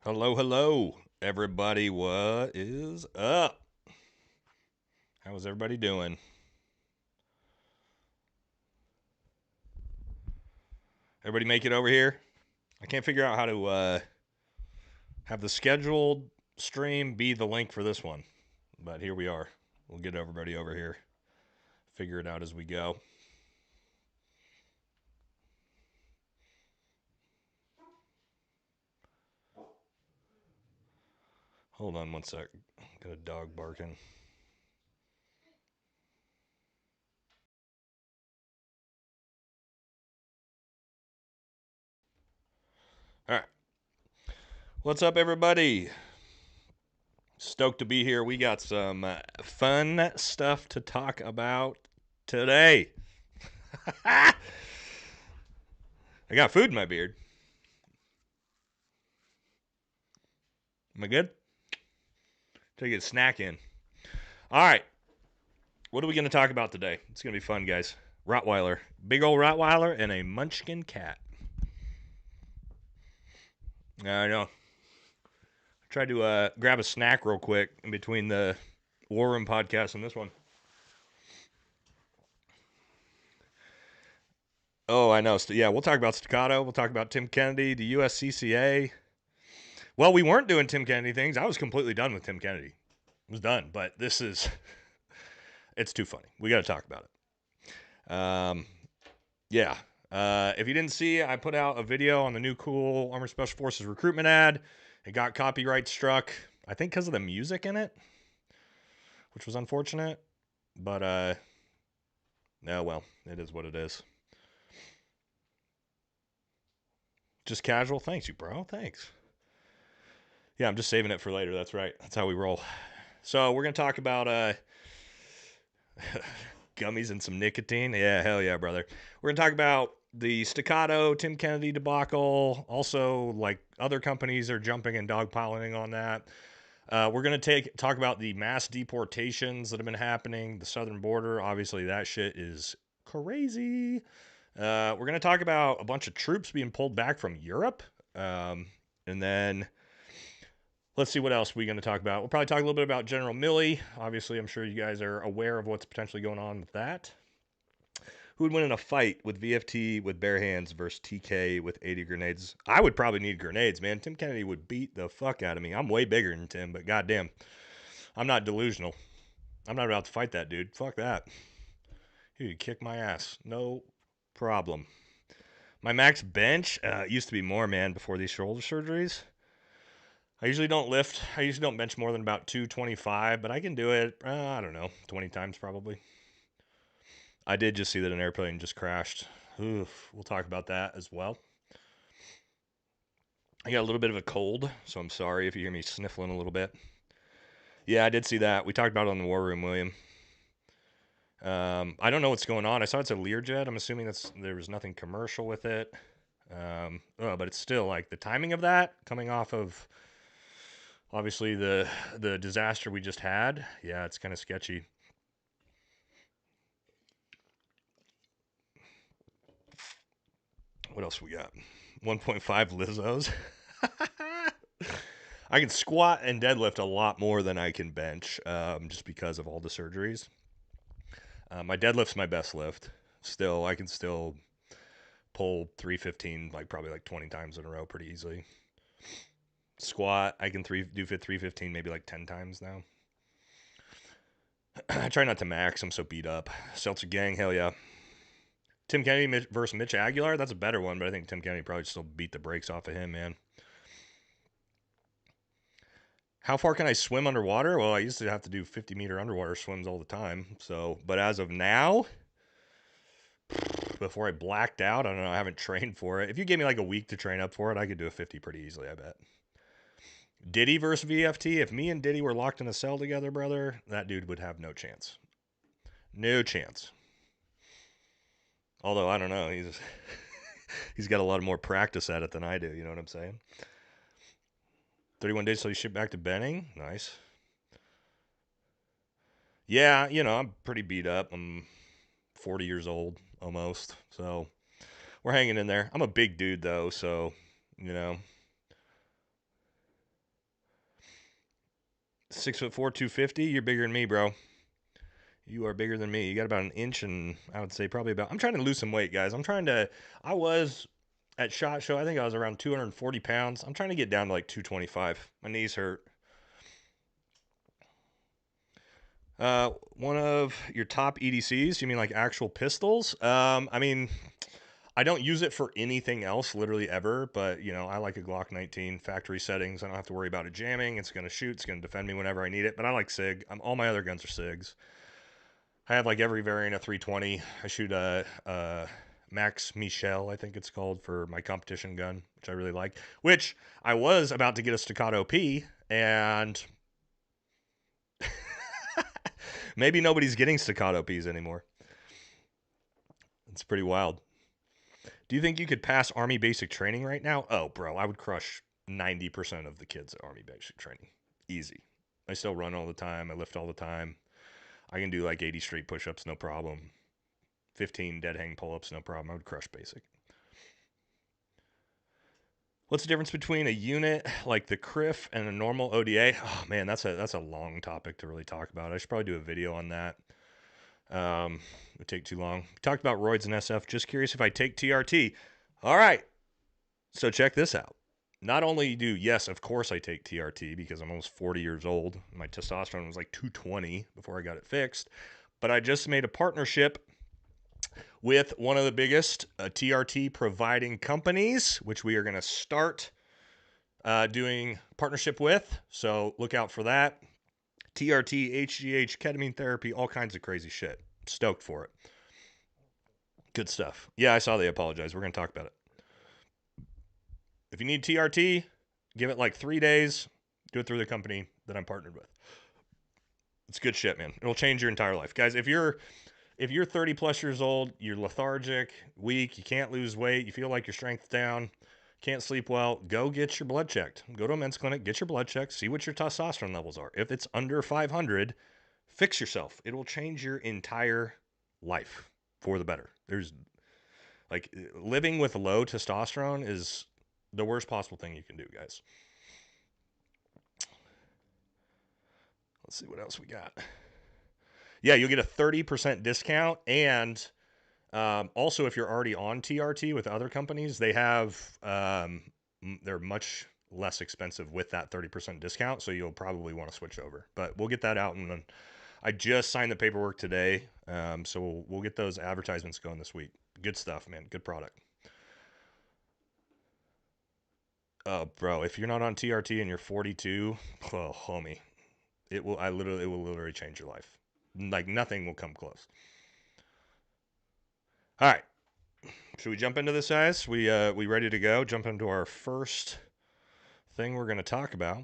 Hello, hello, everybody. What is up? How is everybody doing? Everybody make it over here? I can't figure out how to have the scheduled stream be the link for this one, but here we are. We'll get everybody over here. Figure it out as we go. Hold on one sec. Got a dog barking. All right. What's up, everybody? Stoked to be here. We got some fun stuff to talk about today. I got food in my beard. Am I good? Take a snack in. All right. What are we going to talk about today? It's going to be fun, guys. Rottweiler. Big old Rottweiler and a munchkin cat. I know. I tried to grab a snack real quick in between the War Room podcast and this one. Oh, I know. Yeah, we'll talk about Staccato. We'll talk about Tim Kennedy, the USCCA. Well, we weren't doing Tim Kennedy things. I was completely done with Tim Kennedy. I was done. But this is, it's too funny. We got to talk about it. Yeah. If you didn't see, I put out a video on the new cool Armored Special Forces recruitment ad. It got copyright struck, I think because of the music in it, which was unfortunate. But, no, well, it is what it is. Just casual. Thanks, you bro. Thanks. Yeah, I'm just saving it for later. That's right. That's how we roll. So we're going to talk about gummies and some nicotine. Yeah, hell yeah, brother. We're going to talk about the Staccato Tim Kennedy debacle. Also, like other companies are jumping and dogpiling on that. We're going to talk about the mass deportations that have been happening, the southern border. Obviously, that shit is crazy. We're going to talk about a bunch of troops being pulled back from Europe. And then let's see what else we're going to talk about. We'll probably talk a little bit about General Milley. Obviously, I'm sure you guys are aware of what's potentially going on with that. Who would win in a fight with VFT with bare hands versus TK with 80 grenades? I would probably need grenades, man. Tim Kennedy would beat the fuck out of me. I'm way bigger than Tim, but goddamn, I'm not delusional. I'm not about to fight that dude. Fuck that. He would kick my ass. No problem. My max bench used to be more, man, before these shoulder surgeries. I usually don't lift. I usually don't bench more than about 225, but I can do it, I don't know, 20 times probably. I did just see that an airplane just crashed. Oof, we'll talk about that as well. I got a little bit of a cold, so I'm sorry if you hear me sniffling a little bit. Yeah, I did see that. We talked about it on the War Room, William. I don't know what's going on. I saw it's a Learjet. I'm assuming there was nothing commercial with it. But it's still like the timing of that coming off of obviously the disaster we just had. Yeah, it's kind of sketchy. What else we got? 1.5 Lizzos. I can squat and deadlift a lot more than I can bench, just because of all the surgeries. My deadlift's my best lift. Still, I can still pull 315 probably 20 times in a row pretty easily. Squat, I can do 315 maybe 10 times now. I try not to max. I'm so beat up. Seltzer Gang, hell yeah. Tim Kennedy versus Mitch Aguilar, that's a better one, but I think Tim Kennedy probably still beat the brakes off of him, man. How far can I swim underwater? Well, I used to have to do 50-meter underwater swims all the time. So, but as of now, before I blacked out, I don't know, I haven't trained for it. If you gave me a week to train up for it, I could do a 50 pretty easily, I bet. Diddy versus VFT, if me and Diddy were locked in a cell together, brother, that dude would have no chance. No chance. Although, I don't know, he's got a lot more practice at it than I do, you know what I'm saying? 31 days till you ship back to Benning? Nice. Yeah, I'm pretty beat up. I'm 40 years old, almost. So, we're hanging in there. I'm a big dude, though, so, 6'4", 250. You're bigger than me, bro. You are bigger than me. You got about an inch, and I would say probably about. I'm trying to lose some weight, guys. I was at SHOT Show. I think I was around 240 pounds. I'm trying to get down to like 225. My knees hurt. One of your top EDCs? You mean like actual pistols? I mean, I don't use it for anything else, literally ever. But you know, I like a Glock 19 factory settings. I don't have to worry about it jamming. It's gonna shoot. It's gonna defend me whenever I need it. But I like SIG. All my other guns are SIGs. I have like every variant of 320. I shoot a Max Michel, I think it's called, for my competition gun, which I really like. Which I was about to get a Staccato P, and maybe nobody's getting Staccato Ps anymore. It's pretty wild. Do you think you could pass Army basic training right now? Oh, bro, I would crush 90% of the kids at Army basic training. Easy. I still run all the time. I lift all the time. I can do like 80 straight push-ups, no problem. 15 dead hang pull-ups, no problem. I would crush basic. What's the difference between a unit like the CRIF and a normal ODA? Oh man, that's a long topic to really talk about. I should probably do a video on that. It would take too long. We talked about roids and SF. Just curious if I take TRT. All right. So check this out. Not only yes, of course I take TRT because I'm almost 40 years old. My testosterone was like 220 before I got it fixed. But I just made a partnership with one of the biggest TRT providing companies, which we are going to start doing partnership with. So look out for that. TRT, HGH, ketamine therapy, all kinds of crazy shit. Stoked for it. Good stuff. Yeah, I saw they apologized. We're going to talk about it. If you need TRT, give it like 3 days. Do it through the company that I'm partnered with. It's good shit, man. It'll change your entire life. Guys, if you're 30 plus years old, you're lethargic, weak, you can't lose weight, you feel like your strength's down, can't sleep well, go get your blood checked. Go to a men's clinic, get your blood checked, see what your testosterone levels are. If it's under 500, fix yourself. It will change your entire life for the better. There's like living with low testosterone is the worst possible thing you can do, guys. Let's see what else we got. Yeah, you'll get a 30% discount. And also, if you're already on TRT with other companies, they have, they're much less expensive with that 30% discount. So you'll probably want to switch over. But we'll get that out. And I just signed the paperwork today. So we'll get those advertisements going this week. Good stuff, man. Good product. Oh, bro, if you're not on TRT and you're 42, oh, homie, it will literally change your life. Like nothing will come close. All right. Should we jump into this, guys? We ready to go? Jump into our first thing we're going to talk about.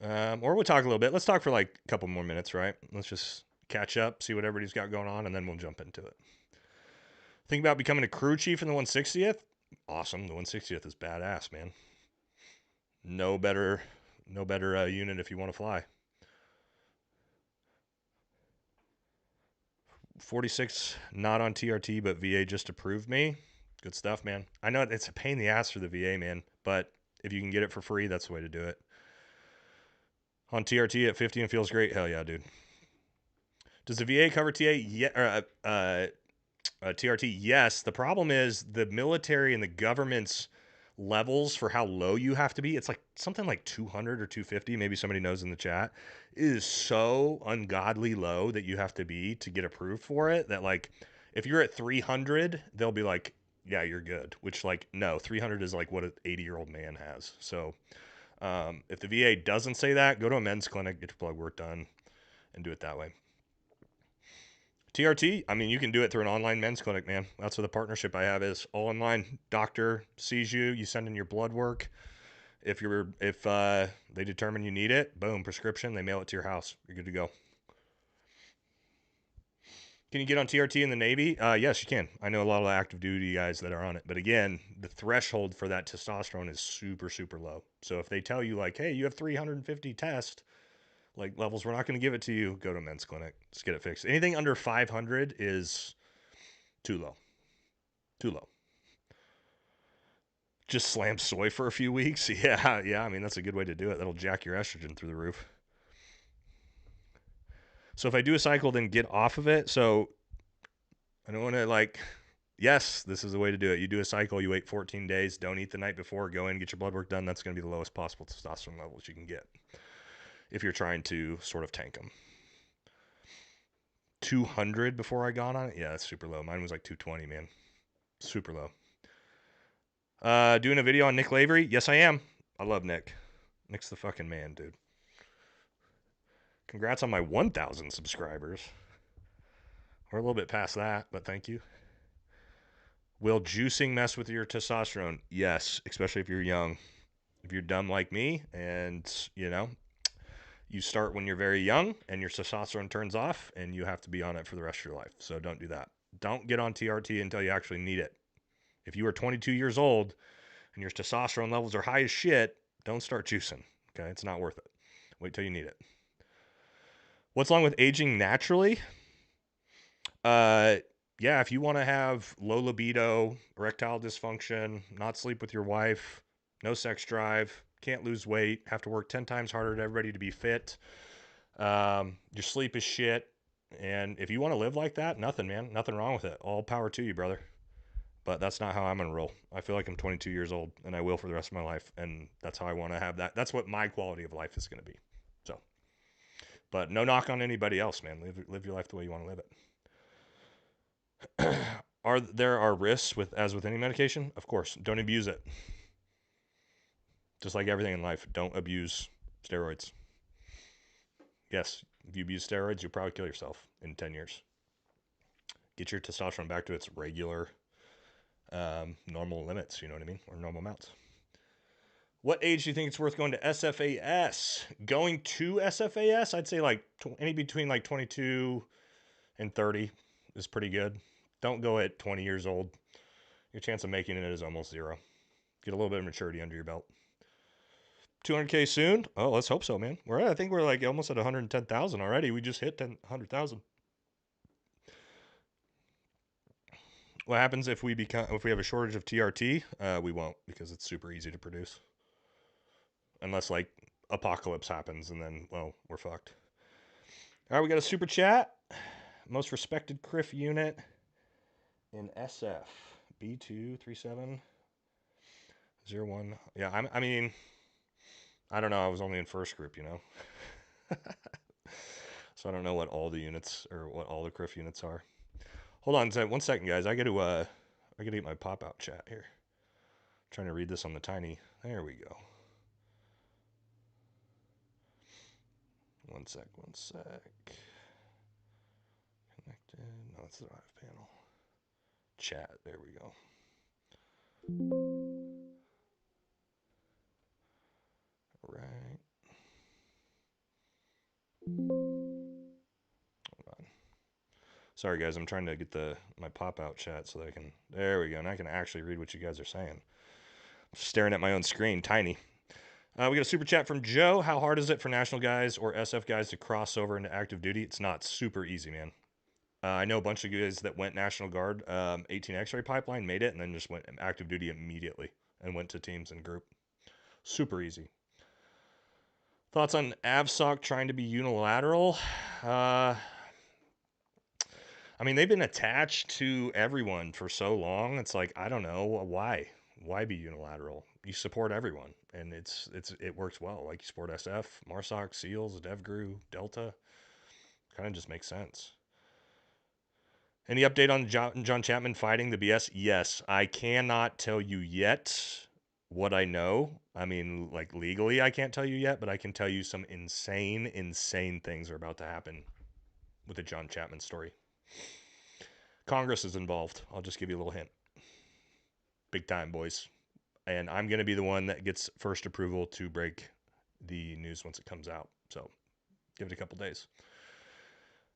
Or we'll talk a little bit. Let's talk for like a couple more minutes, right? Let's just catch up, see what everybody's got going on, and then we'll jump into it. Think about becoming a crew chief in the 160th? Awesome. The 160th is badass, man. No better unit if you want to fly. 46 not on TRT, but VA just approved me. Good stuff, man. I know it's a pain in the ass for the VA, man, but if you can get it for free, that's the way to do it. On TRT at 50 and feels great. Hell yeah, dude. Does the VA cover TRT? Yes. The problem is the military and the government's levels for how low you have to be. It's like something like 200 or 250. Maybe somebody knows in the chat. It is so ungodly low that you have to be to get approved for it. That like, if you're at 300, they'll be like, yeah, you're good. Which like, no, 300 is like what an 80-year-old man has. So if the VA doesn't say that, go to a men's clinic, get your blood work done, and do it that way. TRT, I mean, you can do it through an online men's clinic, man. That's what the partnership I have is. All online. Doctor sees you. You send in your blood work. If they determine you need it, boom, prescription. They mail it to your house. You're good to go. Can you get on TRT in the Navy? Yes, you can. I know a lot of active duty guys that are on it. But again, the threshold for that testosterone is super, super low. So if they tell you like, hey, you have 350 test like levels, we're not going to give it to you. Go to a men's clinic. Just get it fixed. Anything under 500 is too low. Too low. Just slam soy for a few weeks. Yeah, yeah. I mean, that's a good way to do it. That'll jack your estrogen through the roof. So if I do a cycle, then get off of it. So I don't want to like. Yes, this is the way to do it. You do a cycle, you wait 14 days, don't eat the night before, go in, get your blood work done. That's going to be the lowest possible testosterone levels you can get if you're trying to sort of tank them. 200 before I got on it? Yeah, that's super low. Mine was like 220, man. Super low. Doing a video on Nick Lavery? Yes, I am. I love Nick. Nick's the fucking man, dude. Congrats on my 1,000 subscribers. We're a little bit past that, but thank you. Will juicing mess with your testosterone? Yes, especially if you're young. If you're dumb like me and, you know, you start when you're very young and your testosterone turns off and you have to be on it for the rest of your life. So don't do that. Don't get on TRT until you actually need it. If you are 22 years old and your testosterone levels are high as shit, don't start juicing. Okay, it's not worth it. Wait till you need it. What's wrong with aging naturally? Yeah, if you want to have low libido, erectile dysfunction, not sleep with your wife, no sex drive, can't lose weight, have to work 10 times harder than everybody to be fit, your sleep is shit, and if you want to live like that, nothing, man. Nothing wrong with it. All power to you, brother. But that's not how I'm going to roll. I feel like I'm 22 years old, and I will for the rest of my life, and that's how I want to have that. That's what my quality of life is going to be. So, but no knock on anybody else, man. Live your life the way you want to live it. There are risks as with any medication? Of course. Don't abuse it. Just like everything in life, don't abuse steroids. Yes, if you abuse steroids, you'll probably kill yourself in 10 years. Get your testosterone back to its regular normal limits, you know what I mean? Or normal amounts. What age do you think it's worth going to SFAS? Going to SFAS, I'd say like any between like 22 and 30 is pretty good. Don't go at 20 years old. Your chance of making it is almost zero. Get a little bit of maturity under your belt. 200K soon? Oh, let's hope so, man. I think we're like almost at 110,000 already. We just hit 100,000. What happens if we have a shortage of TRT? We won't, because it's super easy to produce. Unless like apocalypse happens and then, well, we're fucked. All right, we got a super chat. Most respected CRIF unit in SF. B23701. Yeah, I mean, I don't know. I was only in first group, you know. So I don't know what all the units or what all the CRIF units are. Hold on 1 second, guys. I got to get my pop-out chat here. I'm trying to read this on the tiny. There we go. 1 sec. Connected. No, it's the live panel. Chat. There we go. All right. Hold on. Sorry, guys. I'm trying to get my pop-out chat so that I can. There we go. And I can actually read what you guys are saying. I'm staring at my own screen. Tiny. We got a super chat from Joe. How hard is it for national guys or SF guys to cross over into active duty? It's not super easy, man. I know a bunch of guys that went National Guard, 18 X-ray pipeline, made it, and then just went active duty immediately and went to teams and group. Super easy. Thoughts on AVSOC trying to be unilateral? I mean, they've been attached to everyone for so long. It's like, I don't know why. Why be unilateral? You support everyone, and it works well. Like you support SF, MARSOC, SEALs, DevGru, Delta. Kind of just makes sense. Any update on John Chapman fighting the BS? Yes, I cannot tell you yet what I know. I mean, like legally, I can't tell you yet, but I can tell you some insane things are about to happen with the John Chapman story. Congress is involved. I'll just give you a little hint. Big time, boys. And I'm going to be the one that gets first approval to break the news once it comes out. So give it a couple days.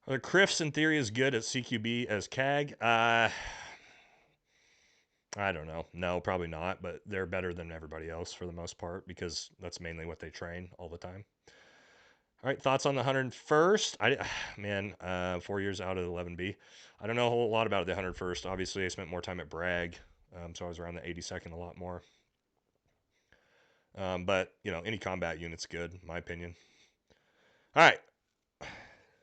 Are the CRIFs in theory as good at CQB as CAG? I don't know. No, probably not. But they're better than everybody else for the most part because that's mainly what they train all the time. All right, thoughts on the 101st? Man, 4 years out of the 11B. I don't know a whole lot about the 101st. Obviously, I spent more time at Bragg, so I was around the 82nd a lot more. But, you know, any combat unit's good, in my opinion. All right.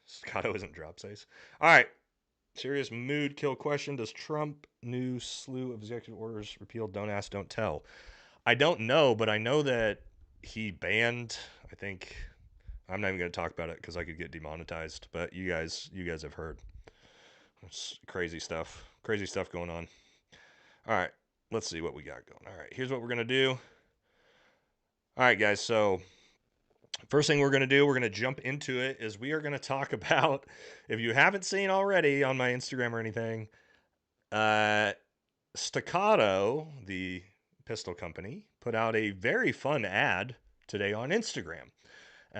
Staccato isn't drop size. All right. Serious mood kill question. Does Trump new slew of executive orders repealed don't ask, don't tell? I don't know, but I know that he banned, I think, I'm not even going to talk about it because I could get demonetized, but you guys have heard. It's crazy stuff. Crazy stuff going on. All right. Let's see what we got going. All right. Here's what we're going to do. All right, guys. So first thing we're going to do, we're going to jump into it, is we are going to talk about, if you haven't seen already on my Instagram or anything, Staccato, the pistol company, put out a very fun ad today on Instagram.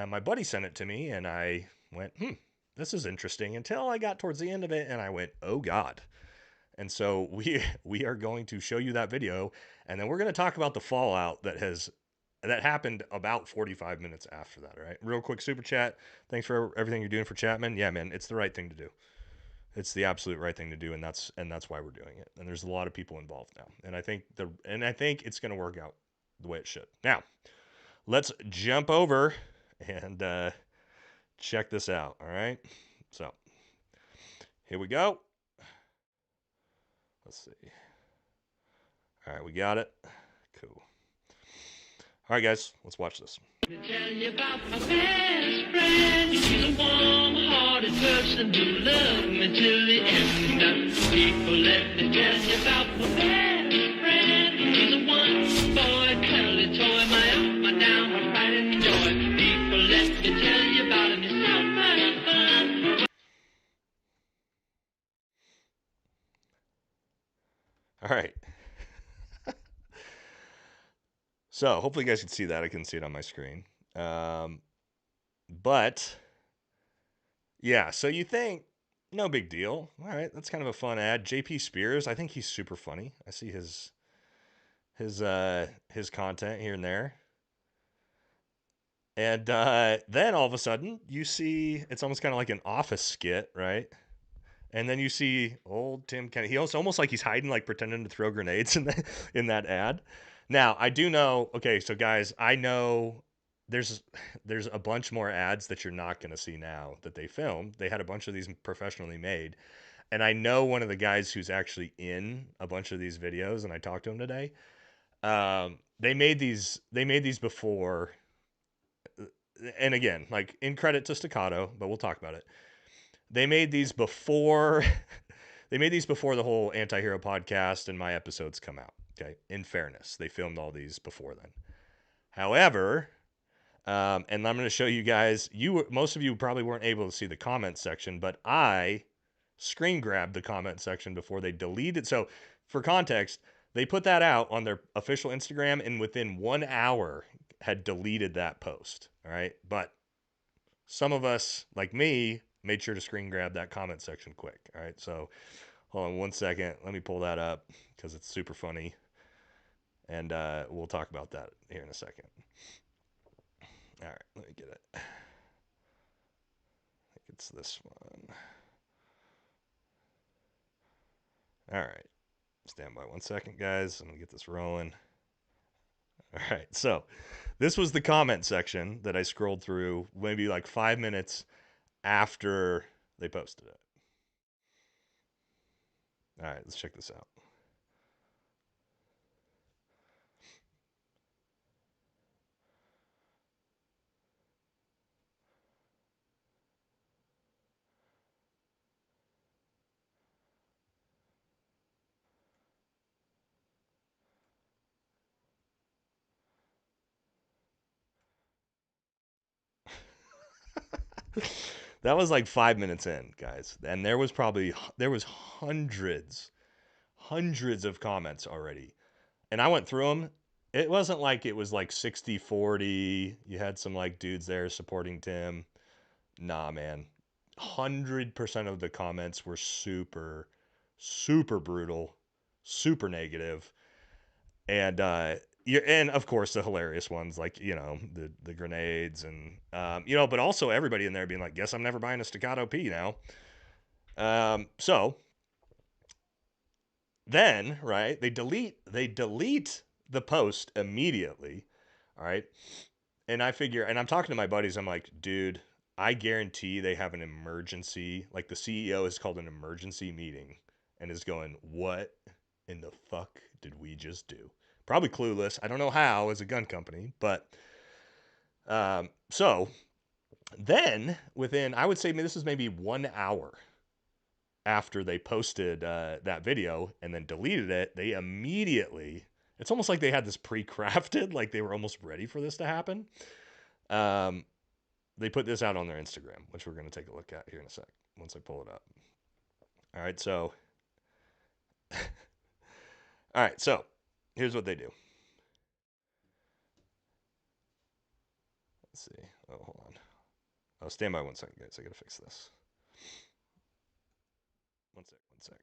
My buddy sent it to me, and I went, this is interesting, until I got towards the end of it, and I went, oh, God. And so we are going to show you that video, and then we're going to talk about the fallout that happened about 45 minutes after that. All right, real quick super chat. Thanks for everything you're doing for Chapman. Yeah, man, it's the right thing to do. It's the absolute right thing to do, and that's why we're doing it. And there's a lot of people involved now, and I think it's going to work out the way it should. Now, let's jump over and check this out. All right, so here we go. Let's see. All right, we got it. Cool. All right, guys, let's watch this. Tell you about my best friend. He's a warm-hearted person who loved me till the end. People, let me tell you about my best friend. He's a one-boy cuddly toy, my up, my down, my pride and joy. People, let me tell you about him. He's so much fun. All right. So hopefully you guys can see that. I can see it on my screen. But yeah, so you think, no big deal. All right, that's kind of a fun ad. JP Spears, I think he's super funny. I see his content here and there. And then all of a sudden, you see it's almost kind of like an office skit, right? And then you see old Tim Kennedy. He also almost like he's hiding, like pretending to throw grenades in that ad. Now I do know. Okay, so guys, I know there's a bunch more ads that you're not going to see now that they filmed. They had a bunch of these professionally made, and I know one of the guys who's actually in a bunch of these videos, and I talked to him today. They made these before, and again, like in credit to Staccato, but we'll talk about it. They made these before they made these before the whole anti-hero podcast and my episodes come out. Okay, in fairness, they filmed all these before then. However, and I'm going to show you guys. Most of you probably weren't able to see the comment section, but I screen grabbed the comment section before they deleted. So, for context, they put that out on their official Instagram, and within 1 hour had deleted that post. All right, but some of us, like me, made sure to screen grab that comment section quick. All right, so hold on 1 second. Let me pull that up because it's super funny, and we'll talk about that here in a second. All right, let me get it. I think it's this one. All right, stand by 1 second, guys. I'm gonna get this rolling. All right, so this was the comment section that I scrolled through maybe like 5 minutes after they posted it. All right, let's check this out. That was like 5 minutes in, guys. And there was hundreds of comments already. And I went through them. It wasn't like it was like 60-40. You had some like dudes there supporting Tim. Nah, man. 100% of the comments were super, super brutal, super negative. And and of course the hilarious ones, like, you know, the grenades and you know, but also everybody in there being like, guess I'm never buying a Staccato P now. So then, right, they delete the post immediately, All right. And I figure, and I'm talking to my buddies, I'm like, dude, I guarantee they have an emergency. Like the CEO has called an emergency meeting and is going, what in the fuck did we just do? Probably clueless. I don't know how as a gun company, but so then within, I would say this is maybe 1 hour after they posted that video and then deleted it, they immediately, it's almost like they had this pre-crafted, like they were almost ready for this to happen. Um, they put this out on their Instagram, which we're going to take a look at here in a sec once I pull it up. All right, so here's what they do. Let's see. Oh, hold on. Oh, stand by 1 second, guys. I got to fix this. 1 sec.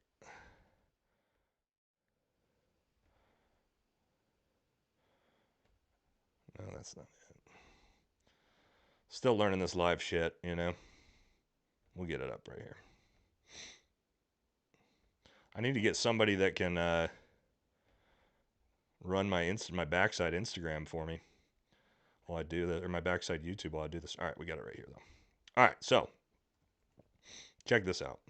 No, that's not it. Still learning this live shit, you know. We'll get it up right here. I need to get somebody that can run my backside Instagram for me while I do that, or my backside YouTube while I do this. All right, we got it right here though. All right, so check this out.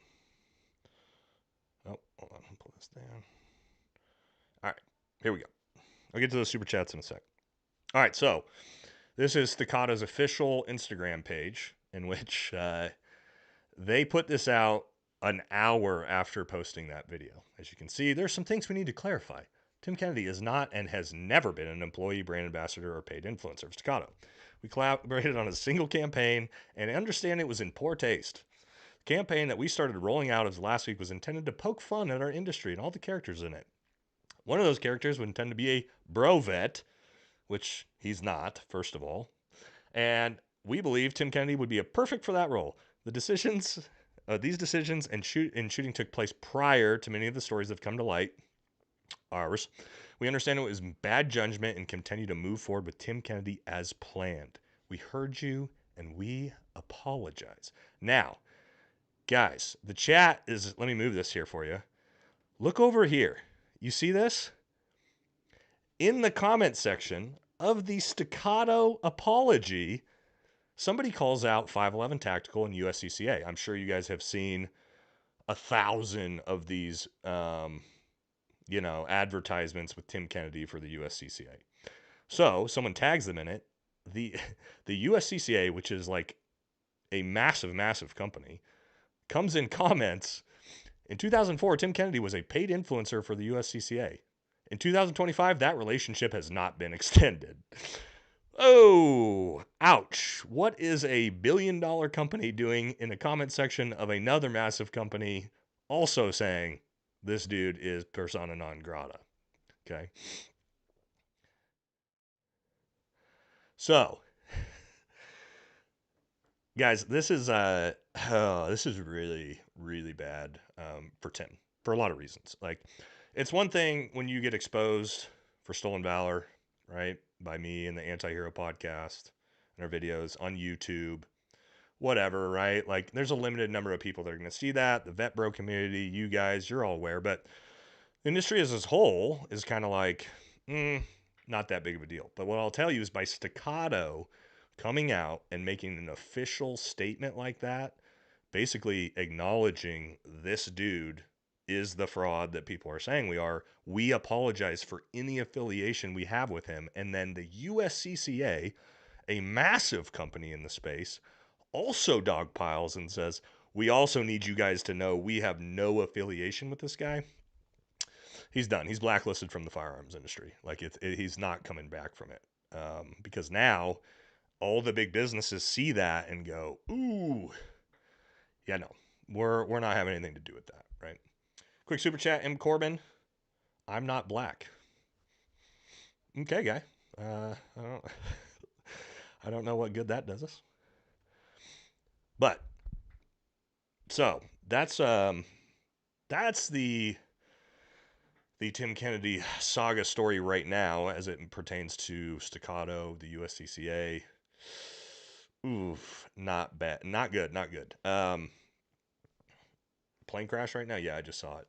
Oh, hold on, I'll pull this down. All right, here we go. I'll get to the super chats in a sec. All right, so this is Staccato's official Instagram page, in which they put this out an hour after posting that video. As you can see, there's some things we need to clarify. Tim Kennedy is not and has never been an employee, brand ambassador, or paid influencer of Staccato. We collaborated on a single campaign, and I understand it was in poor taste. The campaign that we started rolling out as last week was intended to poke fun at our industry and all the characters in it. One of those characters would intend to be a bro vet, which he's not, first of all. And we believe Tim Kennedy would be a perfect for that role. These decisions and shooting took place prior to many of the stories that have come to light. Ours. We understand it was bad judgment and continue to move forward with Tim Kennedy as planned. We heard you and we apologize. Now, guys, the chat is, let me move this here for you. Look over here. You see this? In the comment section of the Staccato apology, somebody calls out 511 Tactical and USCCA. I'm sure you guys have seen 1,000 of these advertisements with Tim Kennedy for the USCCA. So someone tags them in it. The USCCA, which is like a massive company, comes in comments. In 2004, Tim Kennedy was a paid influencer for the USCCA. In 2025, that relationship has not been extended. Oh, ouch. What is a billion-dollar company doing in the comment section of another massive company also saying this dude is persona non grata? Okay. So, guys, this is really bad for Tim for a lot of reasons. Like, it's one thing when you get exposed for stolen valor, right, by me and the Anti-Hero podcast and our videos on YouTube, whatever, right? Like, there's a limited number of people that are going to see that. The vet bro community, you guys, you're all aware, but the industry as a whole is kind of like, not that big of a deal. But what I'll tell you is by Staccato coming out and making an official statement like that, basically acknowledging this dude is the fraud that people are saying we are. We apologize for any affiliation we have with him. And then the USCCA, a massive company in the space, also dogpiles and says, we also need you guys to know we have no affiliation with this guy. He's done. He's blacklisted from the firearms industry. Like, he's not coming back from it. Because now all the big businesses see that and go, ooh, yeah, no, we're not having anything to do with that, right? Quick super chat, M. Corbin. I'm not black. Okay, guy. I don't know what good that does us. But so that's the Tim Kennedy saga story right now as it pertains to Staccato, the USCCA. Oof, not bad, not good. Plane crash right now? Yeah, I just saw it.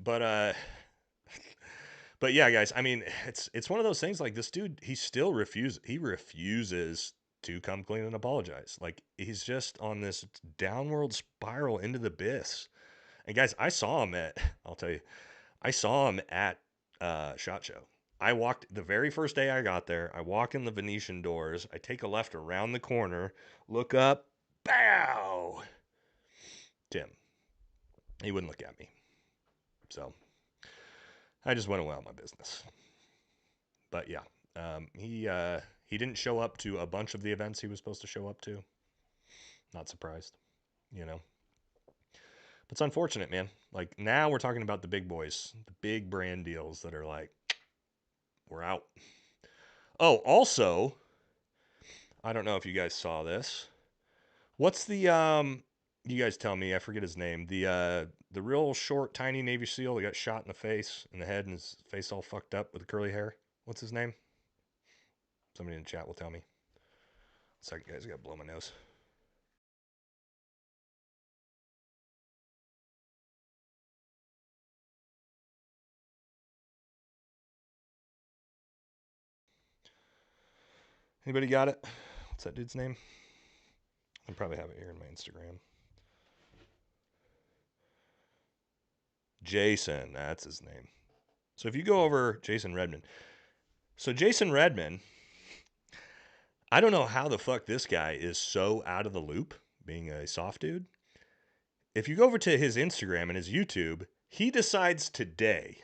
But But yeah, guys, I mean, it's one of those things. Like, this dude, he refuses to come clean and apologize. Like, he's just on this downward spiral into the abyss. And guys, I saw him at I'll tell you, I saw him at SHOT Show. I walked the very first day I got there. I walk in the Venetian doors. I take a left around the corner, look up, bow. Tim. He wouldn't look at me. So I just went about my business. But yeah, he didn't show up to a bunch of the events he was supposed to show up to. Not surprised, you know. But it's unfortunate, man. Like, now we're talking about the big boys, the big brand deals that are like, we're out. Oh, also, I don't know if you guys saw this. What's the you guys tell me, I forget his name. The real short, tiny Navy SEAL that got shot in the face, in the head, and his face all fucked up with the curly hair. What's his name? Somebody in the chat will tell me. Second, guys, I gotta blow my nose. Anybody got it? What's that dude's name? I probably have it here in my Instagram. Jason, that's his name. So if you go over Jason Redman. So Jason Redman, I don't know how the fuck this guy is so out of the loop, being a soft dude. If you go over to his Instagram and his YouTube, he decides today,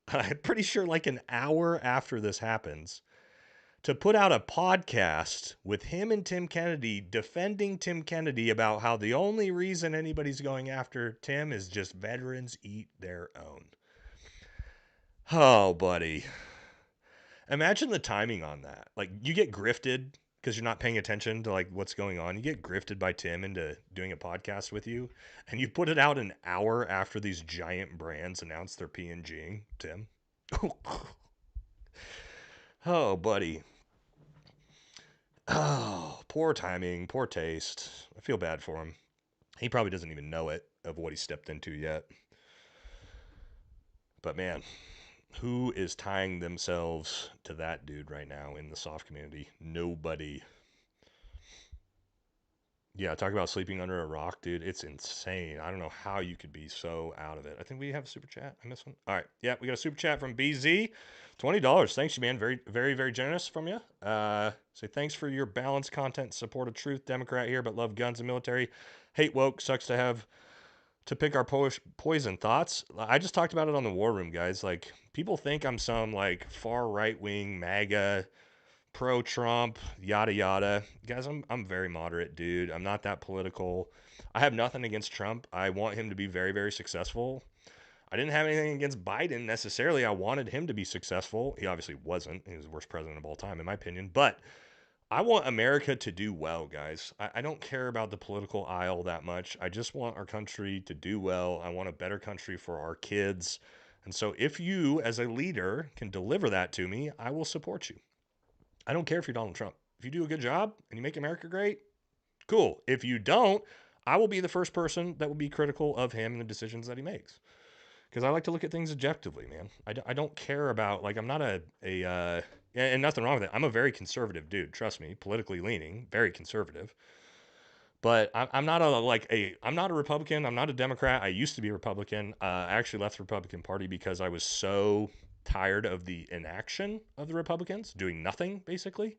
I'm pretty sure like an hour after this happens, to put out a podcast with him and Tim Kennedy defending Tim Kennedy about how the only reason anybody's going after Tim is just veterans eat their own. Oh, buddy. Imagine the timing on that. Like, you get grifted because you're not paying attention to like what's going on. You get grifted by Tim into doing a podcast with you, and you put it out an hour after these giant brands announce their P&Ging Tim. Oh, buddy. Oh, poor timing, poor taste. I feel bad for him. He probably doesn't even know it of what he stepped into yet. But man, who is tying themselves to that dude right now in the soft community? Nobody. Yeah, talk about sleeping under a rock, dude. It's insane. I don't know how you could be so out of it. I think we have a super chat. I missed one. All right. Yeah, we got a super chat from BZ. $20. Thanks, you, man. Very, very, very generous from you. Say thanks for your balanced content. Support of truth. Democrat here, but love guns and military. Hate woke. Sucks to have to pick our poison thoughts. I just talked about it on the War Room, guys. Like, people think I'm some like far right wing MAGA pro-Trump, yada yada. Guys, I'm very moderate, dude. I'm not that political. I have nothing against Trump. I want him to be very, very successful. I didn't have anything against Biden necessarily. I wanted him to be successful. He obviously wasn't. He was the worst president of all time, in my opinion. But I want America to do well, guys. I don't care about the political aisle that much. I just want our country to do well. I want a better country for our kids. And so if you, as a leader, can deliver that to me, I will support you. I don't care if you're Donald Trump. If you do a good job and you make America great, cool. If you don't, I will be the first person that will be critical of him and the decisions that he makes. Because I like to look at things objectively, man. I don't care about, like, I'm not and nothing wrong with it. I'm a very conservative dude. Trust me, politically leaning, very conservative. But I'm not I'm not a Republican. I'm not a Democrat. I used to be a Republican. I actually left the Republican Party because I was so tired of the inaction of the Republicans doing nothing, basically,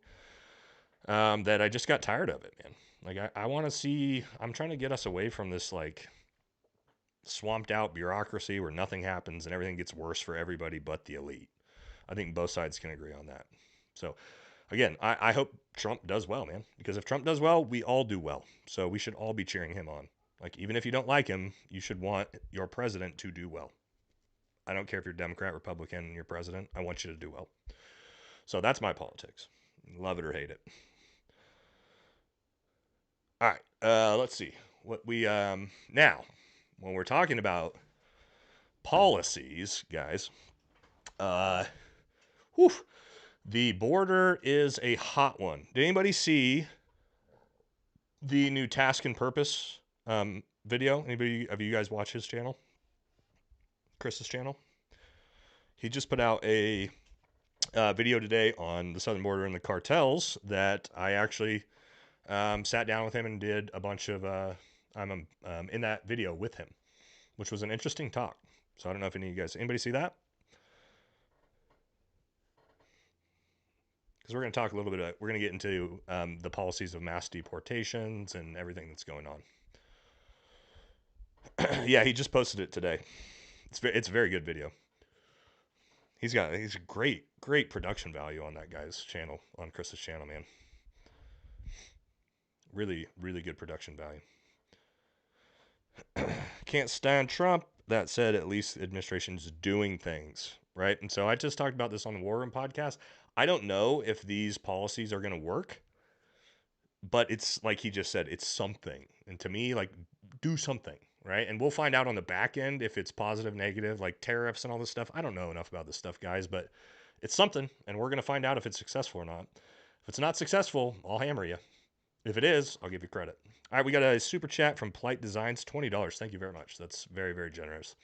that I just got tired of it, man. Like, I want to see, I'm trying to get us away from this, like, swamped out bureaucracy where nothing happens and everything gets worse for everybody but the elite. I think both sides can agree on that. So, again, I hope Trump does well, man, because if Trump does well, we all do well. So we should all be cheering him on. Like, even if you don't like him, you should want your president to do well. I don't care if you're Democrat, Republican, and you're president. I want you to do well. So that's my politics. Love it or hate it. All right. Let's see what we now when we're talking about policies, guys. Whew, the border is a hot one. Did anybody see the new Task and Purpose video? Anybody of you guys watch his channel? Chris's channel? He just put out a video today on the southern border and the cartels that I actually sat down with him and did a bunch of. I'm in that video with him, which was an interesting talk. So I don't know if any of you guys, anybody see that? Because we're going to talk a little bit. We're going to get into the policies of mass deportations and everything that's going on. Yeah, he just posted it today. It's a very good video. He's a great production value on that guy's channel, on Chris's channel, man. Really good production value. Can't stand Trump. That said, at least the administration's doing things, right? And so I just talked about this on the War Room podcast. I don't know if these policies are going to work, but it's like he just said, it's something. And to me, like, do something, right? And we'll find out on the back end if it's positive, negative, like tariffs and all this stuff. I don't know enough about this stuff, guys, but it's something, and we're going to find out if it's successful or not. If it's not successful, I'll hammer you. If it is, I'll give you credit. All right, we got a super chat from Polite Designs, $20. Thank you very much. That's very generous.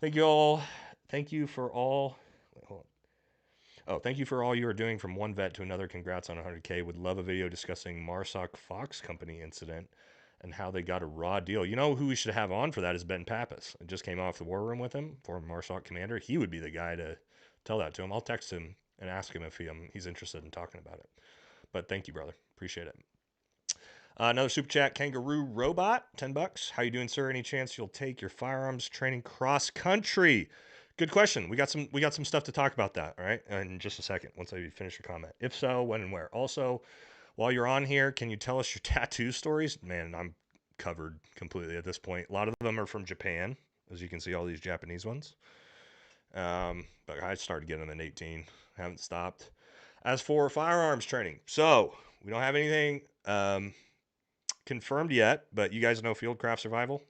Thank you all. Thank you for all. Wait, hold on. Oh, thank you for all you are doing from one vet to another. Congrats on 100K. Would love a video discussing Marsoc Fox Company incident and how they got a raw deal. You know who we should have on for that is Ben Pappas. I just came off the War Room with him, former Marsoc commander. He would be the guy to tell that to him. I'll text him and ask him if he's interested in talking about it. But thank you, brother. Appreciate it. Another super chat, Kangaroo Robot, $10. How you doing, sir? Any chance you'll take your firearms training cross country? Good question. We got some stuff to talk about that, all right? In just a second, once I finish your comment. If so, when and where? Also, while you're on here, can you tell us your tattoo stories? Man, I'm covered completely at this point. A lot of them are from Japan, as you can see, all these Japanese ones. But I started getting them in 18. Haven't stopped. As for firearms training, so we don't have anything confirmed yet, but you guys know Fieldcraft Survival.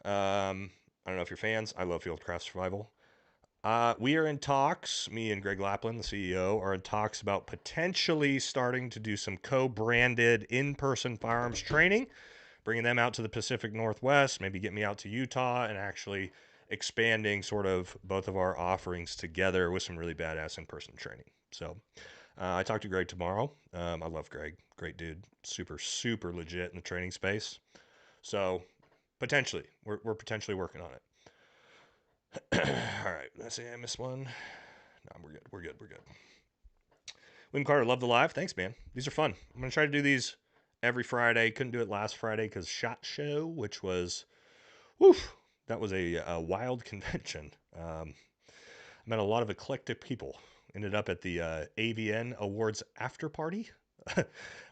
I don't know if you're fans. I love Fieldcraft Survival. We are in talks. Me and Greg Laplin, the CEO, are in talks about potentially starting to do some co-branded in-person firearms training, bringing them out to the Pacific Northwest, maybe get me out to Utah, and actually expanding sort of both of our offerings together with some really badass in-person training. So I talked to Greg tomorrow. I love Greg. Great dude. Super legit in the training space. So potentially, we're potentially working on it. All right. Let's see. I missed one. No, we're good. William Carter, love the live. Thanks, man. These are fun. I'm going to try to do these every Friday. Couldn't do it last Friday because SHOT Show, which was, that was a wild convention. I met a lot of eclectic people. Ended up at the AVN Awards after party,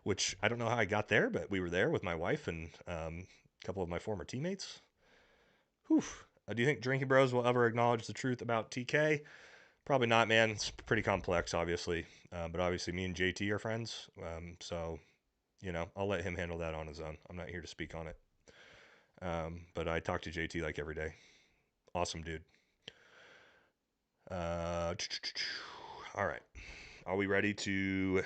which I don't know how I got there, but we were there with my wife and a couple of my former teammates. Do you think Drinking Bros will ever acknowledge the truth about TK? Probably not, man. It's pretty complex, obviously. But obviously me and JT are friends. So, I'll let him handle that on his own. I'm not here to speak on it. But I talk to JT like every day. Awesome dude. All right. Are we ready to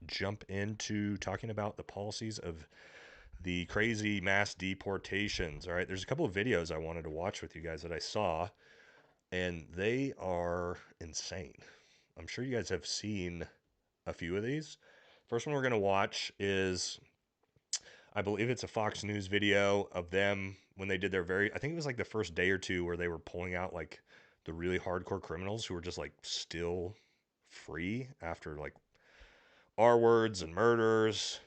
jump into talking about the policies of the crazy mass deportations? All right. There's a couple of videos I wanted to watch with you guys that I saw, and they are insane. I'm sure you guys have seen a few of these. First one we're going to watch is, I believe it's a Fox News video of them when they did their I think it was like the first day or two where they were pulling out like the really hardcore criminals who were just like still free after like R words and murders.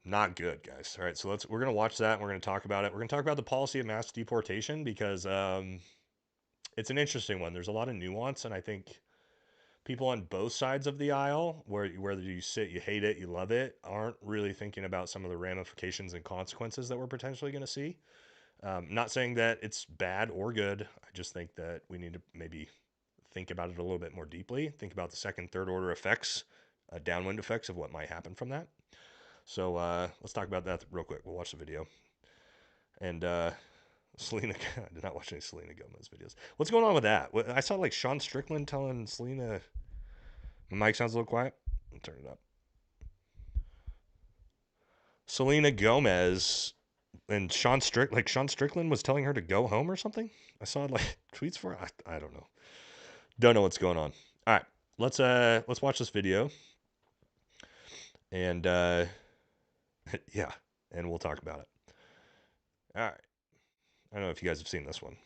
Not good, guys. All right, so we're going to watch that and we're going to talk about it. We're going to talk about the policy of mass deportation because it's an interesting one. There's a lot of nuance, and I think people on both sides of the aisle, whether you sit, you hate it, you love it, aren't really thinking about some of the ramifications and consequences that we're potentially going to see. Not saying that it's bad or good. I just think that we need to maybe think about it a little bit more deeply. Think about the second, third order effects, downwind effects of what might happen from that. So let's talk about that real quick. We'll watch the video. And Selena, I did not watch any Selena Gomez videos. What's going on with that? I saw like Sean Strickland telling Selena, my mic sounds a little quiet. I'll turn it up. Selena Gomez And Sean Strickland was telling her to go home or something. I saw like tweets for her. I don't know. Don't know what's going on. All right, let's watch this video, and yeah, and we'll talk about it. All right. I don't know if you guys have seen this one.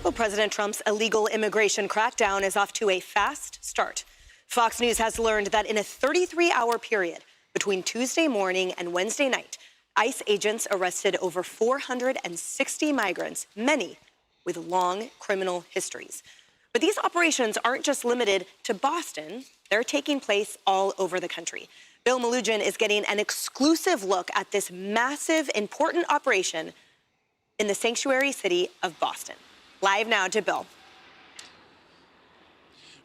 Well, President Trump's illegal immigration crackdown is off to a fast start. Fox News has learned that in a 33-hour period between Tuesday morning and Wednesday night, ICE agents arrested over 460 migrants, many with long criminal histories. But these operations aren't just limited to Boston. They're taking place all over the country. Bill Melugin is getting an exclusive look at this massive, important operation in the sanctuary city of Boston. Live now to Bill.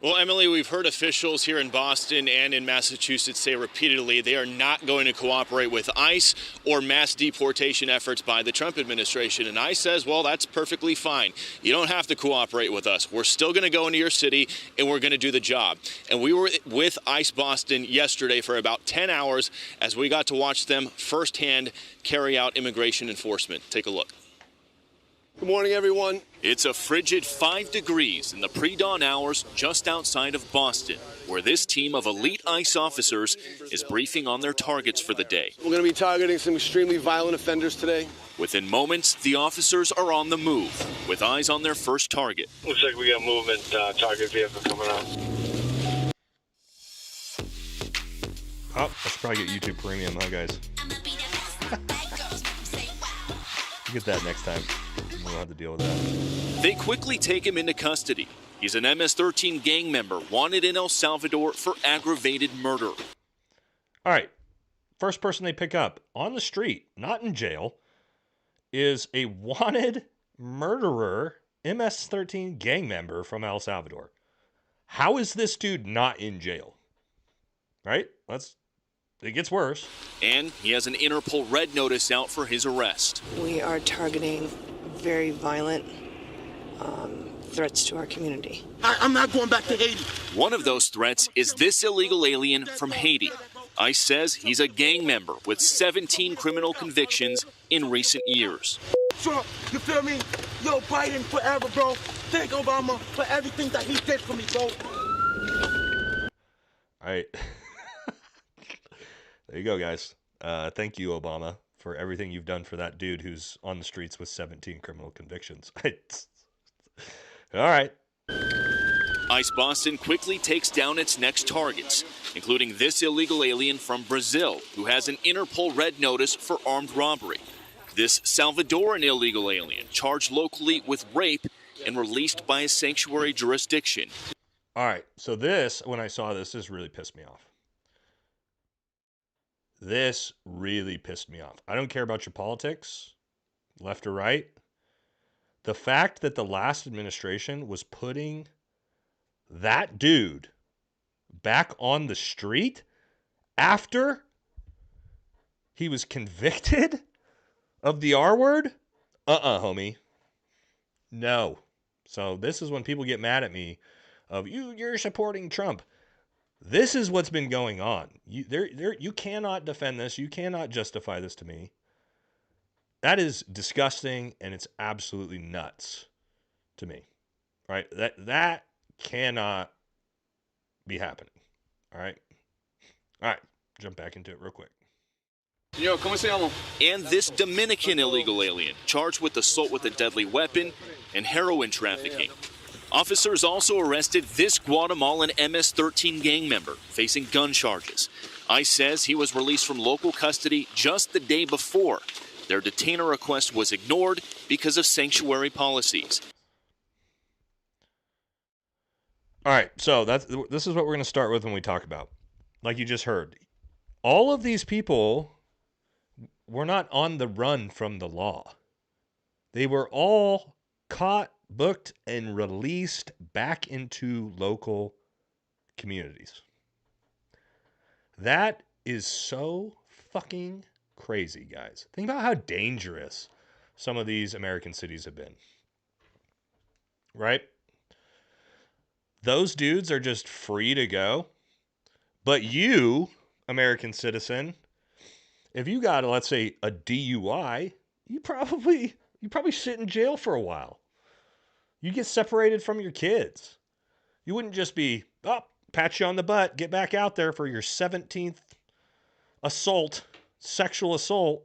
Well, Emily, we've heard officials here in Boston and in Massachusetts say repeatedly they are not going to cooperate with ICE or mass deportation efforts by the Trump administration. And ICE says, well, that's perfectly fine. You don't have to cooperate with us. We're still going to go into your city and we're going to do the job. And we were with ICE Boston yesterday for about 10 hours as we got to watch them firsthand carry out immigration enforcement. Take a look. Good morning, everyone. It's a frigid 5 degrees in the pre-dawn hours just outside of Boston, where this team of elite ICE officers is briefing on their targets for the day. We're going to be targeting some extremely violent offenders today. Within moments, the officers are on the move, with eyes on their first target. Looks like we got movement, target vehicle coming out. Oh, I should probably get YouTube Premium, huh, guys? Get that next time. We don't have to deal with that. They quickly take him into custody. He's an MS-13 gang member wanted in El Salvador for aggravated murder. All right. First person they pick up on the street, not in jail, is a wanted murderer, MS-13 gang member from El Salvador. How is this dude not in jail? Right? It gets worse. And he has an Interpol red notice out for his arrest. We are targeting very violent threats to our community. I'm not going back to Haiti. One of those threats is this illegal alien from Haiti. ICE says he's a gang member with 17 criminal convictions in recent years. Trump, you feel me? Yo, Biden forever, bro. Thank Obama for everything that he did for me, bro. All right. There you go, guys. Thank you, Obama, for everything you've done for that dude who's on the streets with 17 criminal convictions. All right. ICE Boston quickly takes down its next targets, including this illegal alien from Brazil who has an Interpol red notice for armed robbery. This Salvadoran illegal alien charged locally with rape and released by a sanctuary jurisdiction. All right. So this, when I saw this really pissed me off. This really pissed me off. I don't care about your politics, left or right. The fact that the last administration was putting that dude back on the street after he was convicted of the R word? Homie. No. So this is when people get mad at me of you're supporting Trump. This is what's been going on. You cannot defend this. You cannot justify this to me. That is disgusting, and it's absolutely nuts to me. Right? That cannot be happening. All right? All right. Jump back into it real quick. Yo, ¿cómo se llama? And this Dominican illegal alien charged with assault with a deadly weapon and heroin trafficking. Officers also arrested this Guatemalan MS-13 gang member facing gun charges. ICE says he was released from local custody just the day before. Their detainer request was ignored because of sanctuary policies. All right, so this is what we're going to start with when we talk about. Like you just heard, all of these people were not on the run from the law. They were all caught, booked, and released back into local communities. That is so fucking crazy, guys. Think about how dangerous some of these American cities have been. Right? Those dudes are just free to go. But you, American citizen, if you got, let's say, a DUI you probably sit in jail for a while. You get separated from your kids. You wouldn't just be, oh, pat you on the butt, get back out there for your 17th assault, sexual assault.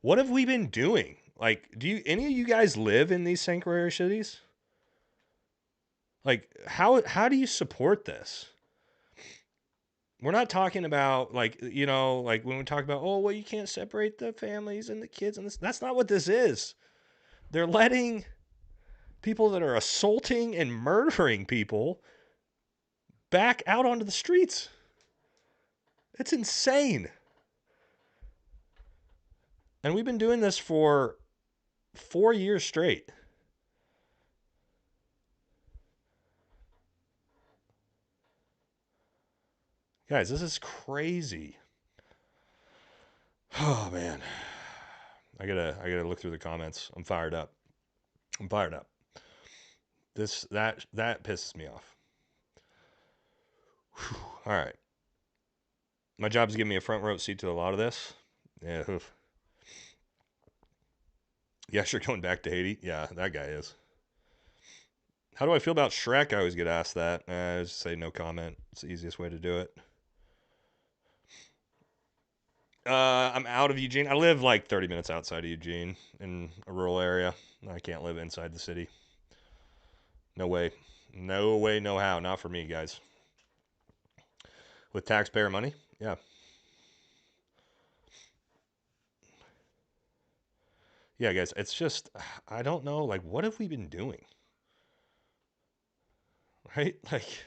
What have we been doing? Like, do any of you guys live in these sanctuary cities? Like, how do you support this? We're not talking about, like, you know, like when we talk about, oh, well, you can't separate the families and the kids and this. That's not what this is. They're letting people that are assaulting and murdering people back out onto the streets. It's insane. And we've been doing this for 4 years straight. Guys, this is crazy. Oh man. I gotta look through the comments. I'm fired up. That pisses me off. Whew. All right. My job is giving me a front row seat to a lot of this. Yeah. Oof. Yeah, sure, going back to Haiti. Yeah, that guy is. How do I feel about Shrek? I always get asked that. I just say no comment. It's the easiest way to do it. I'm out of Eugene. I live like 30 minutes outside of Eugene in a rural area. I can't live inside the city. No way. No way, no how. Not for me, guys. With taxpayer money? Yeah. Yeah, guys, it's just, I don't know, like, what have we been doing? Right? Like,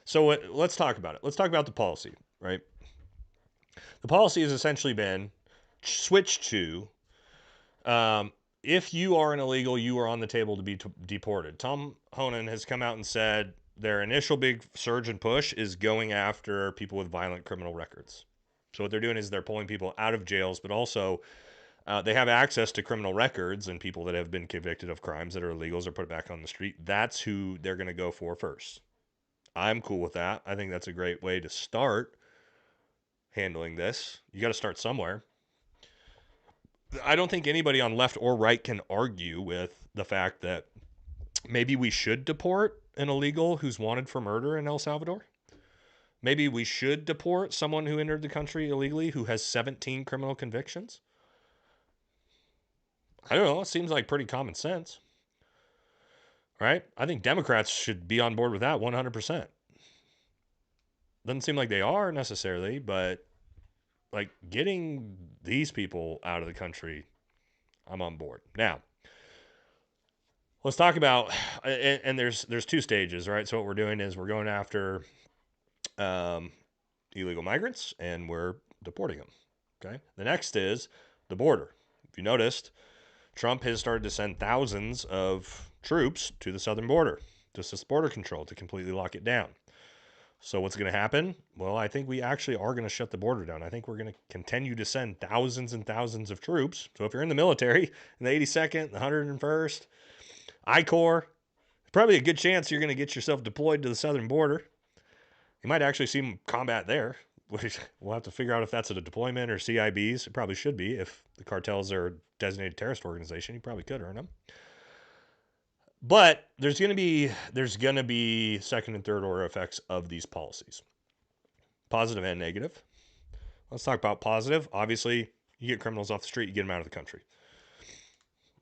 so let's talk about it. Let's talk about the policy, right? The policy has essentially been switched to, if you are an illegal, you are on the table to be deported. Tom Honan has come out and said their initial big surge and push is going after people with violent criminal records. So what they're doing is they're pulling people out of jails, but also they have access to criminal records, and people that have been convicted of crimes that are illegals are put back on the street. That's who they're going to go for first. I'm cool with that. I think that's a great way to start handling this. You got to start somewhere. I don't think anybody on left or right can argue with the fact that maybe we should deport an illegal who's wanted for murder in El Salvador. Maybe we should deport someone who entered the country illegally who has 17 criminal convictions. I don't know. It seems like pretty common sense. Right? I think Democrats should be on board with that 100%. Doesn't seem like they are necessarily, but like getting these people out of the country, I'm on board. Now, let's talk about, and there's two stages, right? So what we're doing is we're going after illegal migrants and we're deporting them. Okay. The next is the border. If you noticed, Trump has started to send thousands of troops to the southern border, just as border control to completely lock it down. So what's going to happen? Well, I think we actually are going to shut the border down. I think we're going to continue to send thousands and thousands of troops. So if you're in the military, in the 82nd, the 101st, I Corps, probably a good chance you're going to get yourself deployed to the southern border. You might actually see combat there. We'll have to figure out if that's a deployment or CIBs. It probably should be. If the cartels are a designated terrorist organization, you probably could earn them. But there's going to be second and third order effects of these policies, positive and negative. Let's talk about positive. Obviously, you get criminals off the street, you get them out of the country.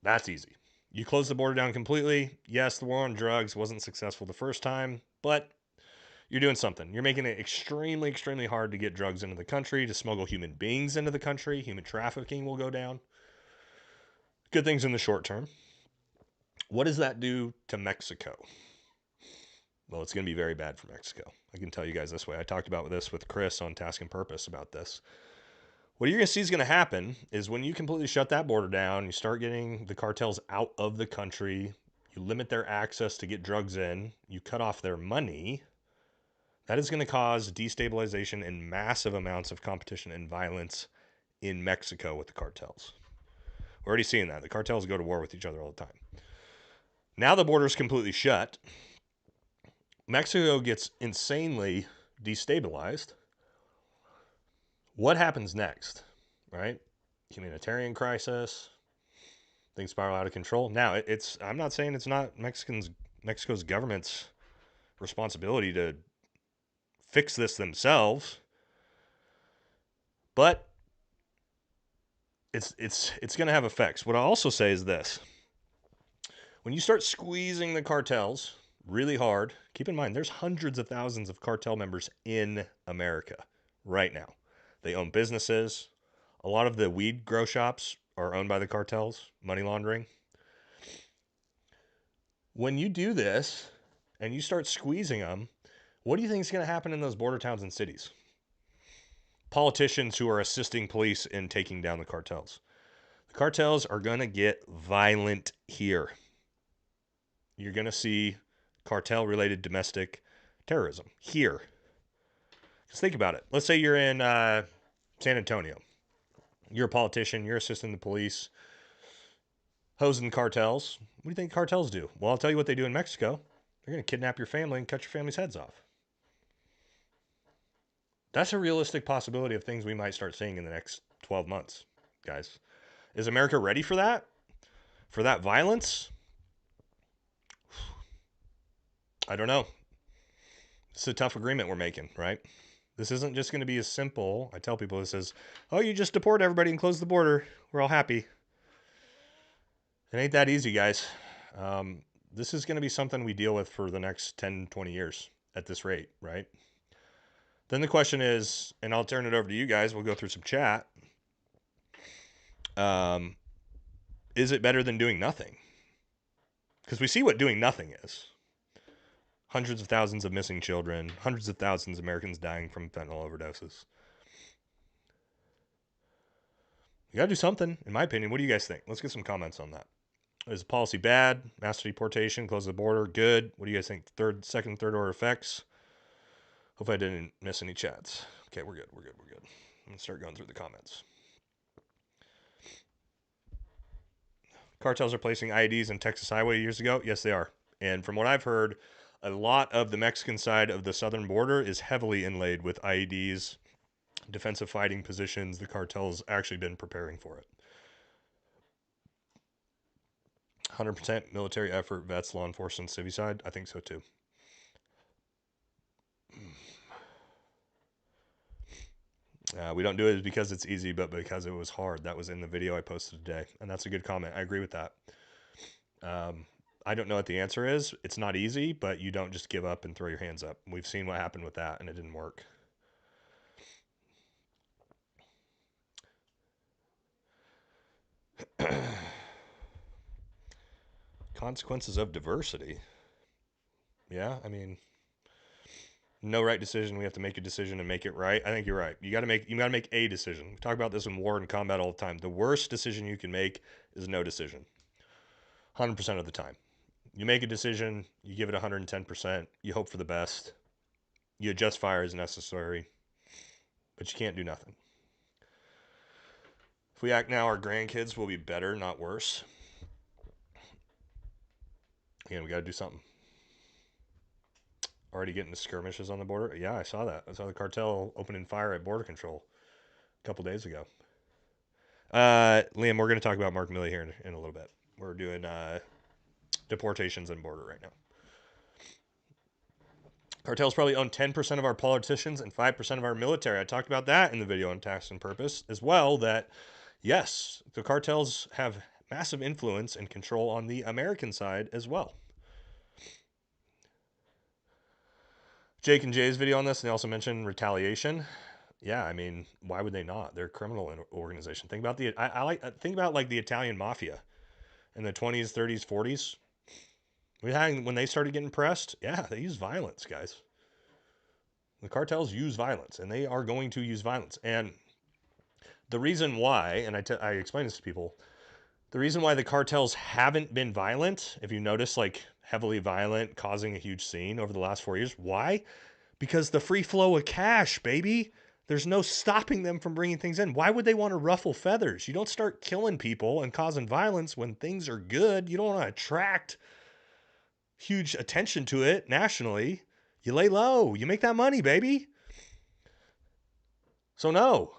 That's easy. You close the border down completely. Yes, the war on drugs wasn't successful the first time, but you're doing something. You're making it extremely, extremely hard to get drugs into the country, to smuggle human beings into the country. Human trafficking will go down. Good things in the short term. What does that do to Mexico? Well, it's going to be very bad for Mexico. I can tell you guys this way. I talked about this with Chris on Task and Purpose about this. What you're going to see is going to happen is when you completely shut that border down, you start getting the cartels out of the country, you limit their access to get drugs in, you cut off their money, that is going to cause destabilization and massive amounts of competition and violence in Mexico with the cartels. We're already seeing that. The cartels go to war with each other all the time. Now the border is completely shut. Mexico gets insanely destabilized. What happens next, right? Humanitarian crisis, things spiral out of control. Now, I'm not saying it's not Mexico's government's responsibility to fix this themselves, but it's going to have effects. What I also say is this: when you start squeezing the cartels really hard, keep in mind there's hundreds of thousands of cartel members in America right now. They own businesses. A lot of the weed grow shops are owned by the cartels, money laundering. When you do this and you start squeezing them, what do you think is going to happen in those border towns and cities? Politicians who are assisting police in taking down the cartels. The cartels are going to get violent here. You're going to see cartel-related domestic terrorism here. Just think about it. Let's say you're in San Antonio. You're a politician. You're assisting the police, hosing cartels. What do you think cartels do? Well, I'll tell you what they do in Mexico. They're going to kidnap your family and cut your family's heads off. That's a realistic possibility of things we might start seeing in the next 12 months, guys. Is America ready for that? For that violence? I don't know. It's a tough agreement we're making, right? This isn't just going to be as simple. I tell people this is, oh, you just deport everybody and close the border. We're all happy. It ain't that easy, guys. This is going to be something we deal with for the next 10, 20 years at this rate, right? Then the question is, and I'll turn it over to you guys. We'll go through some chat. Is it better than doing nothing? Because we see what doing nothing is. Hundreds of thousands of missing children, hundreds of thousands of Americans dying from fentanyl overdoses. You got to do something, in my opinion. What do you guys think? Let's get some comments on that. Is the policy bad? Mass deportation, close the border, good. What do you guys think? Second, third order effects? Hope I didn't miss any chats. Okay, we're good. I'm going to start going through the comments. Cartels are placing IEDs in Texas highway years ago. Yes, they are. And from what I've heard, a lot of the Mexican side of the southern border is heavily inlaid with IEDs, defensive fighting positions. The cartel's actually been preparing for it. 100% military effort, vets, law enforcement, civvy side. I think so too. We don't do it because it's easy, but because it was hard. That was in the video I posted today, and that's a good comment. I agree with that. I don't know what the answer is. It's not easy, but you don't just give up and throw your hands up. We've seen what happened with that, and it didn't work. Consequences of diversity. Yeah, I mean, no right decision. We have to make a decision and make it right. I think you're right. You got to make a decision. We talk about this in war and combat all the time. The worst decision you can make is no decision. 100% of the time. You make a decision, you give it 110%, you hope for the best, you adjust fire as necessary, but you can't do nothing. If we act now, our grandkids will be better, not worse. Again, we got to do something. Already getting the skirmishes on the border? Yeah, I saw that. I saw the cartel opening fire at border control a couple days ago. Liam, we're going to talk about Mark Milley here in a little bit. We're doing deportations and border right now. Cartels probably own 10% of our politicians and 5% of our military. I talked about that in the video on Tax and Purpose as well, that yes, the cartels have massive influence and control on the American side as well. Jake and Jay's video on this, and they also mentioned retaliation. Yeah, I mean, why would they not? They're a criminal organization. Think about think about like the Italian mafia in the 20s, 30s, 40s. When they started getting pressed, yeah, they use violence, guys. The cartels use violence, and they are going to use violence. And the reason why, and I explain this to people, the reason why the cartels haven't been violent, if you notice, like heavily violent, causing a huge scene over the last 4 years, why? Because the free flow of cash, baby. There's no stopping them from bringing things in. Why would they want to ruffle feathers? You don't start killing people and causing violence when things are good. You don't want to attract huge attention to it nationally. You lay low. You make that money, baby. So no,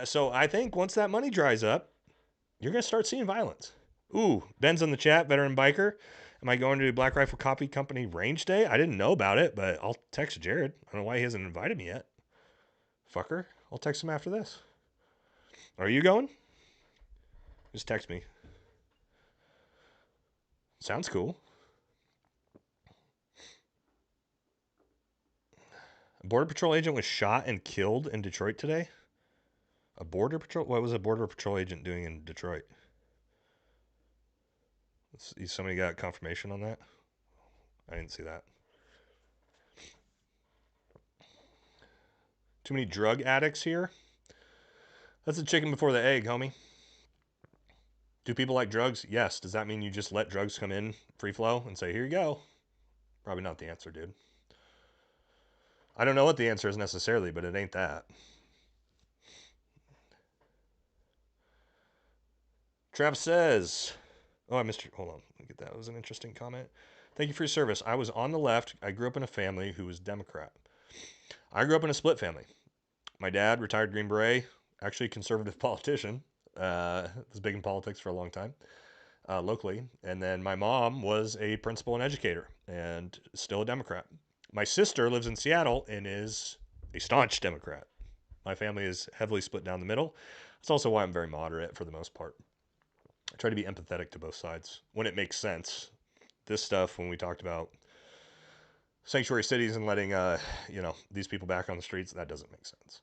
So I think once that money dries up, you're going to start seeing violence. Ooh, Ben's in the chat, veteran biker. Am I going to Black Rifle Copy Company range day? I didn't know about it, but I'll text Jared. I don't know why he hasn't invited me yet. Fucker. I'll text him after this. Are you going? Just text me. Sounds cool. A Border Patrol agent was shot and killed in Detroit today? A Border Patrol? What was a Border Patrol agent doing in Detroit? Somebody got confirmation on that? I didn't see that. Too many drug addicts here? That's the chicken before the egg, homie. Do people like drugs? Yes. Does that mean you just let drugs come in free flow and say, here you go? Probably not the answer, dude. I don't know what the answer is necessarily, but it ain't that. Trav says, oh, I missed your, hold on. Let me get that. That was an interesting comment. Thank you for your service. I was on the left. I grew up in a family who was Democrat. I grew up in a split family. My dad, retired Green Beret, actually a conservative politician. Was big in politics for a long time, locally. And then my mom was a principal and educator and still a Democrat. My sister lives in Seattle and is a staunch Democrat. My family is heavily split down the middle. That's also why I'm very moderate for the most part. I try to be empathetic to both sides when it makes sense. This stuff, when we talked about sanctuary cities and letting, these people back on the streets, that doesn't make sense.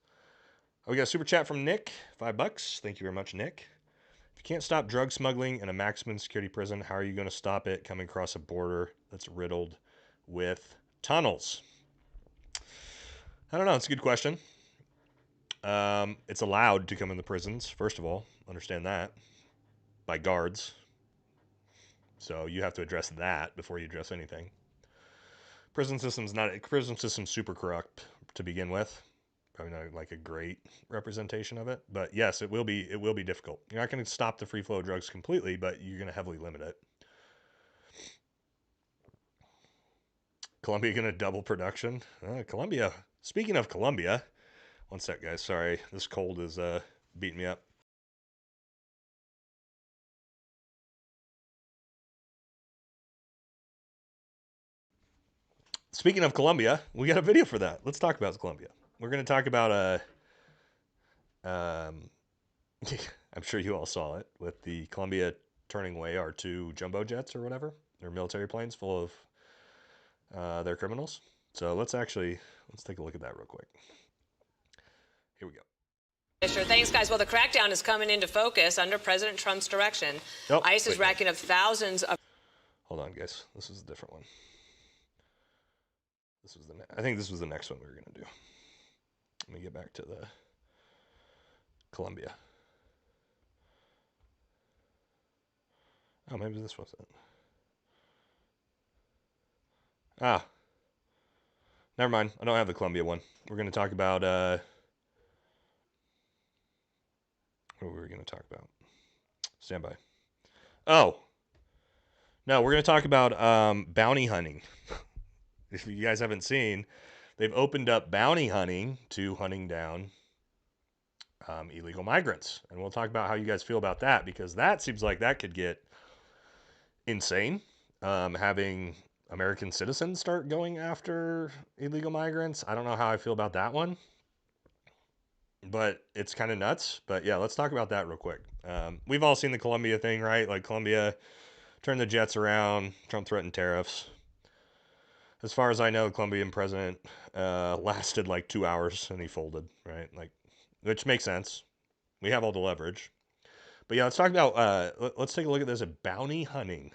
We got a super chat from Nick, $5. Thank you very much, Nick. If you can't stop drug smuggling in a maximum security prison, how are you going to stop it coming across a border that's riddled with tunnels? I don't know. It's a good question. It's allowed to come in the prisons, first of all. Understand that. By guards. So you have to address that before you address anything. Prison system's super corrupt to begin with. Probably not like a great representation of it, but yes, it will be difficult. You're not going to stop the free flow of drugs completely, but you're going to heavily limit it. Colombia going to double production? Colombia. Speaking of Colombia, one sec, guys. Sorry, this cold is beating me up. Speaking of Colombia, we got a video for that. Let's talk about Colombia. We're going to talk about I'm sure you all saw it, with the Colombia turning away our 2 jumbo jets or whatever. They're military planes full of their criminals. So let's take a look at that real quick. Here we go. Sure. Thanks, guys. Well, the crackdown is coming into focus under President Trump's direction. ICE is racking up thousands of... Hold on, guys. This is a different one. I think this was the next one we were going to do. Let me get back to the Colombia. Oh, maybe this was it. Never mind. I don't have the Colombia one. We're going to talk about, what were we going to talk about? Stand by. Oh. No, we're going to talk about bounty hunting. If you guys haven't seen, they've opened up bounty hunting to hunting down illegal migrants. And we'll talk about how you guys feel about that, because that seems like that could get insane. Having American citizens start going after illegal migrants. I don't know how I feel about that one, but it's kind of nuts. But yeah, let's talk about that real quick. We've all seen the Colombia thing, right? Like Colombia turned the jets around. Trump threatened tariffs. As far as I know, the Colombian president lasted like 2 hours and he folded, right? Like, which makes sense. We have all the leverage. But yeah, let's talk about, let's take a look at this at bounty hunting.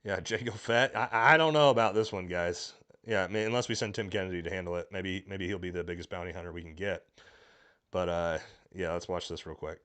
Yeah, Jago Fett. I don't know about this one, guys. Yeah, I mean, unless we send Tim Kennedy to handle it. Maybe he'll be the biggest bounty hunter we can get. But yeah, let's watch this real quick.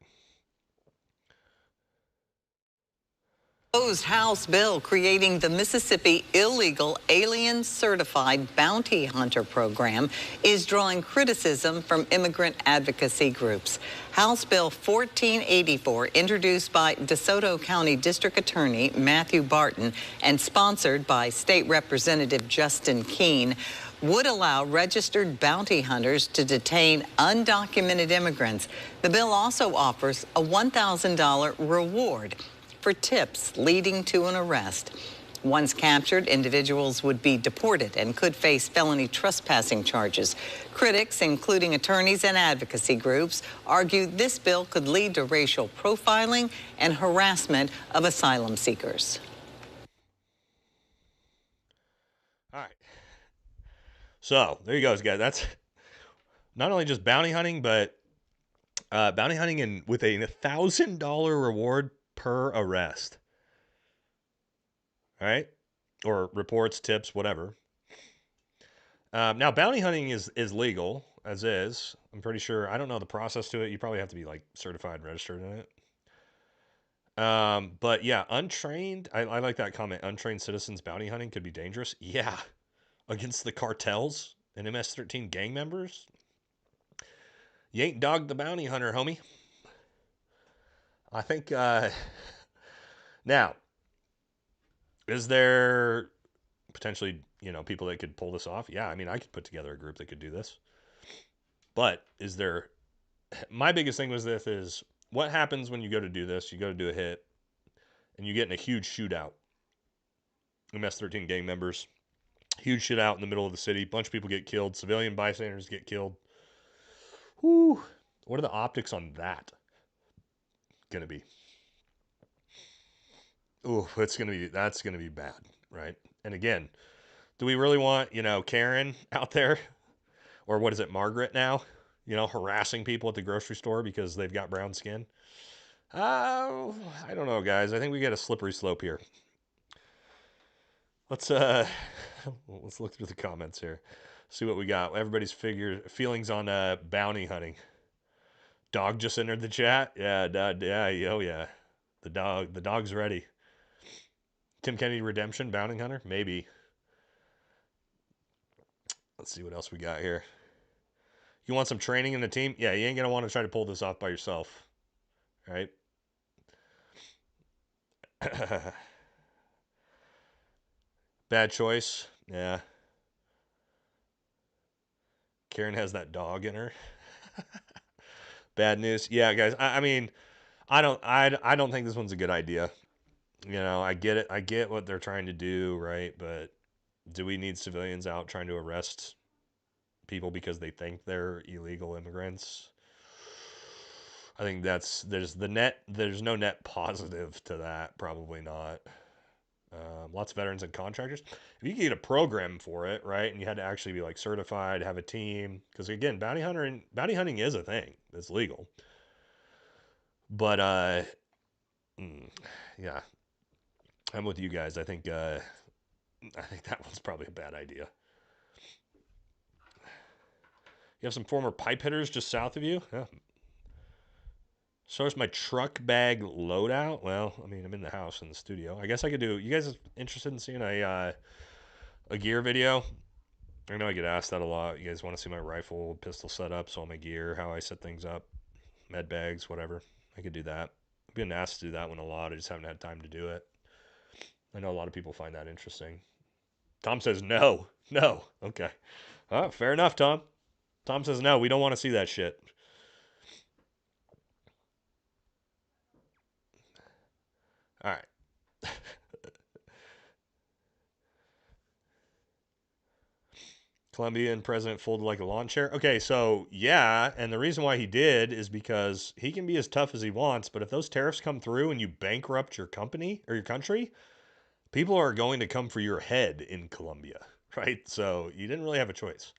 Proposed House bill creating the Mississippi Illegal Alien Certified Bounty Hunter Program is drawing criticism from immigrant advocacy groups. House Bill 1484, introduced by DeSoto County District Attorney Matthew Barton and sponsored by State Representative Justin Keene, would allow registered bounty hunters to detain undocumented immigrants. The bill also offers a $1,000 reward for tips leading to an arrest. Once captured, individuals would be deported and could face felony trespassing charges. Critics, including attorneys and advocacy groups, argue this bill could lead to racial profiling and harassment of asylum seekers. All right. So there you go, guys. That's not only just bounty hunting, but bounty hunting with a $1,000 reward per arrest. All right, or reports, tips, whatever. Now, bounty hunting is legal, as is. I'm pretty sure. I don't know the process to it. You probably have to be, like, certified and registered in it. But, yeah, untrained. I like that comment. Untrained citizens bounty hunting could be dangerous. Yeah, against the cartels and MS-13 gang members. You ain't dogged the bounty hunter, homie. I think, now, is there potentially, people that could pull this off? Yeah, I mean, I could put together a group that could do this. But is there... My biggest thing was this is, what happens when you go to do this? You go to do a hit, and you get in a huge shootout. MS-13 gang members. Huge shootout in the middle of the city. Bunch of people get killed. Civilian bystanders get killed. Whew. What are the optics on that going to be? Ooh, that's gonna be bad, right? And again, do we really want, Karen out there, or what is it, Margaret now, harassing people at the grocery store because they've got brown skin? I don't know, guys. I think we get a slippery slope here. Let's look through the comments here, see what we got. Everybody's feelings on bounty hunting. Dog just entered the chat. Yeah, oh yeah, the dog's ready. Tim Kennedy Redemption, Bounty Hunter? Maybe. Let's see what else we got here. You want some training in the team? Yeah, you ain't going to want to try to pull this off by yourself. Right? Bad choice. Yeah. Karen has that dog in her. Bad news. Yeah, guys. I mean, I don't think this one's a good idea. I get it. I get what they're trying to do, right? But do we need civilians out trying to arrest people because they think they're illegal immigrants? I think there's no net positive to that. Probably not. Lots of veterans and contractors. If you could get a program for it, right, and you had to actually be like certified, have a team, because again, bounty hunting is a thing. It's legal. But yeah. I'm with you guys. I think that one's probably a bad idea. You have some former pipe hitters just south of you? Yeah. So is my truck bag loadout? Well, I mean, I'm in the house in the studio. I guess I could do... You guys interested in seeing a gear video? I know I get asked that a lot. You guys want to see my rifle, pistol setups, all my gear, how I set things up, med bags, whatever. I could do that. I've been asked to do that one a lot. I just haven't had time to do it. I know a lot of people find that interesting. Tom says no. No. Okay. Fair enough, Tom. Tom says no. We don't want to see that shit. All right. Colombian president folded like a lawn chair. Okay, so yeah, and the reason why he did is because he can be as tough as he wants, but if those tariffs come through and you bankrupt your company or your country, people are going to come for your head in Colombia, right? So you didn't really have a choice.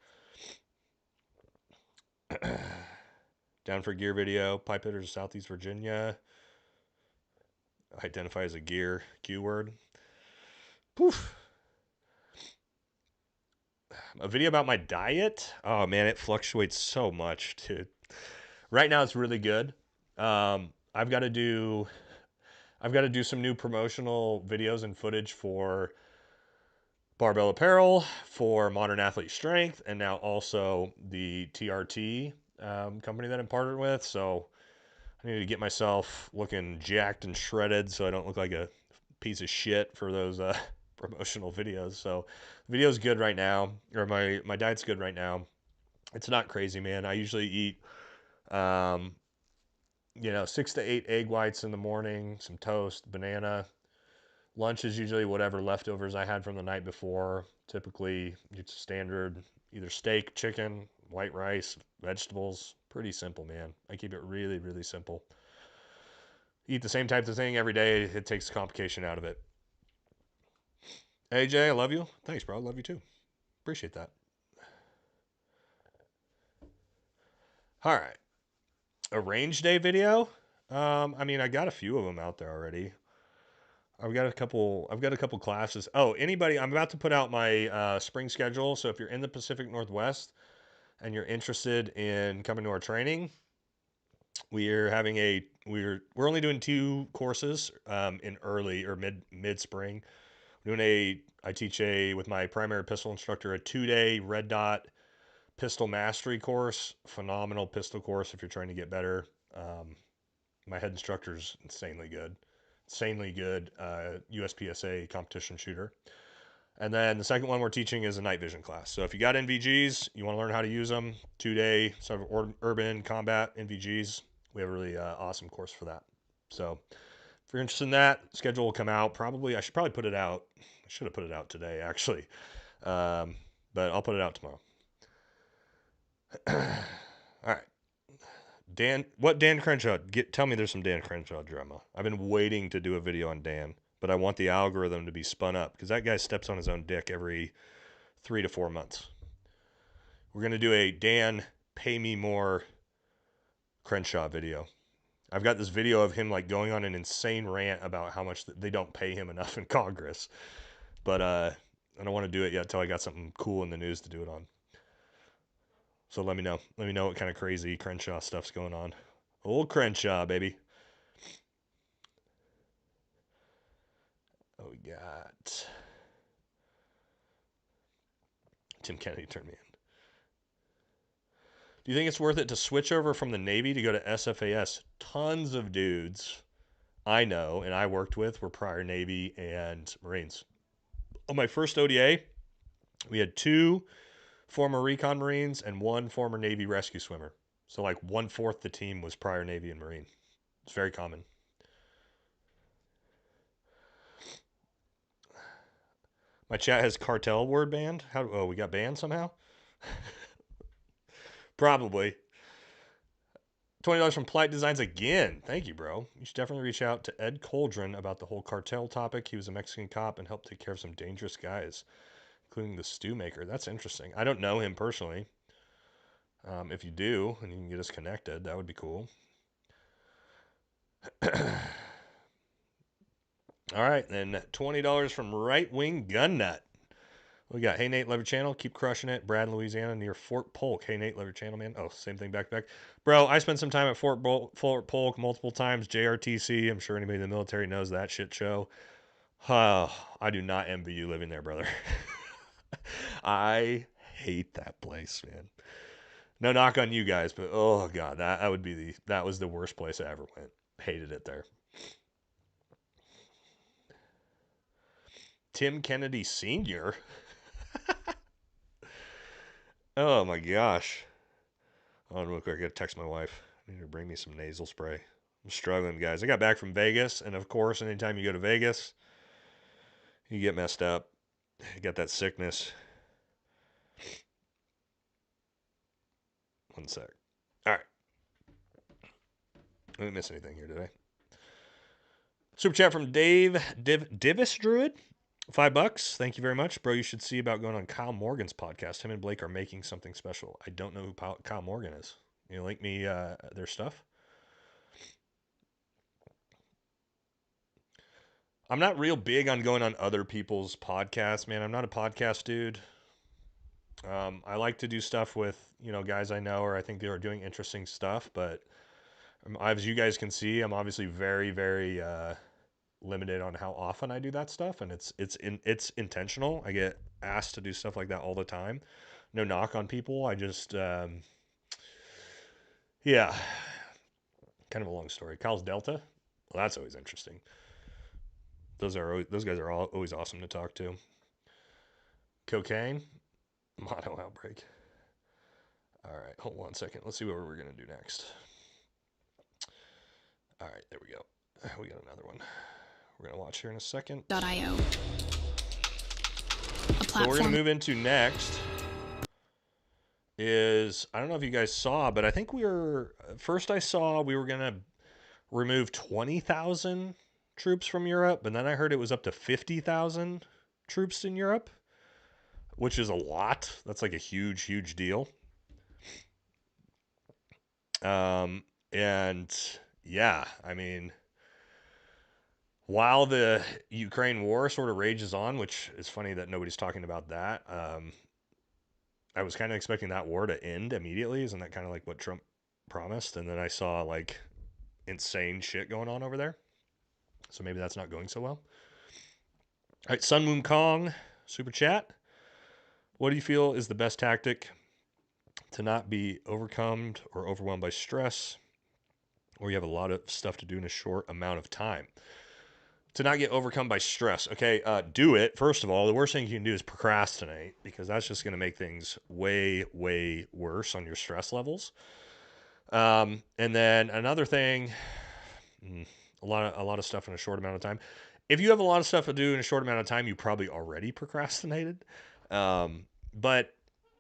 Down for gear video. Pipe hitters, Southeast Virginia. Identify as a gear keyword. Poof. A video about my diet. Oh man, it fluctuates so much, dude. Right now it's really good. I've got to do some new promotional videos and footage for Barbell Apparel, for Modern Athlete Strength, and now also the TRT company that I'm partnered with. So I need to get myself looking jacked and shredded so I don't look like a piece of shit for those promotional videos. So video's good right now, or my diet's good right now. It's not crazy, man. I usually eat, 6 to 8 egg whites in the morning, some toast, banana. Lunch is usually whatever leftovers I had from the night before. Typically, it's standard, either steak, chicken, white rice, vegetables. Pretty simple, man. I keep it really, really simple. Eat the same type of thing every day. It takes the complication out of it. AJ, I love you. Thanks, bro. Love you too. Appreciate that. All right. A range day video. I got a few of them out there already. I've got a couple classes. Oh, anybody, I'm about to put out my spring schedule. So if you're in the Pacific Northwest and you're interested in coming to our training, we're only doing 2 courses in early or mid spring. I teach with my primary pistol instructor, a 2-day red dot pistol mastery course. Phenomenal pistol course if you're trying to get better. My head instructor's insanely good. USPSA competition shooter. And then the second one we're teaching is a night vision class. So if you got NVGs, you want to learn how to use them, 2-day sort of urban combat NVGs, we have a really awesome course for that. So if you're interested in that, schedule will come out. I should probably put it out. I should have put it out today, actually. But I'll put it out tomorrow. All right. Dan Crenshaw? Tell me there's some Dan Crenshaw drama. I've been waiting to do a video on Dan, but I want the algorithm to be spun up because that guy steps on his own dick every 3 to 4 months. We're going to do a Dan Pay Me More Crenshaw video. I've got this video of him like going on an insane rant about how much they don't pay him enough in Congress. But I don't want to do it yet until I got something cool in the news to do it on. So let me know. Let me know what kind of crazy Crenshaw stuff's going on. Old Crenshaw, baby. Oh, we got Tim Kennedy turned me in. Do you think it's worth it to switch over from the Navy to go to SFAS? Tons of dudes I know and I worked with were prior Navy and Marines. On my first ODA, we had 2 former recon Marines and 1 former Navy rescue swimmer. So like 1/4 the team was prior Navy and Marine. It's very common. My chat has cartel word banned. We got banned somehow? Probably. $20 from Polite Designs again. Thank you, bro. You should definitely reach out to Ed Coldren about the whole cartel topic. He was a Mexican cop and helped take care of some dangerous guys, including the stew maker. That's interesting. I don't know him personally. If you do, and you can get us connected, that would be cool. All right, then $20 from Right Wing Gun Nut. We got, hey, Nate, love your channel. Keep crushing it. Brad, Louisiana, near Fort Polk. Hey, Nate, love your channel, man. Oh, same thing back to back. Bro, I spent some time at Fort Polk multiple times. JRTC. I'm sure anybody in the military knows that shit show. Oh, I do not envy you living there, brother. I hate that place, man. No knock on you guys, but oh god, that was the worst place I ever went. Hated it there. Tim Kennedy Sr. Oh my gosh. Hold on real quick, I gotta text my wife. I need her to bring me some nasal spray. I'm struggling, guys. I got back from Vegas, and of course, anytime you go to Vegas, you get messed up. You got that sickness. One sec. All right. I didn't miss anything here, did I? Super chat from Dave Divis Druid. $5. Thank you very much. Bro, you should see about going on Kyle Morgan's podcast. Him and Blake are making something special. I don't know who Kyle Morgan is. You link me their stuff? I'm not real big on going on other people's podcasts, man. I'm not a podcast dude. I like to do stuff with, guys I know or I think they are doing interesting stuff, but as you guys can see, I'm obviously very, very limited on how often I do that stuff, and it's intentional. I get asked to do stuff like that all the time. No knock on people. I just yeah, kind of a long story. Kyle's Delta. Well, that's always interesting. Those guys are always awesome to talk to. Cocaine, mono outbreak. All right, hold on a second. Let's see what we're gonna do next. All right, there we go. We got another one. We're gonna watch here in a second. .io. So we're gonna move into next. I don't know if you guys saw, but I think I saw we were gonna remove 20,000 troops from Europe, but then I heard it was up to 50,000 troops in Europe, which is a lot. That's like a huge, huge deal. And yeah, I mean, while the Ukraine war sort of rages on, which is funny that nobody's talking about that, I was kind of expecting that war to end immediately. Isn't that kind of like what Trump promised? And then I saw like insane shit going on over there. So maybe that's not going so well. All right, Sun Moon Kong, super chat. What do you feel is the best tactic to not be overcome or overwhelmed by stress, or you have a lot of stuff to do in a short amount of time? To not get overcome by stress. Okay, do it. First of all, the worst thing you can do is procrastinate, because that's just going to make things way, way worse on your stress levels. And then another thing, a lot of stuff in a short amount of time. If you have a lot of stuff to do in a short amount of time, you probably already procrastinated. But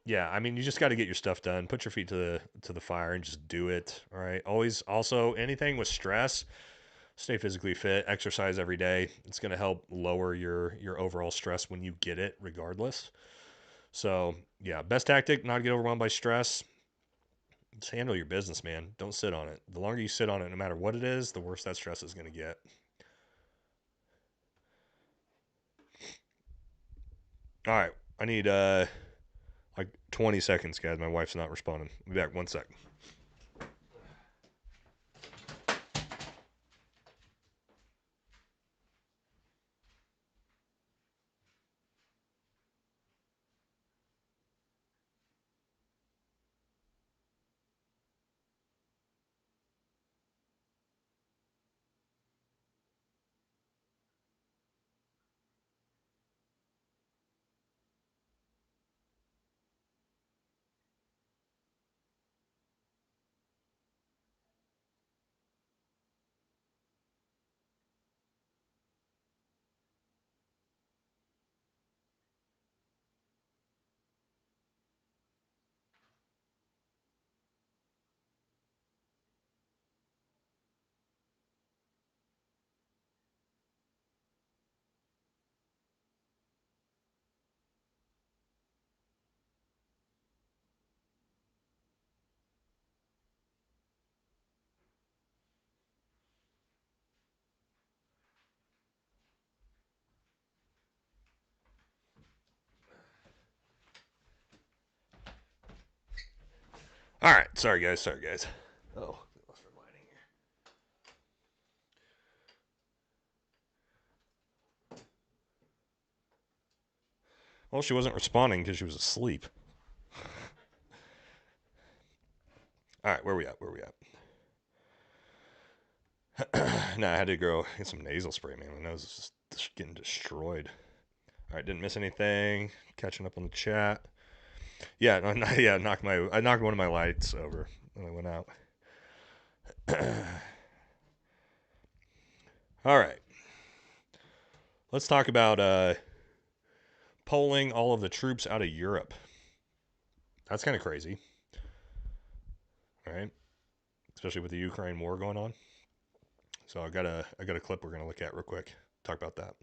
yeah, I mean, you just got to get your stuff done. Put your feet to the fire and just do it. All right. Always, also, anything with stress, stay physically fit, exercise every day. It's going to help lower your overall stress when you get it, regardless. So yeah, best tactic, not to get overwhelmed by stress. Just handle your business, man. Don't sit on it. The longer you sit on it, no matter what it is, the worse that stress is going to get. All right. I need like 20 seconds, guys. My wife's not responding. I'll be back 1 sec. All right. Sorry, guys. Oh, lost our lighting here. Well, she wasn't responding because she was asleep. All right, where we at? No, I had to go get some nasal spray, man. My nose is just getting destroyed. All right, didn't miss anything. Catching up on the chat. Yeah, I knocked one of my lights over when I went out. All right. Let's talk about pulling all of the troops out of Europe. That's kind of crazy. All right. Especially with the Ukraine war going on. So I got a clip we're going to look at real quick. Talk about that.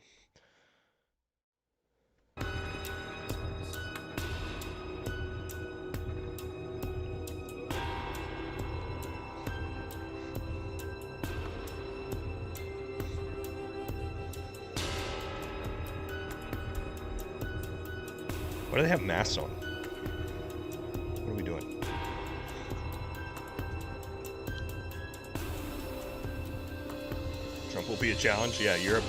Why do they have masks on? What are we doing? Trump will be a challenge. Yeah, Europe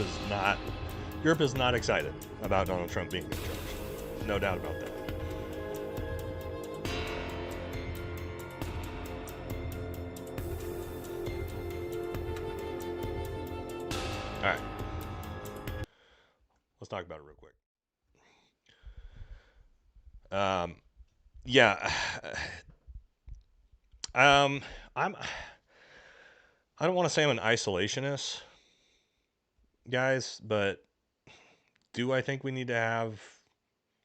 is not excited about Donald Trump being in charge. No doubt about that. All right. Let's talk about it real quick. Yeah. I don't want to say I'm an isolationist, guys, but do I think we need to have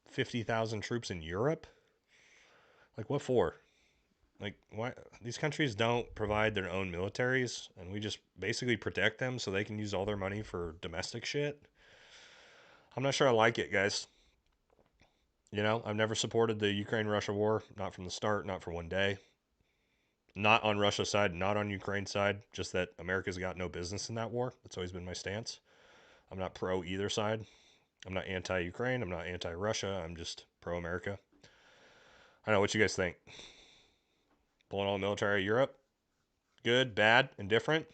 50,000 troops in Europe? Like, what for? Like, why? These countries don't provide their own militaries, and we just basically protect them so they can use all their money for domestic shit. I'm not sure I like it, guys. You know, I've never supported the Ukraine-Russia war, not from the start, not for one day. Not on Russia's side, not on Ukraine's side, just that America's got no business in that war. That's always been my stance. I'm not pro either side. I'm not anti-Ukraine. I'm not anti-Russia. I'm just pro-America. I don't know what you guys think. Pulling all the military out of Europe? Good, bad, indifferent?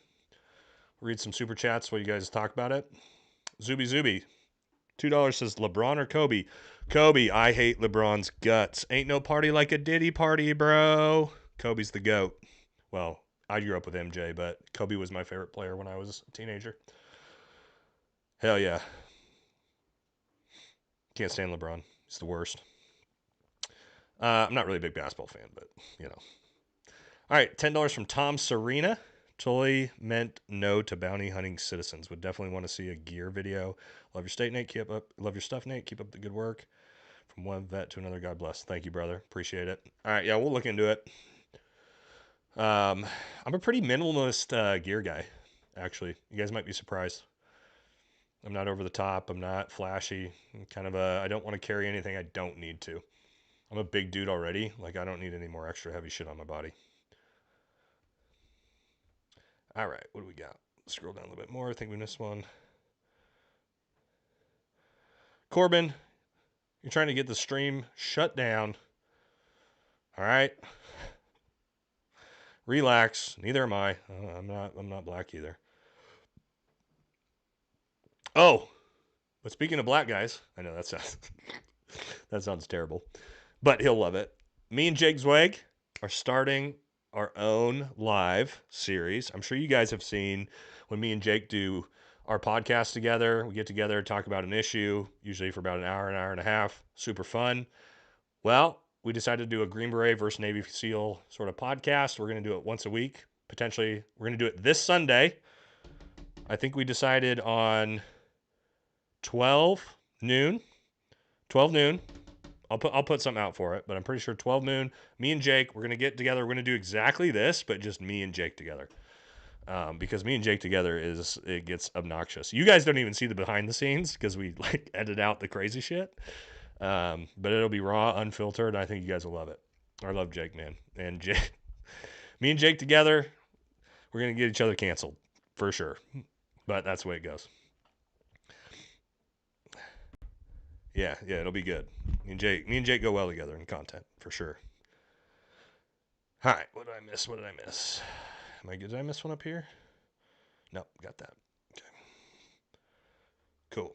Read some super chats while you guys talk about it. Zuby. $2 says LeBron or Kobe? Kobe, I hate LeBron's guts. Ain't no party like a Diddy party, bro. Kobe's the GOAT. Well, I grew up with MJ, but Kobe was my favorite player when I was a teenager. Hell yeah. Can't stand LeBron. He's the worst. I'm not really a big basketball fan, but, you know. All right, $10 from Tom Serena. Totally meant no to bounty hunting citizens. Would definitely want to see a gear video. Love your state, Nate. Love your stuff, Nate. Keep up the good work. From one vet to another, God bless. Thank you, brother. Appreciate it. All right, yeah, we'll look into it. I'm a pretty minimalist gear guy, actually. You guys might be surprised. I'm not over the top. I'm not flashy. I'm kind of I don't want to carry anything I don't need to. I'm a big dude already. Like, I don't need any more extra heavy shit on my body. All right, what do we got? Scroll down a little bit more. I think we missed one. Corbin, you're trying to get the stream shut down. All right. Relax. Neither am I. I'm not black either. Oh, but speaking of black guys, I know that sounds terrible, but he'll love it. Me and Jake Zweig are starting our own live series. I'm sure you guys have seen when me and Jake do our podcast together. We get together, talk about an issue, usually for about an hour and a half. Super fun. Well, we decided to do a Green Beret versus Navy SEAL sort of podcast. We're going to do it once a week. Potentially, we're going to do it this Sunday. I think we decided on 12 noon. I'll put something out for it, but I'm pretty sure 12 noon. Me and Jake, we're going to get together. We're going to do exactly this, but just me and Jake together. Because me and Jake together it gets obnoxious. You guys don't even see the behind the scenes because we like edit out the crazy shit. But it'll be raw, unfiltered, and I think you guys will love it. I love Jake, man. And me and Jake together, we're going to get each other canceled for sure. But that's the way it goes. Yeah, it'll be good. Me and Jake go well together in content, for sure. All right, what did I miss? Did I miss one up here? No, got that. Okay. Cool.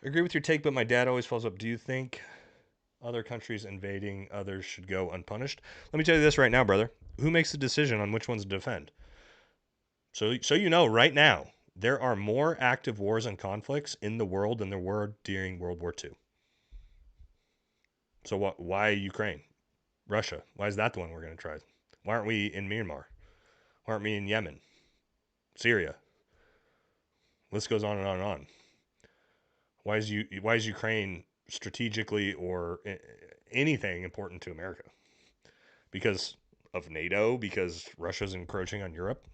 I agree with your take, but my dad always follows up. Do you think other countries invading others should go unpunished? Let me tell you this right now, brother. Who makes the decision on which ones to defend? So you know right now, there are more active wars and conflicts in the world than there were during World War II. So why Ukraine? Russia? Why is that the one we're going to try? Why aren't we in Myanmar? Why aren't we in Yemen? Syria? List goes on and on and on. Why is Ukraine strategically or anything important to America? Because of NATO? Because Russia's encroaching on Europe?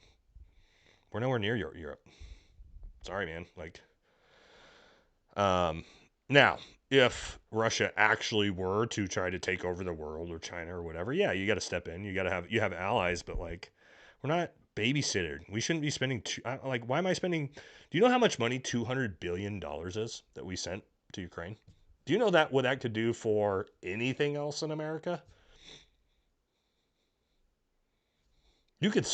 We're nowhere near Europe. Sorry, man. Now, if Russia actually were to try to take over the world or China or whatever, yeah, you got to step in. You have allies, but we're not babysitter. We shouldn't be spending why am I spending? Do you know how much money $200 billion is that we sent to Ukraine? Do you know what that could do for anything else in America? It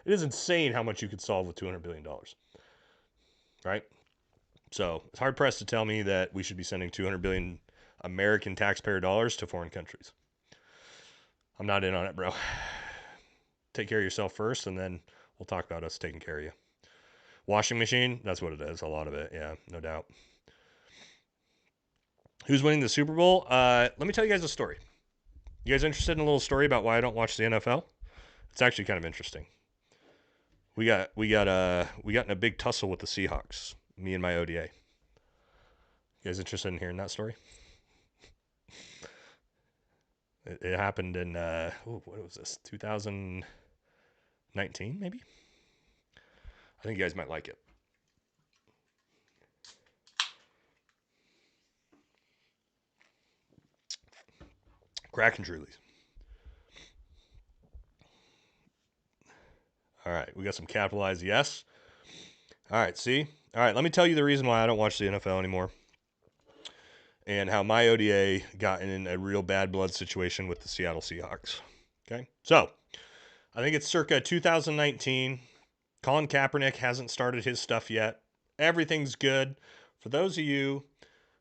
is insane how much you could solve with $200 billion. Right? So it's hard pressed to tell me that we should be sending $200 billion American taxpayer dollars to foreign countries. I'm not in on it, bro. Take care of yourself first, and then we'll talk about us taking care of you. Washing machine? That's what it is. A lot of it. Yeah, no doubt. Who's winning the Super Bowl? Let me tell you guys a story. You guys interested in a little story about why I don't watch the NFL? It's actually kind of interesting. We got in a big tussle with the Seahawks, me and my ODA. You guys interested in hearing that story? It happened in what was this? 2019, maybe? I think you guys might like it. Crack and Trulies. All right, we got some capitalized yes. All right, see? All right, let me tell you the reason why I don't watch the NFL anymore and how my ODA got in a real bad blood situation with the Seattle Seahawks. Okay? So, I think it's circa 2019. Colin Kaepernick hasn't started his stuff yet. Everything's good. For those of you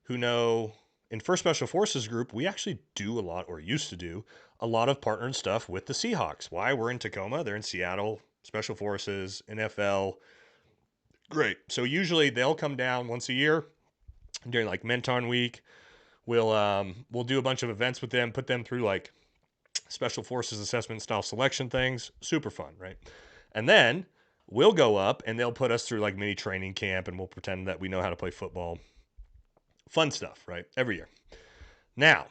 who know, in First Special Forces Group, we actually do a lot, or used to do, a lot of partnered stuff with the Seahawks. Why? We're in Tacoma. They're in Seattle. Special Forces, NFL. Great. So usually they'll come down once a year during like Menton Week. We'll do a bunch of events with them, put them through like Special Forces assessment style selection things. Super fun, right? And then we'll go up and they'll put us through like mini training camp and we'll pretend that we know how to play football. Fun stuff, right? Every year. Now,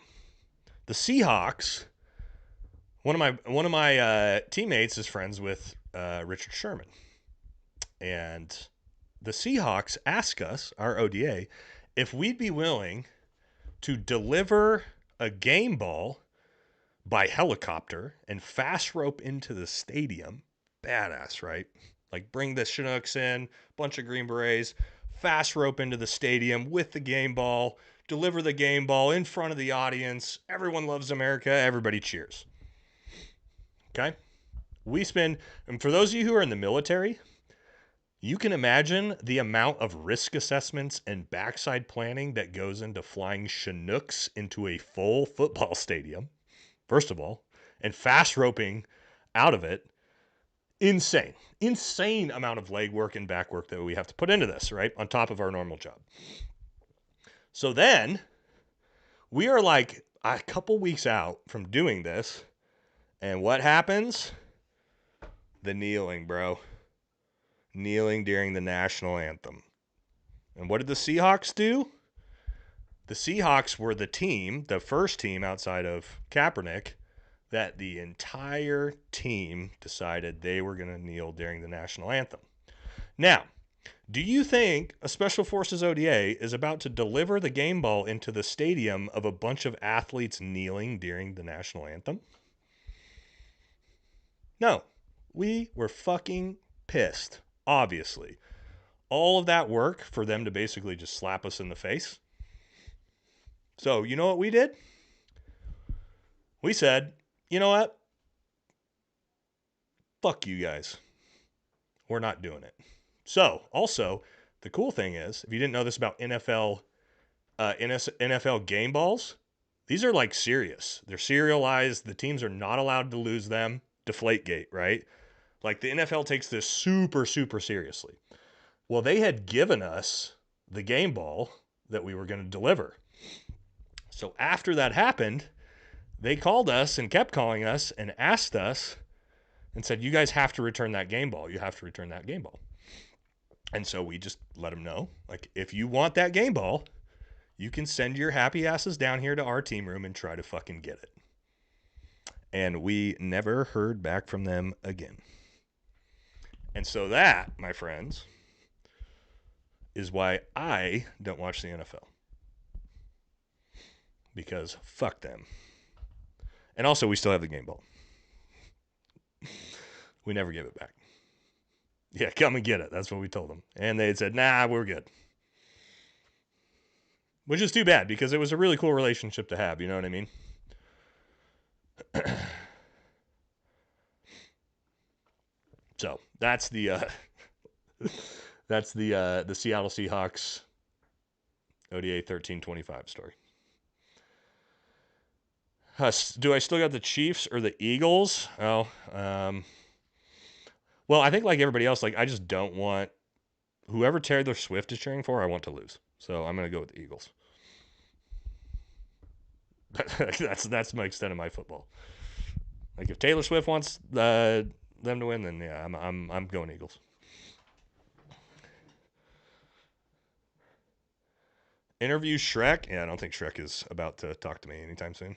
the Seahawks, one of my teammates is friends with Richard Sherman. And the Seahawks ask us, our ODA, if we'd be willing to deliver a game ball by helicopter and fast rope into the stadium. Badass, right? Like bring the Chinooks in, bunch of Green Berets, fast rope into the stadium with the game ball, deliver the game ball in front of the audience. Everyone loves America. Everybody cheers. Okay? And for those of you who are in the military, you can imagine the amount of risk assessments and backside planning that goes into flying Chinooks into a full football stadium, first of all, and fast roping out of it. Insane amount of legwork and back work that we have to put into this, right? On top of our normal job. So then we are like a couple weeks out from doing this. And what happens? The kneeling, bro. Kneeling during the national anthem. And what did the Seahawks do? The Seahawks were the team, the first team outside of Kaepernick, that the entire team decided they were going to kneel during the national anthem. Now, do you think a Special Forces ODA is about to deliver the game ball into the stadium of a bunch of athletes kneeling during the national anthem? No. We were fucking pissed, obviously. All of that work for them to basically just slap us in the face. So, you know what we did? We said, you know what? Fuck you guys. We're not doing it. So, also, the cool thing is, if you didn't know this about NFL game balls, these are like serious. They're serialized. The teams are not allowed to lose them. Deflategate, right? Like the NFL takes this super, super seriously. Well, they had given us the game ball that we were going to deliver. So after that happened, they called us and kept calling us and asked us and said, you guys have to return that game ball. You have to return that game ball. And so we just let them know, like, if you want that game ball, you can send your happy asses down here to our team room and try to fucking get it. And we never heard back from them again. And so that, my friends, is why I don't watch the NFL. Because fuck them. And also, we still have the game ball. We never gave it back. Yeah, come and get it. That's what we told them. And they had said, nah, we're good. Which is too bad, because it was a really cool relationship to have. You know what I mean? So that's the Seattle Seahawks ODA 1325 story. Do I still got the Chiefs or the Eagles? Oh, well, I think like everybody else, like I just don't want whoever Taylor Swift is cheering for, I want to lose. So I'm going to go with the Eagles. That's my extent of my football. Like if Taylor Swift wants them to win, then yeah, I'm going Eagles. Interview Shrek? Yeah, I don't think Shrek is about to talk to me anytime soon.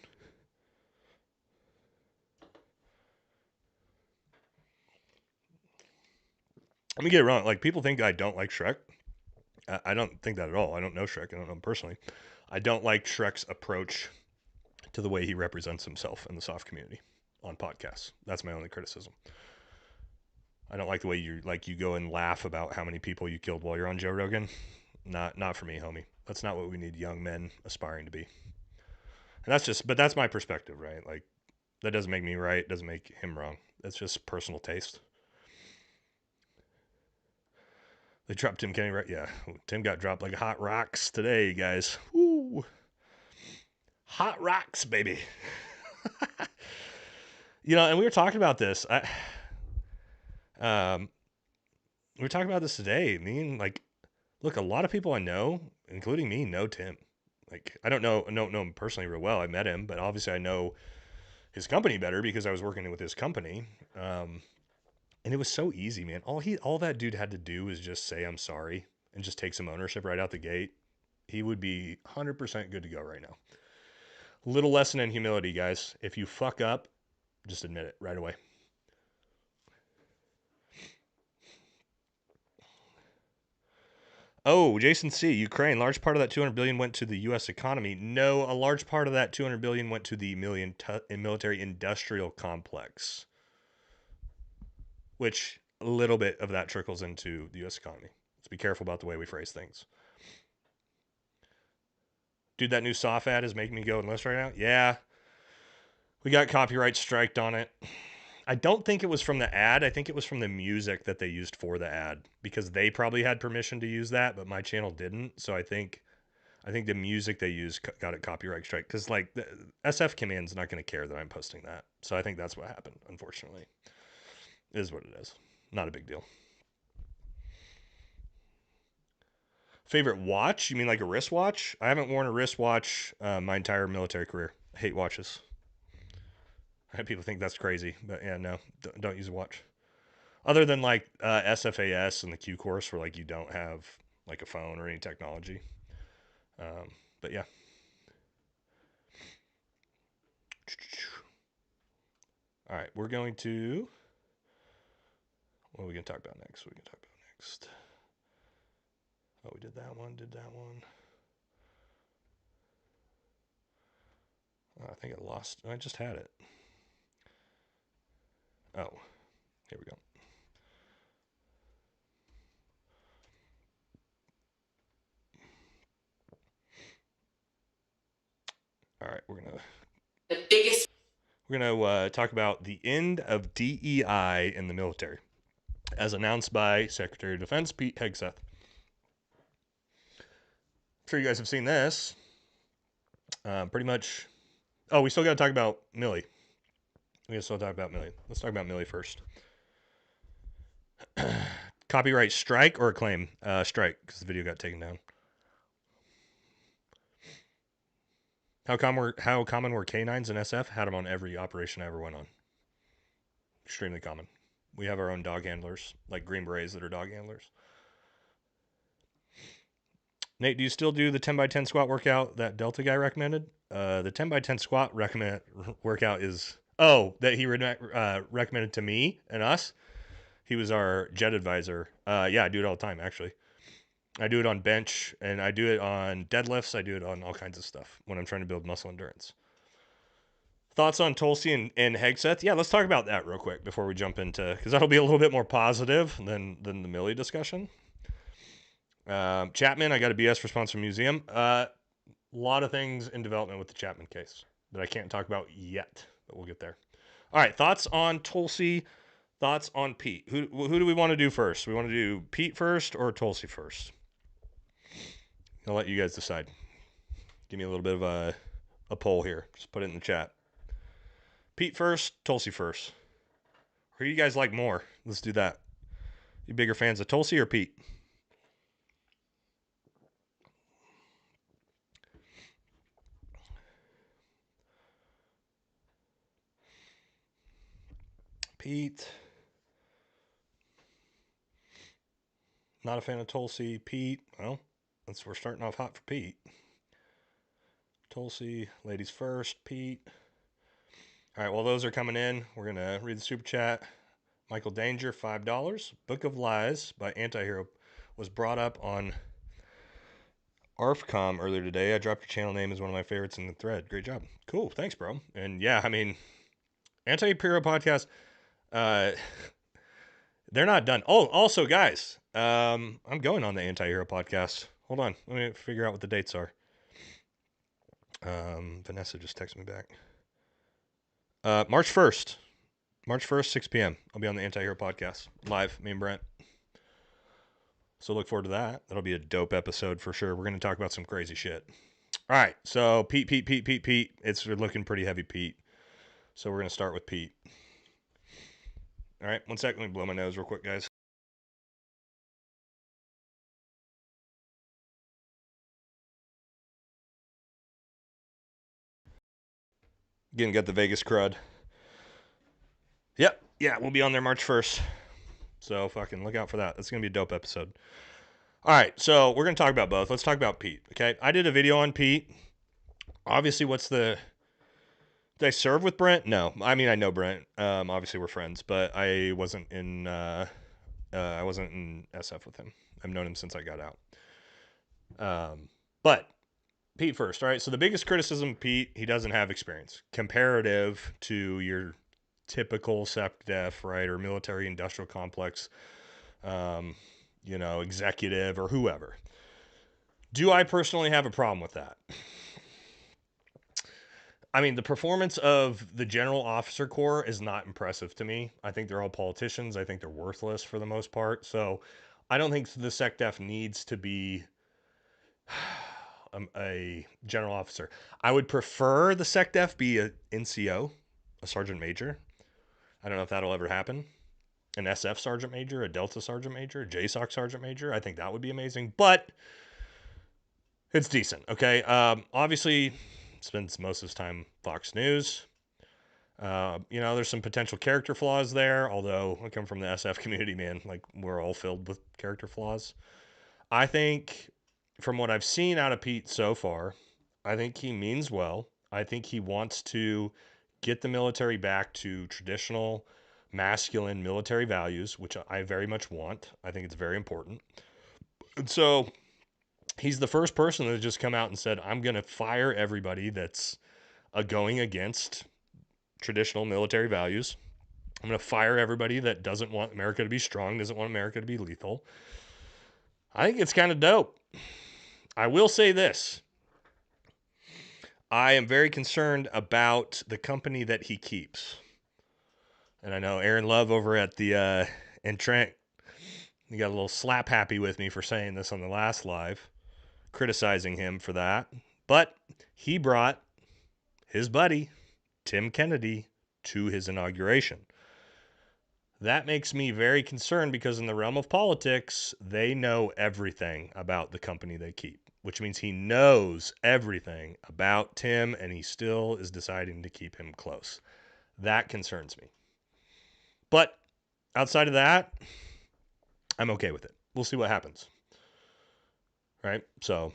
Let me get it wrong. Like, people think I don't like Shrek. I don't think that at all. I don't know Shrek. I don't know him personally. I don't like Shrek's approach to the way he represents himself in the soft community on podcasts. That's my only criticism. I don't like the way you go and laugh about how many people you killed while you're on Joe Rogan. Not for me, homie. That's not what we need young men aspiring to be. And that's my perspective, right? Like, that doesn't make me right. Doesn't make him wrong. That's just personal taste. They dropped Tim Kennedy, right? Yeah. Tim got dropped like hot rocks today, guys. Woo. Hot rocks, baby. And we were talking about this. We were talking about this today. Look, a lot of people I know, including me, know Tim. Like, I don't know him personally real well. I met him, but obviously I know his company better because I was working with his company. And it was so easy, man. All that dude had to do was just say, I'm sorry, and just take some ownership right out the gate. He would be 100% good to go right now. Little lesson in humility, guys. If you fuck up, just admit it right away. Oh, Jason C. Ukraine. Large part of that $200 billion went to the U.S. economy. No, a large part of that $200 billion went to the military industrial complex, which a little bit of that trickles into the U.S. economy. Let's be careful about the way we phrase things. Dude, that new soft ad is making me go enlist right now. Yeah, we got copyright striked on it. I don't think it was from the ad. I think it was from the music that they used for the ad, because they probably had permission to use that, but my channel didn't. So I think the music they used got a copyright strike, because like the SF Command's not going to care that I'm posting that. So I think that's what happened. Unfortunately, it is what it is. Not a big deal. Favorite watch? You mean like a wristwatch? I haven't worn a wristwatch my entire military career. I hate watches. People think that's crazy, but yeah, no, don't use a watch. Other than like SFAS and the Q course, where like you don't have like a phone or any technology. But yeah. All right, we're going to. What are we going to talk about next? Oh, we did that one. Oh, I think I lost. I just had it. Oh, here we go. All right, we're gonna talk about the end of DEI in the military, as announced by Secretary of Defense Pete Hegseth. I'm sure you guys have seen this. Pretty much. Oh, we still got to talk about Milley. Let's talk about Milley first. Copyright strike or a claim? Strike, because the video got taken down. How common were canines in SF? Had them on every operation I ever went on. Extremely common. We have our own dog handlers, like Green Berets that are dog handlers. Nate, do you still do the 10x10 squat workout that Delta guy recommended? The 10x10 squat workout is... Oh, that he recommended to me and us? He was our jet advisor. Yeah, I do it all the time, actually. I do it on bench, and I do it on deadlifts. I do it on all kinds of stuff when I'm trying to build muscle endurance. Thoughts on Tulsi and Hegseth? Yeah, let's talk about that real quick before we jump into... Because that'll be a little bit more positive than the Milley discussion. Chapman, I got a BS response from Museum. A lot of things in development with the Chapman case that I can't talk about yet, but we'll get there. All right, thoughts on Tulsi, thoughts on Pete. Who do we want to do first? We want to do Pete first or Tulsi first? I'll let you guys decide. Give me a little bit of a poll here. Just put it in the chat. Pete first, Tulsi first. Who do you guys like more? Let's do that. You bigger fans of Tulsi or Pete? Pete. Not a fan of Tulsi. Pete. Well, we're starting off hot for Pete. Tulsi, ladies first. Pete. All right, well, those are coming in. We're going to read the super chat. Michael Danger, $5. Book of Lies by Antihero was brought up on ARFCOM earlier today. I dropped your channel name as one of my favorites in the thread. Great job. Cool. Thanks, bro. And yeah, I mean, Antihero podcast, they're not done. Oh, also, guys, I'm going on the Antihero podcast. Hold on. Let me figure out what the dates are. Vanessa just texted me back. March 1st. March 1st, 6 p.m. I'll be on the Antihero podcast live, me and Brent. So look forward to that. That'll be a dope episode for sure. We're going to talk about some crazy shit. All right. So Pete. It's looking pretty heavy, Pete. So we're going to start with Pete. All right. 1 second. Let me blow my nose real quick, guys. Again, got the Vegas crud. Yep. Yeah, we'll be on there March 1st. So fucking look out for that. That's going to be a dope episode. All right, so we're going to talk about both. Let's talk about Pete, okay? I did a video on Pete. Obviously, did I serve with Brent? No. I mean, I know Brent. Obviously, we're friends, but I wasn't in SF with him. I've known him since I got out. But Pete first, all right? So the biggest criticism of Pete, he doesn't have experience. Comparative to your typical SecDef, right, or military industrial complex, executive or whoever. Do I personally have a problem with that? I mean, the performance of the General Officer Corps is not impressive to me. I think they're all politicians. I think they're worthless for the most part. So I don't think the SecDef needs to be a general officer. I would prefer the SecDef be a NCO, a sergeant major. I don't know if that'll ever happen. An SF sergeant major, a Delta sergeant major, a JSOC sergeant major. I think that would be amazing, but it's decent. Okay. Obviously spends most of his time Fox News. There's some potential character flaws there, although I come from the SF community, man, like we're all filled with character flaws. I think from what I've seen out of Pete so far, I think he means well. I think he wants to get the military back to traditional masculine military values, which I very much want. I think it's very important. And so he's the first person that just come out and said, I'm going to fire everybody that's going against traditional military values. I'm going to fire everybody that doesn't want America to be strong, doesn't want America to be lethal. I think it's kind of dope. I will say this. I am very concerned about the company that he keeps. And I know Aaron Love over at the and Trent, he got a little slap happy with me for saying this on the last live, criticizing him for that. But he brought his buddy, Tim Kennedy, to his inauguration. That makes me very concerned because in the realm of politics, they know everything about the company they keep, which means he knows everything about Tim and he still is deciding to keep him close. That concerns me. But outside of that, I'm okay with it. We'll see what happens. Right? So,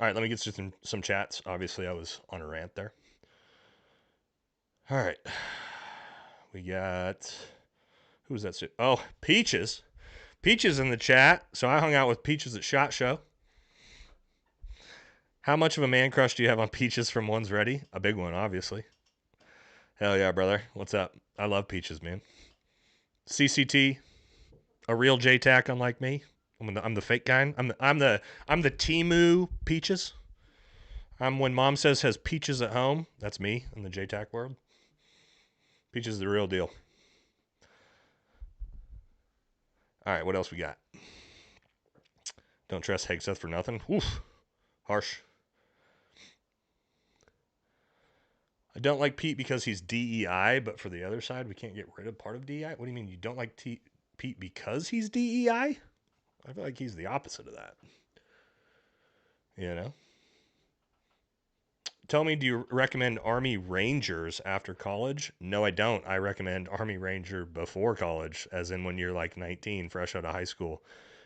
all right, let me get to some chats. Obviously, I was on a rant there. All right. We got, who's that? Oh, Peaches. Peaches in the chat. So I hung out with Peaches at SHOT Show. How much of a man crush do you have on Peaches from One's Ready? A big one, obviously. Hell yeah, brother. What's up? I love Peaches, man. CCT, a real JTAC unlike me. I'm the fake guy. I'm the Timu Peaches. I'm when mom says has peaches at home. That's me in the JTAC world. Peaches is the real deal. All right, what else we got? Don't trust Hegseth for nothing. Oof, harsh. I don't like Pete because he's DEI, but for the other side, we can't get rid of part of DEI? What do you mean you don't like Pete because he's DEI? I feel like he's the opposite of that. You know? Tell me, do you recommend Army Rangers after college? No, I don't. I recommend Army Ranger before college, as in when you're like 19, fresh out of high school.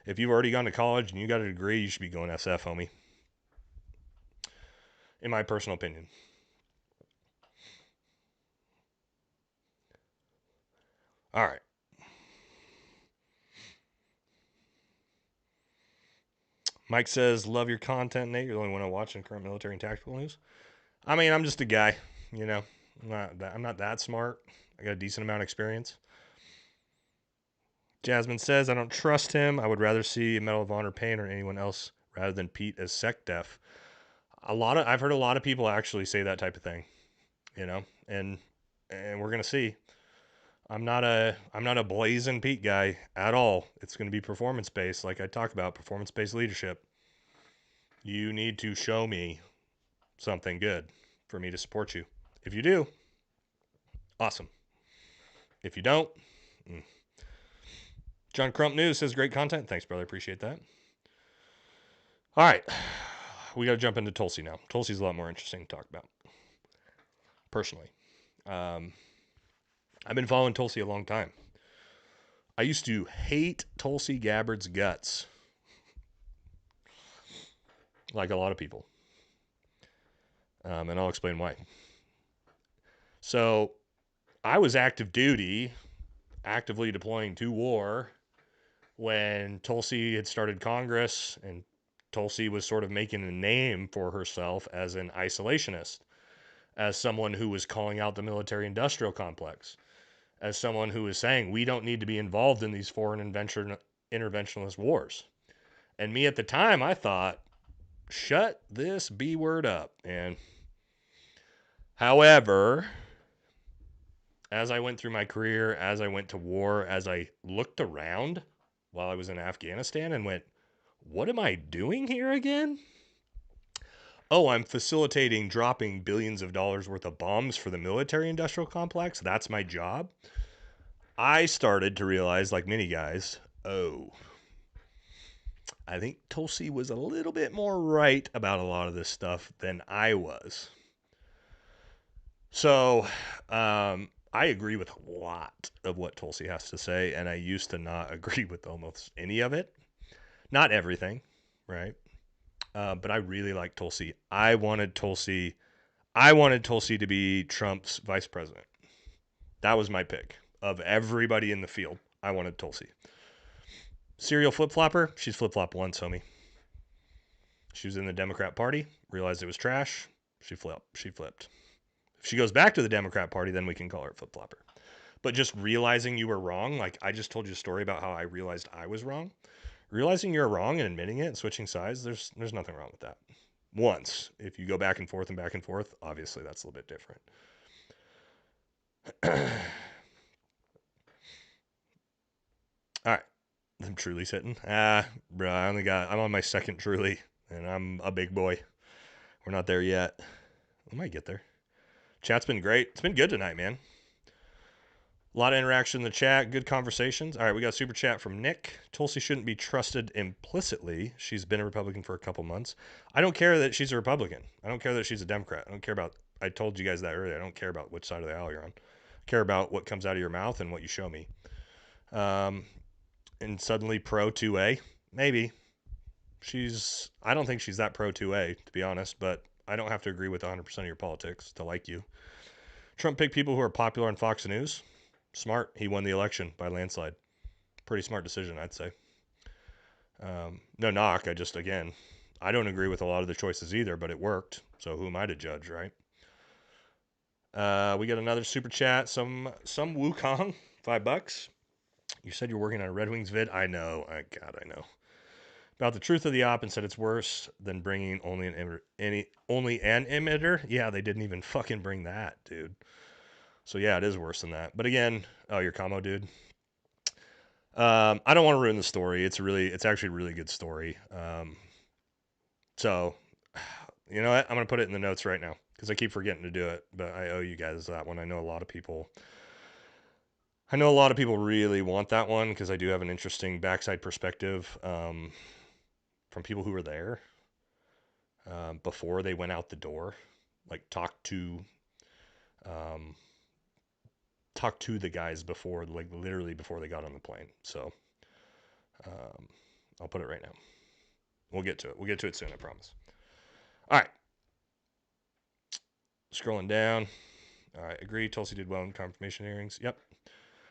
If you've already gone to college and you got a degree, you should be going SF, homie. In my personal opinion. All right. Mike says, love your content, Nate. You're the only one I watch in current military and tactical news. I mean, I'm just a guy, you know. I'm not that smart. I got a decent amount of experience. Jasmine says, I don't trust him. I would rather see Medal of Honor Payne or anyone else rather than Pete as SecDef. I've heard a lot of people actually say that type of thing, you know, and we're gonna see. I'm not a blazing Pete guy at all. It's going to be performance based, like I talk about, performance based leadership. You need to show me something good for me to support you. If you do, awesome. If you don't, John Crump News says great content. Thanks, brother. Appreciate that. All right, we got to jump into Tulsi now. Tulsi's a lot more interesting to talk about, personally. I've been following Tulsi a long time. I used to hate Tulsi Gabbard's guts. Like a lot of people. And I'll explain why. So, I was active duty, actively deploying to war, when Tulsi had started Congress, and Tulsi was sort of making a name for herself as an isolationist, as someone who was calling out the military-industrial complex, as someone who is saying we don't need to be involved in these foreign interventionist wars. And me at the time, I thought, shut this B word up. And however, as I went through my career, as I went to war, as I looked around while I was in Afghanistan and went, what am I doing here again? Oh, I'm facilitating dropping billions of dollars worth of bombs for the military-industrial complex. That's my job. I started to realize, like many guys, I think Tulsi was a little bit more right about a lot of this stuff than I was. So, I agree with a lot of what Tulsi has to say, and I used to not agree with almost any of it. Not everything, right? But I really like Tulsi. I wanted Tulsi to be Trump's vice president. That was my pick. Of everybody in the field, I wanted Tulsi. Serial flip-flopper, she's flip-flopped once, homie. She was in the Democrat Party, realized it was trash, she flipped. If she goes back to the Democrat Party, then we can call her a flip-flopper. But just realizing you were wrong, like I just told you a story about how I realized I was wrong. Realizing you're wrong and admitting it and switching sides, there's nothing wrong with that. Once. If you go back and forth, obviously that's a little bit different. All right. I'm truly sitting. Bro, I'm on my second truly, and I'm a big boy. We're not there yet. We might get there. Chat's been great. It's been good tonight, man. A lot of interaction in the chat. Good conversations. All right, we got a super chat from Nick. Tulsi shouldn't be trusted implicitly. She's been a Republican for a couple months. I don't care that she's a Republican. I don't care that she's a Democrat. I told you guys that earlier. I don't care about which side of the aisle you're on. I care about what comes out of your mouth and what you show me. And suddenly pro 2A? Maybe. I don't think she's that pro 2A, to be honest, but I don't have to agree with 100% of your politics to like you. Trump picked people who are popular on Fox News. Smart. He won the election by landslide. Pretty smart decision, I'd say. No knock. I don't agree with a lot of the choices either, but it worked. So who am I to judge, right? We got another super chat. Some Wukong, $5. You said you're working on a Red Wings vid. I know. I know. About the truth of the op and said it's worse than bringing only an emitter. Yeah, they didn't even fucking bring that, dude. So yeah, it is worse than that. But again, your commo, dude. I don't want to ruin the story. It's actually a really good story. So, you know what? I'm gonna put it in the notes right now because I keep forgetting to do it. But I owe you guys that one. I know a lot of people really want that one because I do have an interesting backside perspective from people who were there before they went out the door. like talk to the guys before, like literally before they got on the plane. So I'll put it right now. We'll get to it. We'll get to it soon, I promise. All right. Scrolling down. All right. Agree. Tulsi did well in confirmation hearings. Yep.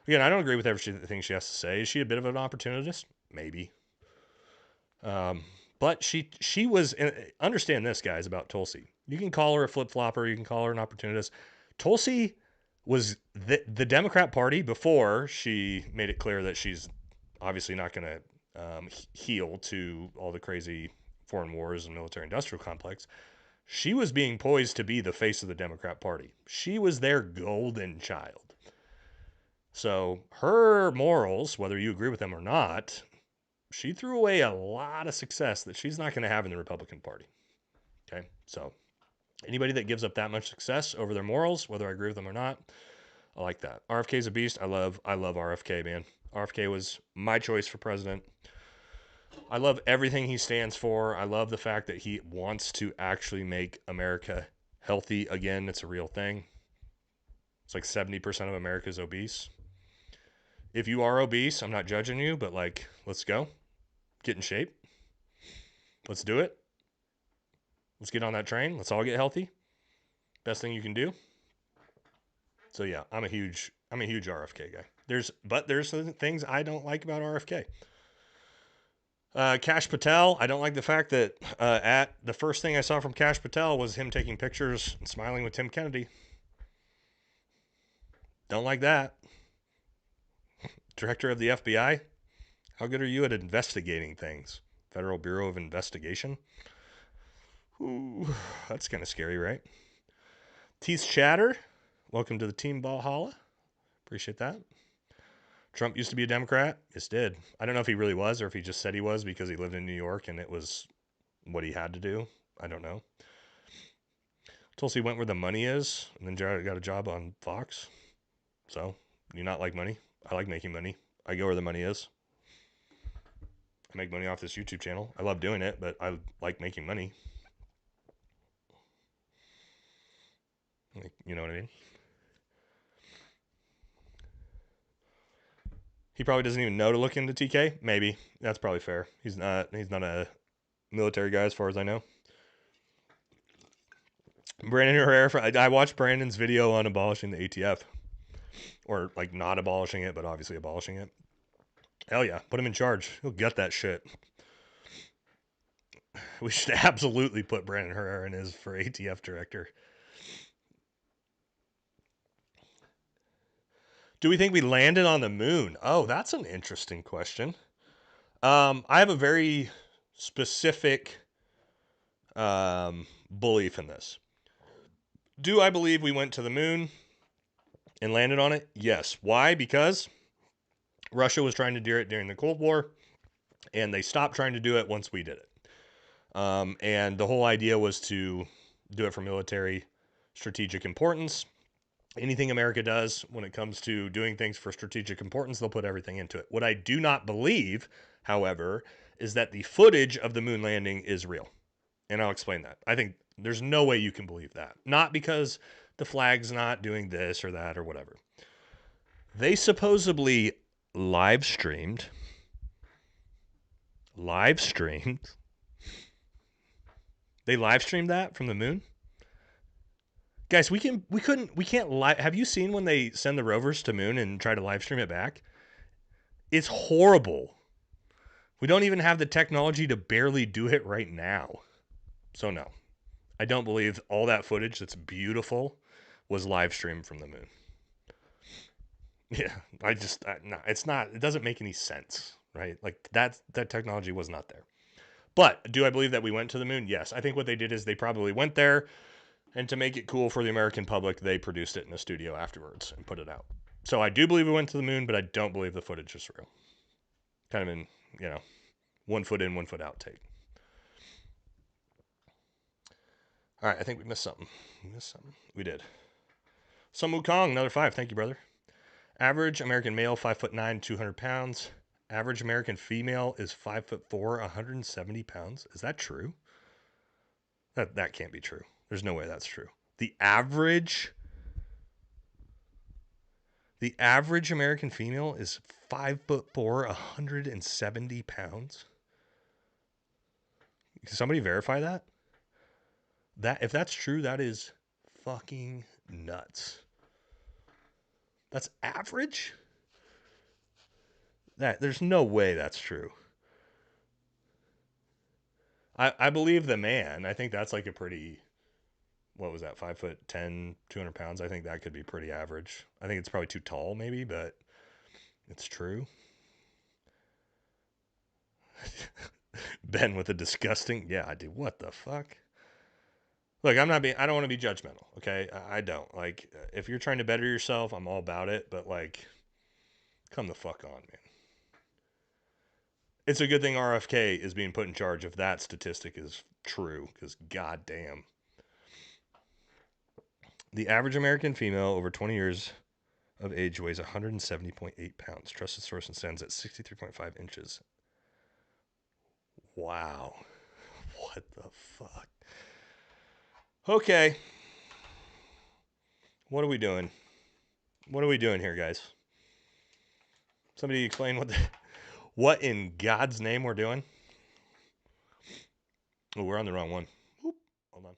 Again, I don't agree with everything she has to say. Is she a bit of an opportunist? Maybe. But she was, understand this, guys, about Tulsi. You can call her a flip-flopper. You can call her an opportunist. Tulsi was the Democrat Party before she made it clear that she's obviously not going to heel to all the crazy foreign wars and military-industrial complex. She was being poised to be the face of the Democrat Party. She was their golden child. So her morals, whether you agree with them or not, she threw away a lot of success that she's not going to have in the Republican Party. Okay, so anybody that gives up that much success over their morals, whether I agree with them or not, I like that. RFK's a beast. I love RFK, man. RFK was my choice for president. I love everything he stands for. I love the fact that he wants to actually make America healthy again. It's a real thing. It's like 70% of America is obese. If you are obese, I'm not judging you, but like, let's go. Get in shape. Let's do it. Let's get on that train. Let's all get healthy. Best thing you can do. So yeah, I'm a huge RFK guy. There's some things I don't like about RFK. Kash Patel, I don't like the fact that at the first thing I saw from Kash Patel was him taking pictures and smiling with Tim Kennedy. Don't like that. Director of the FBI, how good are you at investigating things? Federal Bureau of Investigation? Ooh, that's kind of scary, right? Teeth Chatter, welcome to the Team Valhalla. Appreciate that. Trump used to be a Democrat. Yes, did. I don't know if he really was or if he just said he was because he lived in New York and it was what he had to do. I don't know. Tulsi went where the money is and then got a job on Fox. So, you not like money? I like making money. I go where the money is. I make money off this YouTube channel. I love doing it, but I like making money. You know what I mean? He probably doesn't even know to look into TK. Maybe. That's probably fair. He's not a military guy as far as I know. Brandon Herrera, I watched Brandon's video on abolishing the ATF. Or like not abolishing it, but obviously abolishing it. Hell yeah. Put him in charge. He'll gut that shit. We should absolutely put Brandon Herrera in as for ATF director. Do we think we landed on the moon? Oh, that's an interesting question. I have a very specific belief in this. Do I believe we went to the moon and landed on it? Yes. Why? Because Russia was trying to do it during the Cold War, and they stopped trying to do it once we did it. And the whole idea was to do it for military strategic importance. Anything America does when it comes to doing things for strategic importance, they'll put everything into it. What I do not believe, however, is that the footage of the moon landing is real. And I'll explain that. I think there's no way you can believe that. Not because the flag's not doing this or that or whatever. They supposedly live streamed. They live streamed that from the moon? Guys, we can't live. Have you seen when they send the rovers to moon and try to live stream it back? It's horrible. We don't even have the technology to barely do it right now. So no, I don't believe all that footage that's beautiful was live streamed from the moon. Yeah, no, it's not. It doesn't make any sense, right? Like that technology was not there. But do I believe that we went to the moon? Yes. I think what they did is they probably went there, and to make it cool for the American public, they produced it in a studio afterwards and put it out. So I do believe we went to the moon, but I don't believe the footage is real. Kind of in, 1 foot in, 1 foot out take. All right, I think we missed something. We did. Sun Wukong, another 5. Thank you, brother. Average American male, 5'9", 200 pounds. Average American female is 5'4", 170 pounds. Is that true? That can't be true. There's no way that's true. The average American female is 5'4", 170 pounds. Can somebody verify that? If that's true, that is fucking nuts. That's average? There's no way that's true. I believe the man. I think that's like a pretty, what was that, 5'10", 200 pounds? I think that could be pretty average. I think it's probably too tall maybe, but it's true. Ben with a disgusting, yeah, dude, what the fuck? Look, I don't want to be judgmental, okay? I don't. Like, if you're trying to better yourself, I'm all about it, but like, come the fuck on, man. It's a good thing RFK is being put in charge if that statistic is true, because goddamn. The average American female over 20 years of age weighs 170.8 pounds. Trusted source and stands at 63.5 inches. Wow. What the fuck? Okay. What are we doing? What are we doing here, guys? Somebody explain what in God's name we're doing? Oh, we're on the wrong one. Oop, hold on.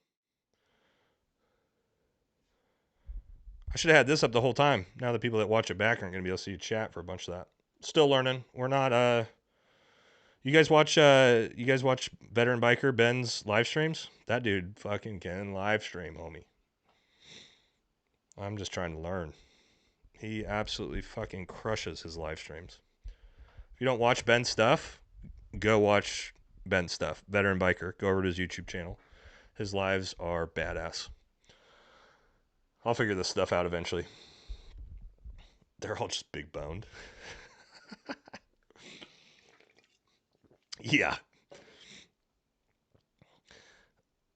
I should have had this up the whole time. Now the people that watch it back aren't going to be able to see chat for a bunch of that. Still learning. We're not you guys watch Veteran Biker Ben's live streams? That dude fucking can live stream, homie. I'm just trying to learn. He absolutely fucking crushes his live streams. If you don't watch Ben's stuff, go watch Ben's stuff. Veteran Biker. Go over to his YouTube channel. His lives are badass. I'll figure this stuff out eventually. They're all just big boned. Yeah.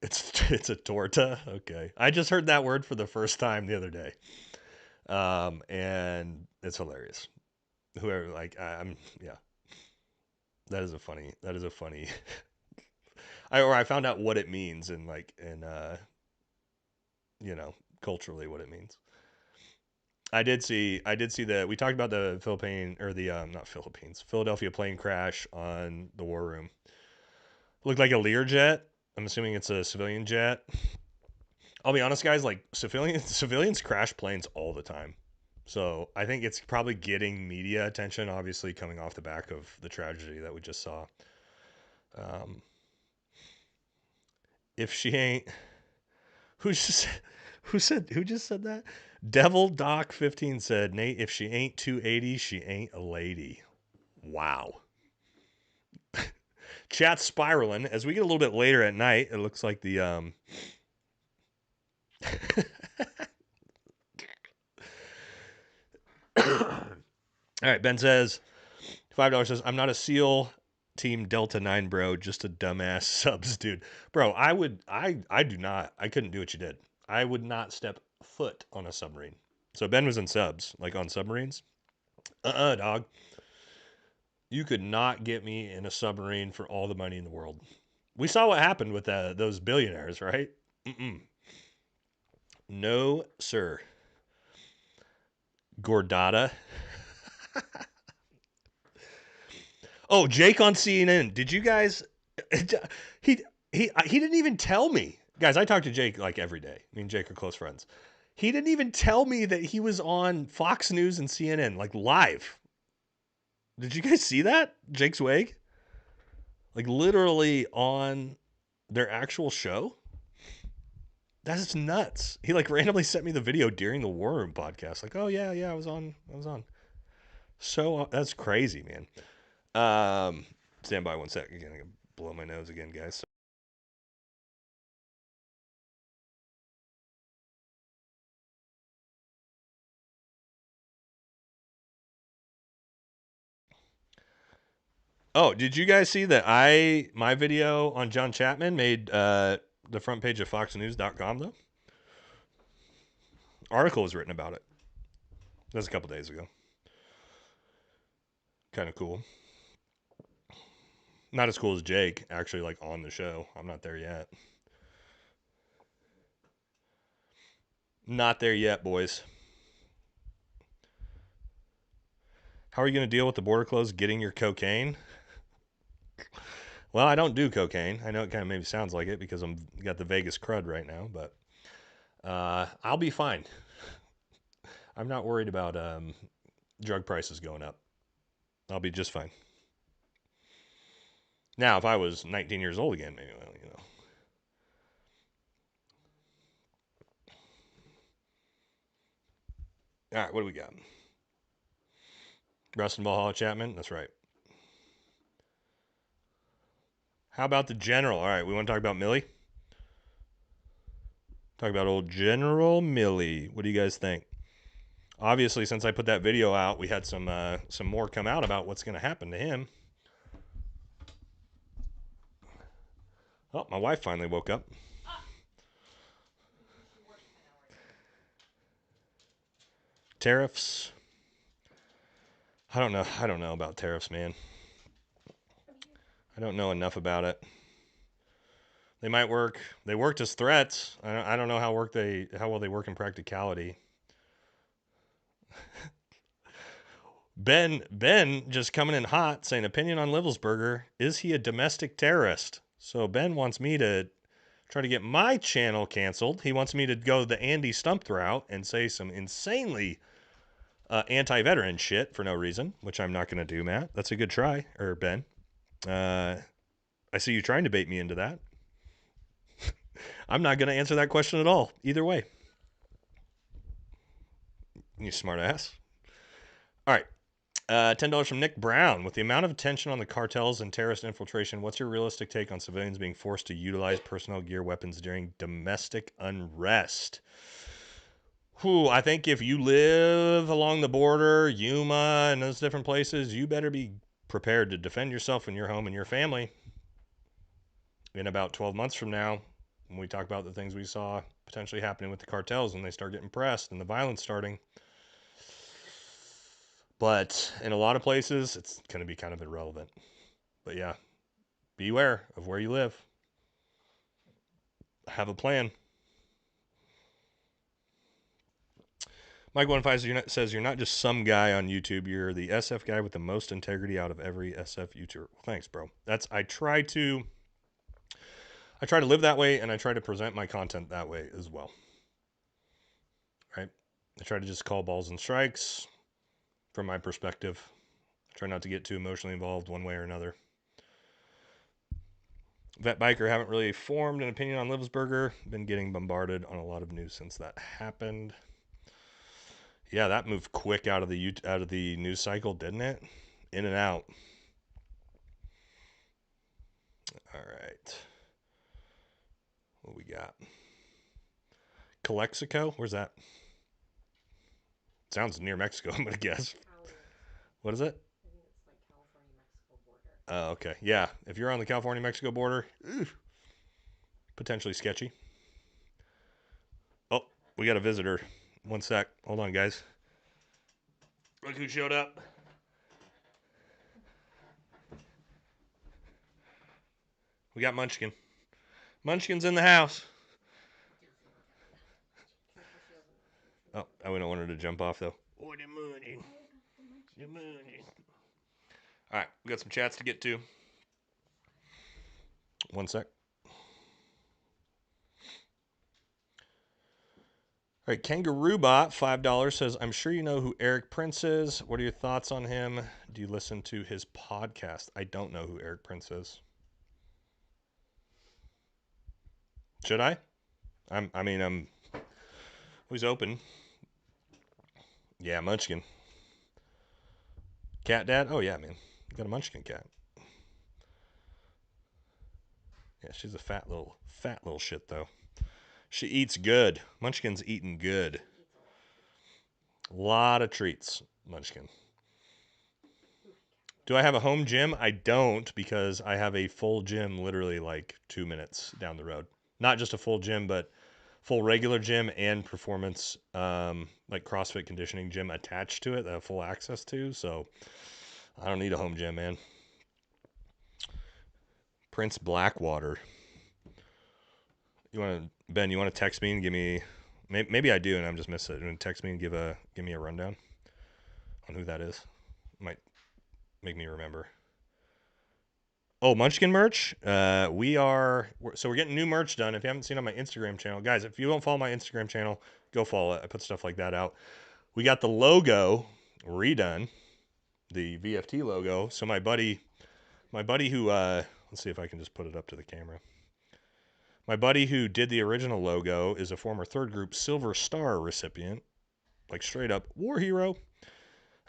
It's a torta. Okay. I just heard that word for the first time the other day. And it's hilarious. Whoever, like, yeah. That is a funny I found out what it means and culturally what it means. I did see that we talked about the Philadelphia plane crash on the War Room. Looked like a Learjet. I'm assuming it's a civilian jet. I'll be honest, guys, like civilians crash planes all the time. So I think it's probably getting media attention, obviously coming off the back of the tragedy that we just saw. If she ain't, who just said that? Devil Doc 15 said, Nate, if she ain't 280, she ain't a lady. Wow. Chat's spiraling. As we get a little bit later at night, it looks like the All right, Ben says, $5 says, I'm not a SEAL Team Delta 9, bro. Just a dumbass subs, dude. Bro, I couldn't do what you did. I would not step foot on a submarine. So Ben was in subs, like on submarines. Dog. You could not get me in a submarine for all the money in the world. We saw what happened with those billionaires, right? No, sir. Gordata. Oh, Jake on CNN. Did you guys? He didn't even tell me, guys. I talk to Jake like every day. Me and Jake are close friends. He didn't even tell me that he was on Fox News and CNN, like live. Did you guys see that? Jake's Wig? Like literally on their actual show? That's nuts. He like randomly sent me the video during the War Room podcast. Like, oh yeah, I was on. So that's crazy, man. Stand by 1 second. Again, I can blow my nose again, guys. Oh, did you guys see that my video on John Chapman made the front page of foxnews.com though? Article was written about it. That was a couple days ago. Kind of cool. Not as cool as Jake, actually, like on the show. I'm not there yet. Not there yet, boys. How are you going to deal with the border closed getting your cocaine? Well, I don't do cocaine. I know it kind of maybe sounds like it because I'm got the Vegas crud right now, but I'll be fine. I'm not worried about drug prices going up. I'll be just fine. Now, if I was 19 years old again, maybe, well, you know. All right, what do we got? Rustin Valhalla Chapman? That's right. How about the general? All right, we want to talk about Milley? Talk about old General Milley. What do you guys think? Obviously, since I put that video out, we had some more come out about what's going to happen to him. Oh, my wife finally woke up. Tariffs. I don't know about tariffs, man. I don't know enough about it. They might work. They worked as threats. I don't know how well they work in practicality. Ben just coming in hot saying opinion on Livelsberger. Is he a domestic terrorist? So Ben wants me to try to get my channel canceled. He wants me to go the Andy Stump route and say some insanely anti-veteran shit for no reason, which I'm not going to do, Matt. That's a good try, or Ben. I see you trying to bait me into that. I'm not going to answer that question at all, either way. You smart ass. All right. $10 from Nick Brown. With the amount of attention on the cartels and terrorist infiltration, what's your realistic take on civilians being forced to utilize personnel, gear, weapons during domestic unrest? I think if you live along the border, Yuma, and those different places, you better be prepared to defend yourself and your home and your family. In about 12 months from now, when we talk about the things we saw potentially happening with the cartels when they start getting pressed and the violence starting. But in a lot of places, it's going to be kind of irrelevant. But yeah, beware of where you live. Have a plan. Mike15 says, you're not just some guy on YouTube. You're the SF guy with the most integrity out of every SF YouTuber. Well, thanks, bro. I try to live that way, and I try to present my content that way as well. Right? I try to just call balls and strikes from my perspective. I try not to get too emotionally involved one way or another. Vet Biker, haven't really formed an opinion on Livelsberger. Been getting bombarded on a lot of news since that happened. Yeah, that moved quick out of the news cycle, didn't it? In and out. All right. What we got? Calexico? Where's that? Sounds near Mexico, I'm going to guess. What is it? I think it's like California-Mexico border. Oh, okay. Yeah, if you're on the California-Mexico border, potentially sketchy. Oh, we got a visitor. One sec. Hold on, guys. Look who showed up. We got Munchkin. Munchkin's in the house. Oh, I wouldn't want her to jump off, though. Oh, the money. The money. All right, we got some chats to get to. One sec. All right, KangarooBot, $5 says, I'm sure you know who Eric Prince is. What are your thoughts on him? Do you listen to his podcast? I don't know who Eric Prince is. Should I? I'm always open. Yeah, Munchkin. Cat dad? Oh, yeah, man. You got a Munchkin cat. Yeah, she's a fat little shit, though. She eats good. Munchkin's eating good. A lot of treats, Munchkin. Do I have a home gym? I don't, because I have a full gym literally like 2 minutes down the road. Not just a full gym, but full regular gym and performance, like CrossFit conditioning gym attached to it that I have full access to. So I don't need a home gym, man. Prince Blackwater. Ben, you want to text me and give me Maybe I do, and I'm just missing it. And text me and give me a rundown on who that is. Might make me remember. Oh, Munchkin merch. We're getting new merch done. If you haven't seen on my Instagram channel, guys, if you don't follow my Instagram channel, go follow it. I put stuff like that out. We got the logo redone, the VFT logo. So my buddy who let's see if I can just put it up to the camera. My buddy who did the original logo is a former Third Group Silver Star recipient, like straight up war hero.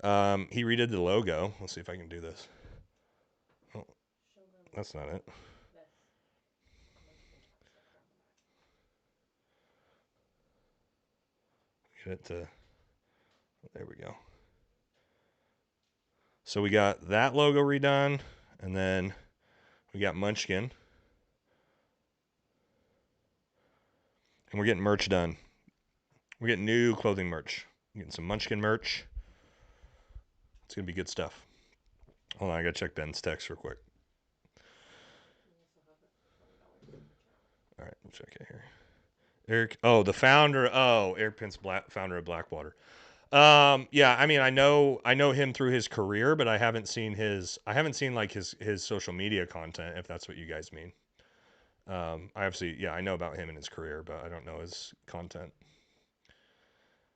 He redid the logo. Let's see if I can do this. Oh, that's not it. Get it to, there we go. So we got that logo redone, and then we got Munchkin. And we're getting merch done. We're getting new clothing merch. We're getting some Munchkin merch. It's going to be good stuff. Hold on, I got to check Ben's text real quick. All right, let's check it here. Eric, the founder, Eric Pence, founder of Blackwater. Yeah, I mean, I know him through his career, but I haven't seen his social media content, if that's what you guys mean. I know about him and his career, but I don't know his content.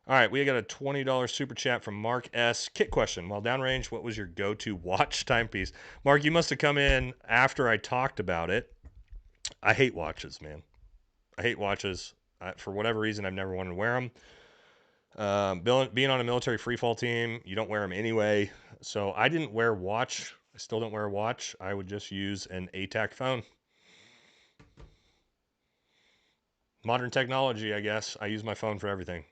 All right, we got a $20 super chat from Mark S. Kit question. While downrange, what was your go-to watch timepiece? Mark, you must have come in after I talked about it. I hate watches, man. I hate watches. For whatever reason, I've never wanted to wear them. Being on a military freefall team, you don't wear them anyway. So I didn't wear a watch. I still don't wear a watch. I would just use an ATAC phone. Modern technology, I guess. I use my phone for everything.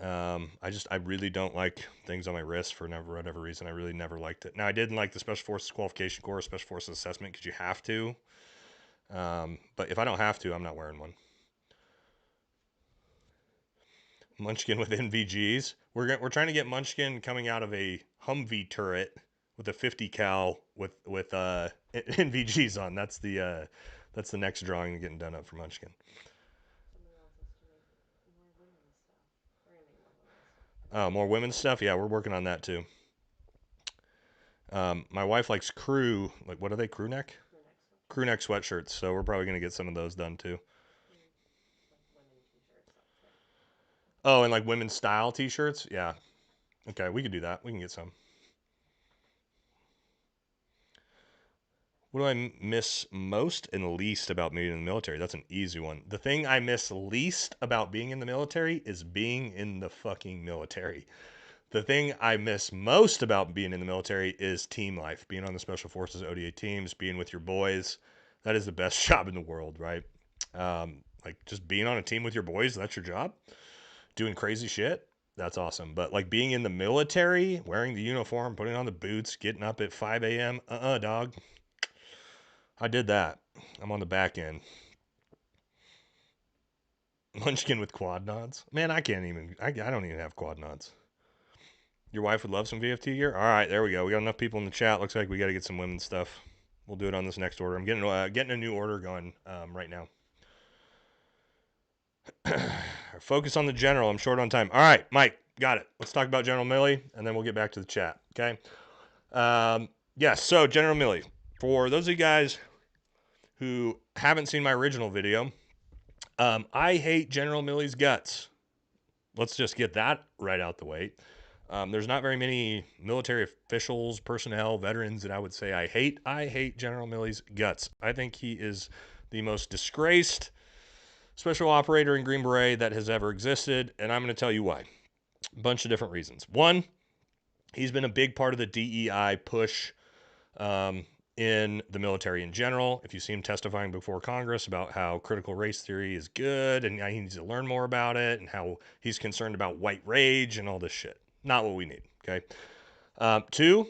I really don't like things on my wrist for whatever reason. I really never liked it. Now, I didn't like the Special Forces Qualification Course, Special Forces Assessment, because you have to. But if I don't have to, I'm not wearing one. Munchkin with NVGs. We're trying to get Munchkin coming out of a Humvee turret with a 50 cal with NVGs on. That's the next drawing getting done up for Munchkin. Oh, more women's stuff? Yeah, we're working on that too. My wife likes crew, like what are they, crew neck? Crew neck sweatshirts, so we're probably going to get some of those done too. Oh, and like women's style t-shirts? Yeah. Okay, we could do that. We can get some. What do I miss most and least about being in the military? That's an easy one. The thing I miss least about being in the military is being in the fucking military. The thing I miss most about being in the military is team life. Being on the Special Forces ODA teams, being with your boys. That is the best job in the world, right? Like just being on a team with your boys, that's your job. Doing crazy shit, that's awesome. But like being in the military, wearing the uniform, putting on the boots, getting up at 5 a.m., dog. I did that. I'm on the back end. Munchkin with quad nods. Man, I don't even have quad nods. Your wife would love some VFT gear? All right, there we go. We got enough people in the chat. Looks like we got to get some women's stuff. We'll do it on this next order. I'm getting a new order going right now. Focus on the general. I'm short on time. All right, Mike, got it. Let's talk about General Milley, and then we'll get back to the chat, okay? So General Milley. For those of you guys who haven't seen my original video, I hate General Milley's guts. Let's just get that right out the way. There's not very many military officials, personnel, veterans that I would say I hate. I hate General Milley's guts. I think he is the most disgraced special operator in Green Beret that has ever existed, and I'm going to tell you why. A bunch of different reasons. One, he's been a big part of the DEI push in the military in general. If you see him testifying before Congress about how critical race theory is good and he needs to learn more about it and how he's concerned about white rage and all this shit. Not what we need, okay? Two,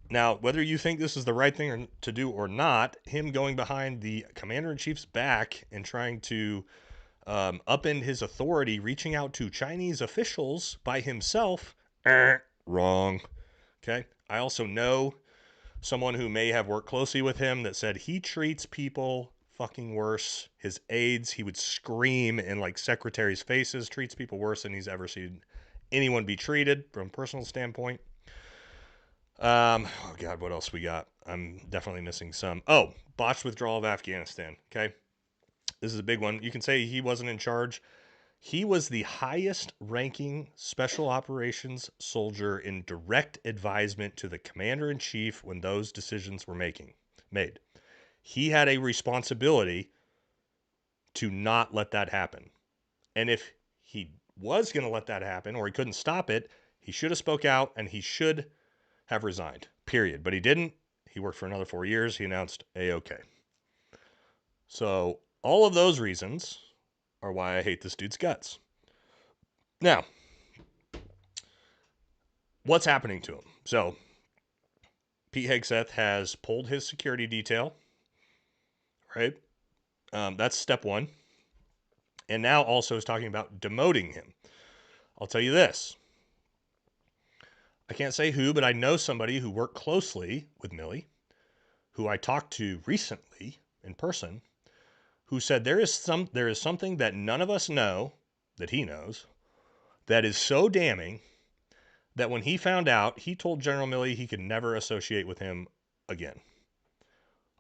now, whether you think this is the right thing to do or not, him going behind the commander-in-chief's back and trying to upend his authority, reaching out to Chinese officials by himself, wrong, okay? I also know someone who may have worked closely with him that said he treats people fucking worse. His aides, he would scream in like secretaries' faces, treats people worse than he's ever seen anyone be treated from a personal standpoint. Oh God, what else we got? I'm definitely missing some. Oh, botched withdrawal of Afghanistan. Okay. This is a big one. You can say he wasn't in charge. He was the highest ranking special operations soldier in direct advisement to the commander in chief when those decisions were made. He had a responsibility to not let that happen. And if he was going to let that happen or he couldn't stop it, he should have spoke out and he should have resigned, period. But he didn't. He worked for another 4 years. He announced A-OK. So all of those reasons are why I hate this dude's guts. Now, what's happening to him? So Pete Hegseth has pulled his security detail, right? That's step one. And now also is talking about demoting him. I'll tell you this. I can't say who, but I know somebody who worked closely with Milley, who I talked to recently in person, who said there is something that none of us know, that he knows, that is so damning that when he found out, he told General Milley he could never associate with him again.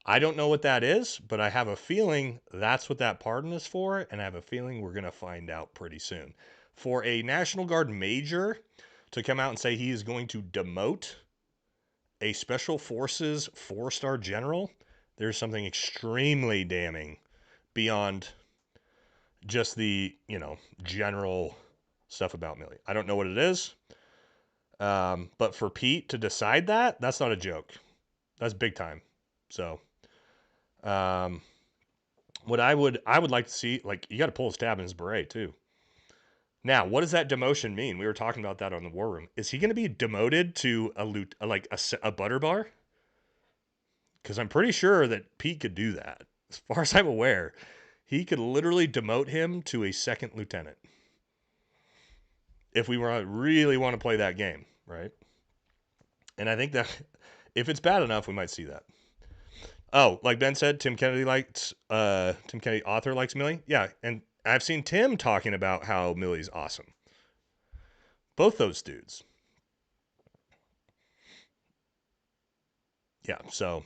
I don't know what that is, but I have a feeling that's what that pardon is for, and I have a feeling we're going to find out pretty soon. For a National Guard major to come out and say he is going to demote a Special Forces 4-star general, there's something extremely damning beyond just the, general stuff about Milley. I don't know what it is, but for Pete to decide that, that's not a joke. That's big time. So, what I would like to see, like, you got to pull his tab in his beret too. Now, what does that demotion mean? We were talking about that on the War Room. Is he going to be demoted to a butter bar? Because I'm pretty sure that Pete could do that. As far as I'm aware, he could literally demote him to a second lieutenant. If we really want to play that game, right? And I think that if it's bad enough, we might see that. Oh, like Ben said, Tim Kennedy author likes Milley. Yeah, and I've seen Tim talking about how Milley's awesome. Both those dudes. Yeah, so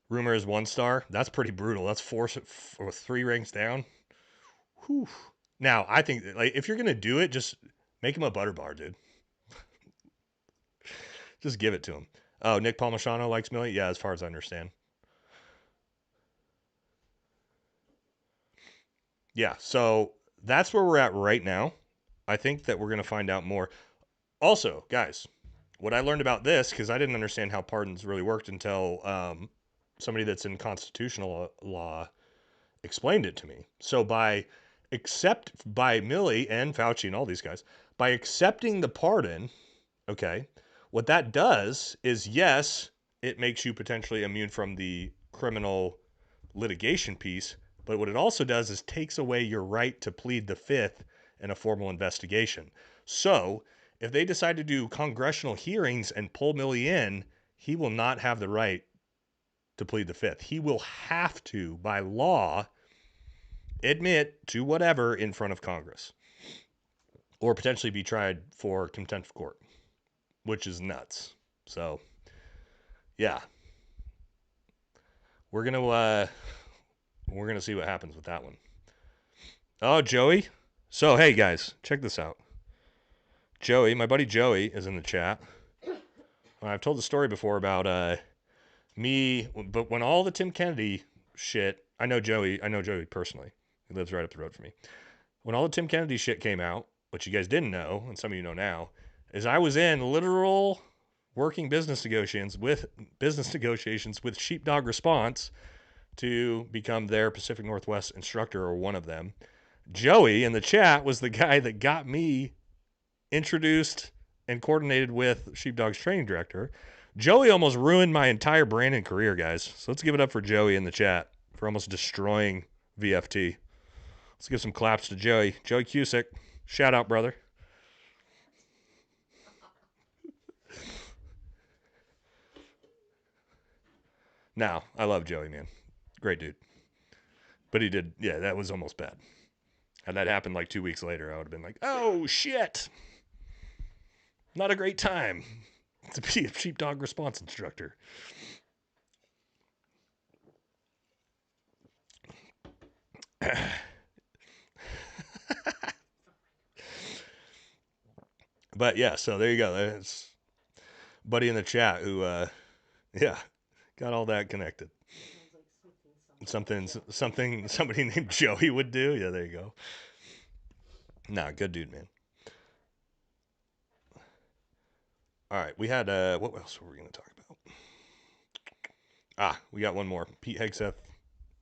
rumor is 1-star. That's pretty brutal. That's 3 ranks down. Whew. Now, I think if you're gonna do it, just make him a butter bar, dude. Just give it to him. Oh, Nick Palmisano likes Milley? Yeah, as far as I understand. Yeah, so that's where we're at right now. I think that we're going to find out more. Also, guys, what I learned about this, because I didn't understand how pardons really worked until somebody that's in constitutional law explained it to me. So by Milley and Fauci and all these guys, by accepting the pardon, okay, what that does is, yes, it makes you potentially immune from the criminal litigation piece, but what it also does is takes away your right to plead the fifth in a formal investigation. So if they decide to do congressional hearings and pull Milley in, he will not have the right to plead the fifth. He will have to, by law, admit to whatever in front of Congress or potentially be tried for contempt of court, which is nuts. So, yeah, we're gonna see what happens with that one. Oh, Joey. So, hey guys, check this out. Joey, my buddy Joey, is in the chat. I've told the story before about me, but when all the Tim Kennedy shit, I know Joey personally. He lives right up the road from me. When all the Tim Kennedy shit came out, which you guys didn't know, and some of you know now, is I was in literal working business negotiations with Sheepdog Response to become their Pacific Northwest instructor, or one of them. Joey in the chat was the guy that got me introduced and coordinated with Sheepdog's training director. Joey almost ruined my entire brand and career, guys. So let's give it up for Joey in the chat for almost destroying VFT. Let's give some claps to Joey. Joey Cusick. Shout out, brother. Now, I love Joey, man. Great dude. But he did, yeah, that was almost bad. Had that happened like 2 weeks later, I would have been like, oh, shit. Not a great time to be a sheepdog response instructor. But yeah, so there you go. There's buddy in the chat who, yeah, got all that connected. Somebody named Joey would do. Yeah, there you go. Nah, good dude, man. All right, we had, what else were we going to talk about? We got one more. Pete Hegseth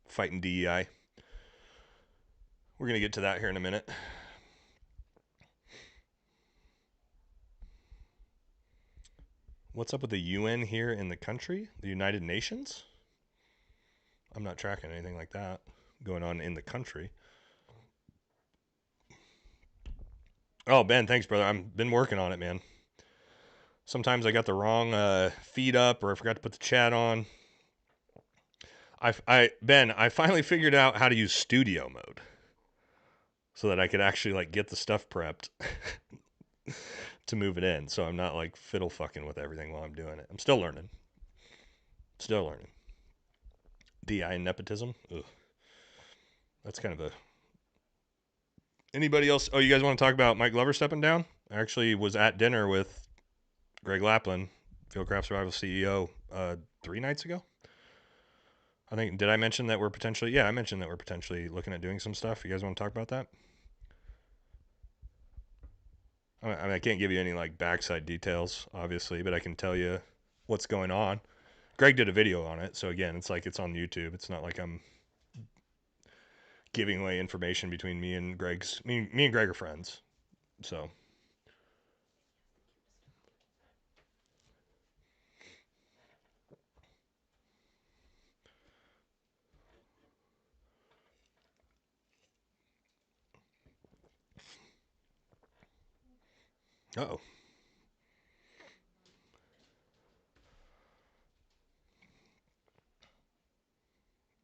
fighting DEI. We're going to get to that here in a minute. What's up with the UN here in the country? The United Nations? I'm not tracking anything like that going on in the country. Oh, Ben, thanks, brother. I've been working on it, man. Sometimes I got the wrong feed up, or I forgot to put the chat on. Ben, I finally figured out how to use studio mode so that I could actually like get the stuff prepped to move it in. So I'm not like fiddle fucking with everything while I'm doing it. I'm still learning. DI nepotism. Ugh. That's kind of a... Anybody else? Oh, you guys want to talk about Mike Glover stepping down? I actually was at dinner with Greg Lapland, Fieldcraft Survival CEO, 3 nights ago. I think, did I mention that we're potentially... Yeah, I mentioned that we're potentially looking at doing some stuff. You guys want to talk about that? I mean, I can't give you any like backside details, obviously, but I can tell you what's going on. Greg did a video on it, so again, it's like it's on YouTube. It's not like I'm giving away information between me and Greg's. Me and Greg are friends, so. Uh-oh.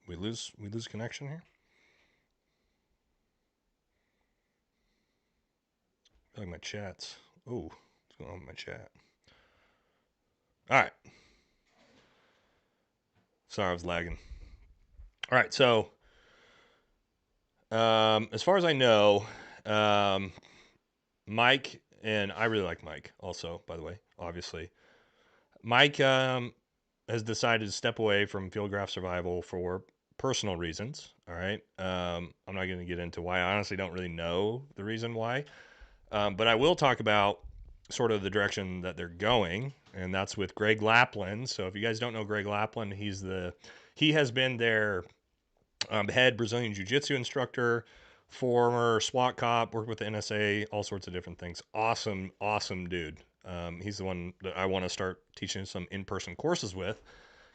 We lose connection here? I feel like my chat's... Ooh, what's going on with my chat? All right. Sorry, I was lagging. All right, so as far as I know, Mike, and I really like Mike also, by the way, obviously. Mike has decided to step away from Fieldcraft Survival for personal reasons, all right? I'm not going to get into why. I honestly don't really know the reason why. But I will talk about sort of the direction that they're going, and that's with Greg Lapland. So if you guys don't know Greg Lapland, he has been their head Brazilian Jiu-Jitsu instructor, former SWAT cop, worked with the NSA, all sorts of different things. Awesome dude. He's the one that I want to start teaching some in-person courses with,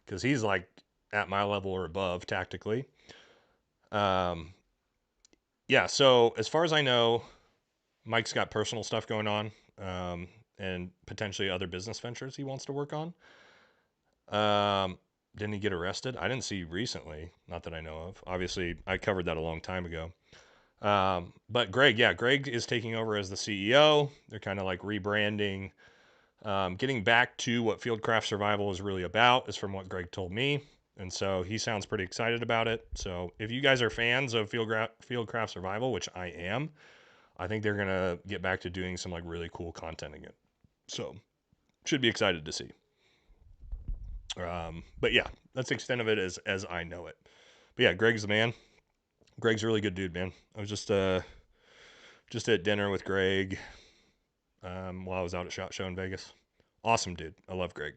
because he's like at my level or above tactically. Yeah, so as far as I know, Mike's got personal stuff going on, and potentially other business ventures he wants to work on. Didn't he get arrested? I didn't see recently, not that I know of. Obviously, I covered that a long time ago. But Greg is taking over as the CEO. They're kind of like rebranding, getting back to what Fieldcraft Survival is really about, is from what Greg told me. And so he sounds pretty excited about it. So if you guys are fans of Fieldcraft Survival, which I am, I think they're going to get back to doing some like really cool content again. So should be excited to see. But yeah, that's the extent of it as I know it. But yeah, Greg's the man. Greg's a really good dude, man. I was just at dinner with Greg while I was out at SHOT Show in Vegas. Awesome dude. I love Greg.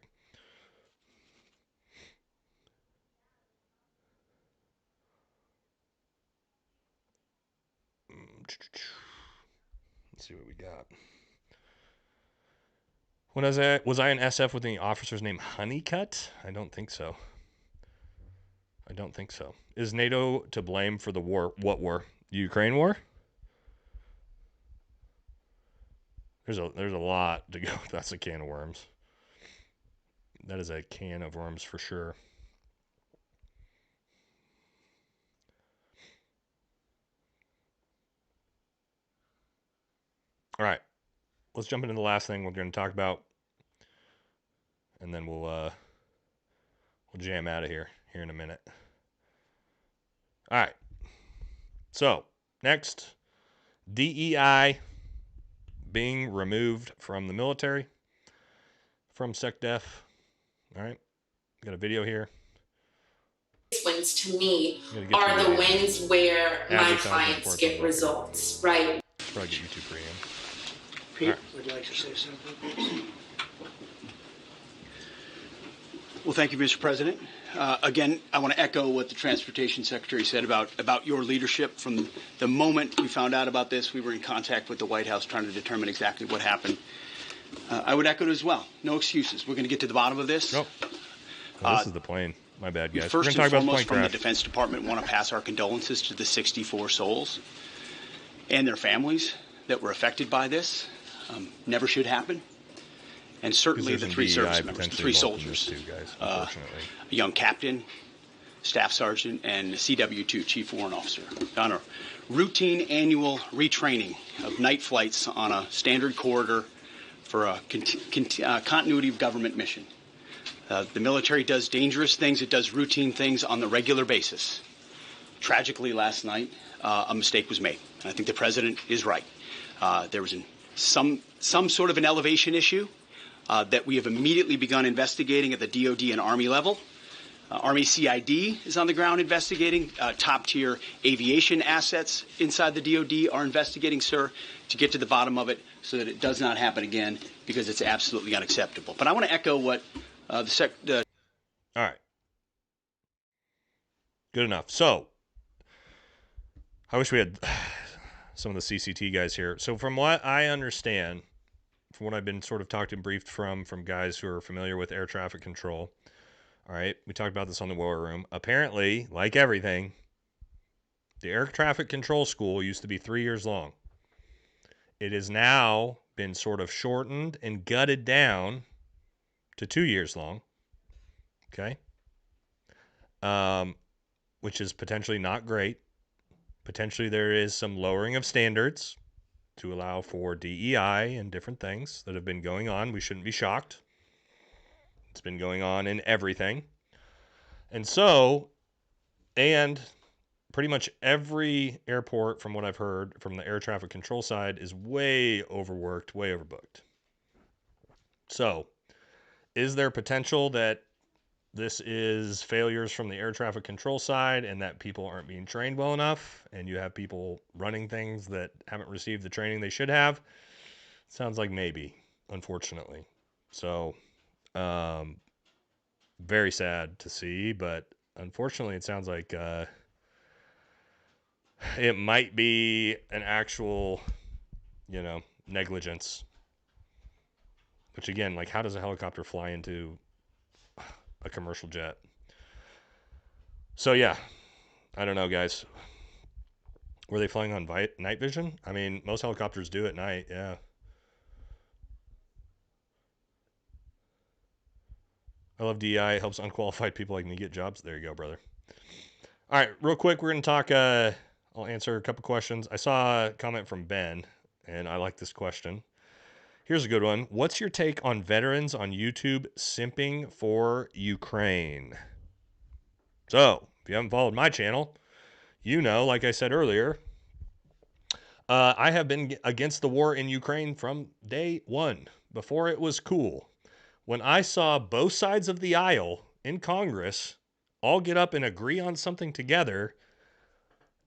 Let's see what we got. Was I in SF with any officers named Honeycutt? I don't think so. Is NATO to blame for the war? What war? The Ukraine war? There's a lot to go. That's a can of worms. That is a can of worms for sure. All right. Let's jump into the last thing we're going to talk about. And then we'll jam out of here in a minute. All right. So, next, DEI being removed from the military, from SecDef. All right. Got a video here. Wins to me are the wins where my clients get results, right? Probably get YouTube Premium. Pete, would you like to say something? Well, thank you, Mr. President. Again, I want to echo what the Transportation Secretary said about your leadership. From the moment we found out about this, we were in contact with the White House trying to determine exactly what happened. I would echo it as well. No excuses. We're going to get to the bottom of this. Nope. Oh, this is the plane. My bad, guys. First and foremost, from the Defense Department, want to pass our condolences to the 64 souls and their families that were affected by this. Never should happen. And certainly the three service members, the three soldiers, too, guys, unfortunately. A young captain, staff sergeant, and CW2, Chief Warrant Officer, on a routine annual retraining of night flights on a standard corridor for a continuity of government mission. The military does dangerous things. It does routine things on the regular basis. Tragically, last night, a mistake was made. And I think the president is right. There was some sort of an elevation issue that we have immediately begun investigating at the DOD and Army level. Army CID is on the ground investigating. Top-tier aviation assets inside the DOD are investigating, sir, to get to the bottom of it so that it does not happen again, because it's absolutely unacceptable. But I want to echo what all right. Good enough. So, I wish we had some of the CCT guys here. So, from what I understand, from what I've been sort of talked and briefed from guys who are familiar with air traffic control, all right, we talked about this on the War Room. Apparently, like everything, the air traffic control school used to be 3 years long. It has now been sort of shortened and gutted down to 2 years long, okay, which is potentially not great. Potentially there is some lowering of standards to allow for DEI and different things that have been going on. We shouldn't be shocked. It's been going on in everything. And so, and pretty much every airport, from what I've heard from the air traffic control side, is way overworked, way overbooked. So, is there potential that this is failures from the air traffic control side and that people aren't being trained well enough and you have people running things that haven't received the training they should have? Sounds like maybe, unfortunately. So, very sad to see, but unfortunately it sounds like it might be an actual, negligence. Which again, like, how does a helicopter fly into a commercial jet? So yeah, I don't know, guys. Were they flying on night vision? I mean, most helicopters do at night, yeah. I love DEI. It helps unqualified people like me get jobs. There you go, brother. All right, real quick, we're going to talk, I'll answer a couple questions. I saw a comment from Ben, and I like this question. Here's a good one. What's your take on veterans on YouTube simping for Ukraine? So, if you haven't followed my channel, you know, like I said earlier, I have been against the war in Ukraine from day one, before it was cool. When I saw both sides of the aisle in Congress all get up and agree on something together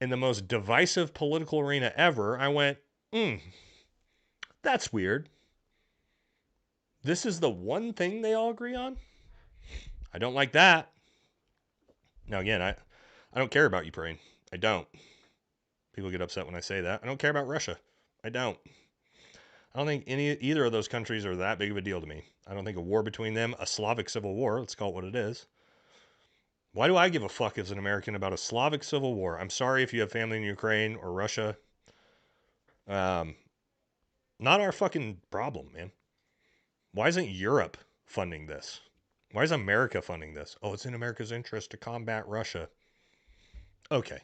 in the most divisive political arena ever, I went, that's weird. This is the one thing they all agree on? I don't like that. Now, again, I don't care about Ukraine. I don't. People get upset when I say that. I don't care about Russia. I don't. I don't think either of those countries are that big of a deal to me. I don't think a war between them, a Slavic civil war, let's call it what it is. Why do I give a fuck as an American about a Slavic civil war? I'm sorry if you have family in Ukraine or Russia. Not our fucking problem, man. Why isn't Europe funding this? Why is America funding this? Oh, it's in America's interest to combat Russia. Okay.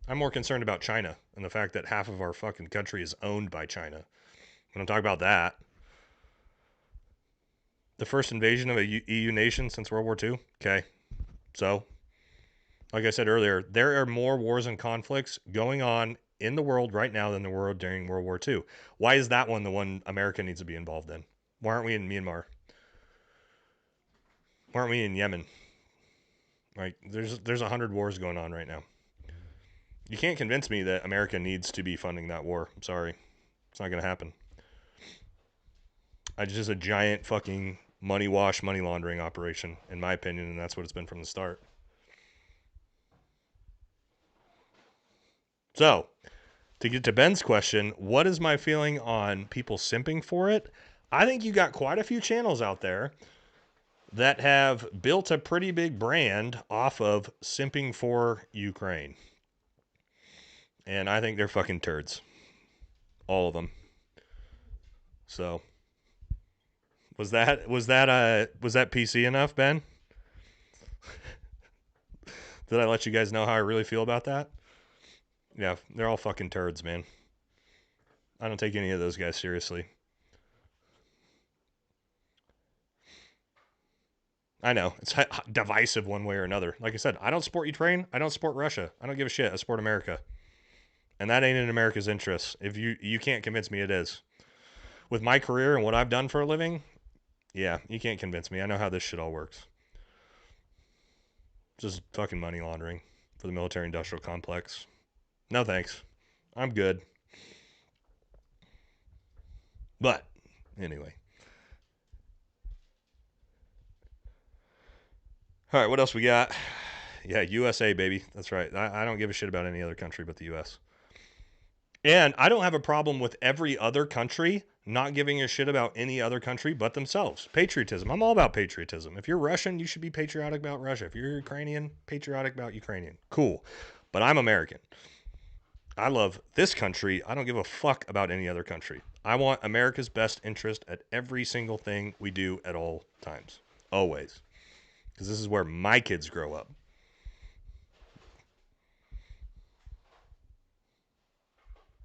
I'm more concerned about China and the fact that half of our fucking country is owned by China. We don't talk about that. The first invasion of a EU nation since World War II. Okay. So, like I said earlier, there are more wars and conflicts going on in the world right now than there were during World War II. Why is that one the one America needs to be involved in? Why aren't we in Myanmar? Why aren't we in Yemen? Like, there's 100 wars going on right now. You can't convince me that America needs to be funding that war. I'm sorry. It's not going to happen. It's just a giant fucking money wash, money laundering operation, in my opinion, and that's what it's been from the start. So, to get to Ben's question, what is my feeling on people simping for it? I think you got quite a few channels out there that have built a pretty big brand off of simping for Ukraine. And I think they're fucking turds. All of them. So, was that PC enough, Ben? Did I let you guys know how I really feel about that? Yeah, they're all fucking turds, man. I don't take any of those guys seriously. I know. It's divisive one way or another. Like I said, I don't support Ukraine. I don't support Russia. I don't give a shit. I support America. And that ain't in America's interests. If you can't convince me it is. With my career and what I've done for a living, yeah, you can't convince me. I know how this shit all works. Just fucking money laundering for the military-industrial complex. No thanks. I'm good. But, anyway. All right, what else we got? Yeah, USA, baby. That's right. I don't give a shit about any other country but the U.S. And I don't have a problem with every other country not giving a shit about any other country but themselves. Patriotism. I'm all about patriotism. If you're Russian, you should be patriotic about Russia. If you're Ukrainian, patriotic about Ukrainian. Cool. But I'm American. I love this country. I don't give a fuck about any other country. I want America's best interest at every single thing we do at all times. Always. Because this is where my kids grow up.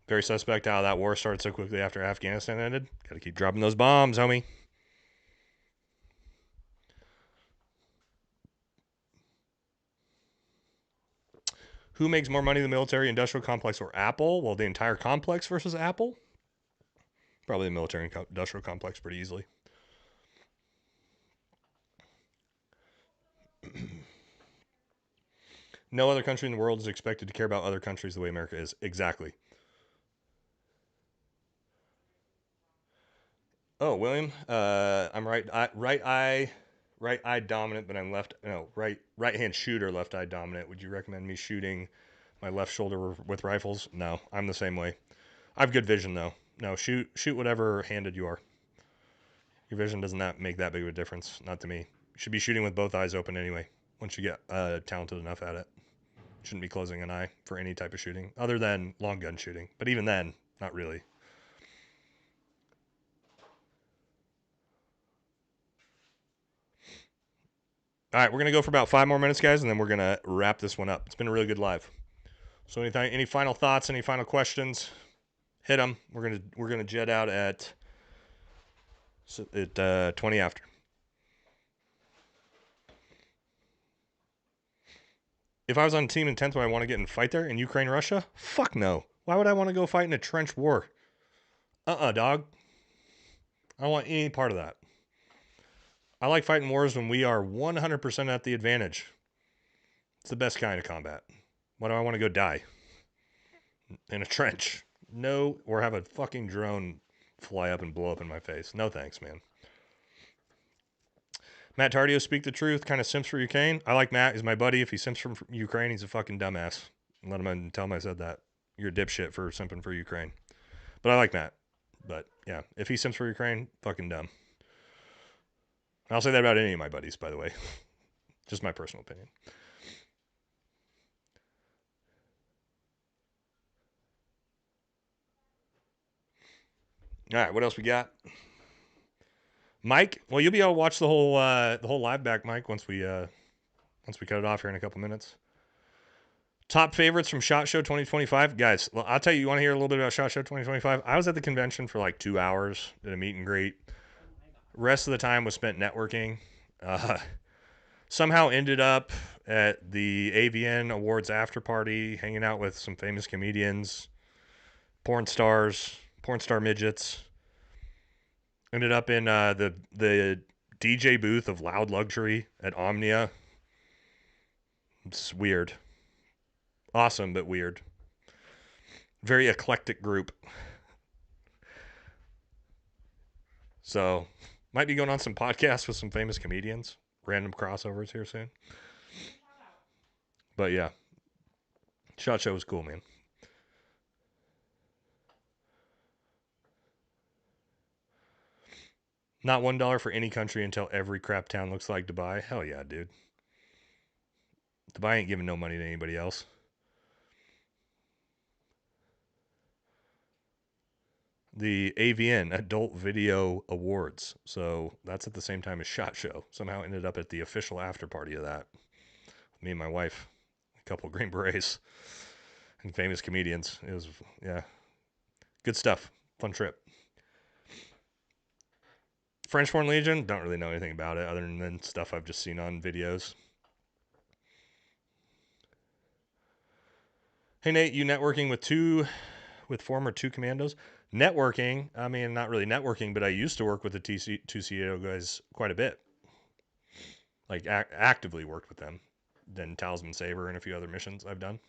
Very suspect how that war started so quickly after Afghanistan ended. Got to keep dropping those bombs, homie. Who makes more money, the military industrial complex or Apple? Well, the entire complex versus Apple? Probably the military industrial complex pretty easily. No other country in the world is expected to care about other countries the way America is. Exactly. Oh, William, I'm right eye dominant, but I'm right hand shooter, left eye dominant. Would you recommend me shooting my left shoulder with rifles? No, I'm the same way. I have good vision though. No, shoot whatever handed you are. Your vision does not make that big of a difference. Not to me. You should be shooting with both eyes open anyway. Once you get talented enough at it, shouldn't be closing an eye for any type of shooting other than long gun shooting. But even then, not really. All right, we're going to go for about 5 more minutes, guys, and then we're going to wrap this one up. It's been a really good live. So any final thoughts, any final questions? Hit them. We're going to jet out at 20 after. If I was on Team Intense, would I want to get in a fight there in Ukraine, Russia? Fuck no. Why would I want to go fight in a trench war? Dog. I don't want any part of that. I like fighting wars when we are 100% at the advantage. It's the best kind of combat. Why do I want to go die? In a trench? No, or have a fucking drone fly up and blow up in my face. No thanks, man. Matt Tardio, speak the truth, kind of simps for Ukraine. I like Matt. He's my buddy. If he simps for Ukraine, he's a fucking dumbass. Let him tell him I said that. You're a dipshit for simping for Ukraine. But I like Matt. But, yeah, if he simps for Ukraine, fucking dumb. I'll say that about any of my buddies, by the way. Just my personal opinion. All right, what else we got? Mike, well, you'll be able to watch the whole live back, Mike, once we cut it off here in a couple minutes. Top favorites from SHOT Show 2025. Guys, well, I'll tell you, you want to hear a little bit about SHOT Show 2025? I was at the convention for like 2 hours, did a meet and greet. Rest of the time was spent networking. Somehow ended up at the AVN Awards after party, hanging out with some famous comedians, porn star midgets. Ended up in the DJ booth of Loud Luxury at Omnia. It's weird. Awesome, but weird. Very eclectic group. So, might be going on some podcasts with some famous comedians. Random crossovers here soon. But yeah. SHOT Show was cool, man. Not $1 for any country until every crap town looks like Dubai. Hell yeah, dude. Dubai ain't giving no money to anybody else. The AVN Adult Video Awards. So that's at the same time as SHOT Show. Somehow ended up at the official after party of that. Me and my wife, a couple of Green Berets, and famous comedians. It was, yeah, good stuff. Fun trip. French Foreign Legion, don't really know anything about it other than stuff I've just seen on videos. Hey Nate, you networking with former 2 Commandos? Networking, I mean, not really networking, but I used to work with the 2CO guys quite a bit. Like, actively worked with them. Then Talisman Saber and a few other missions I've done.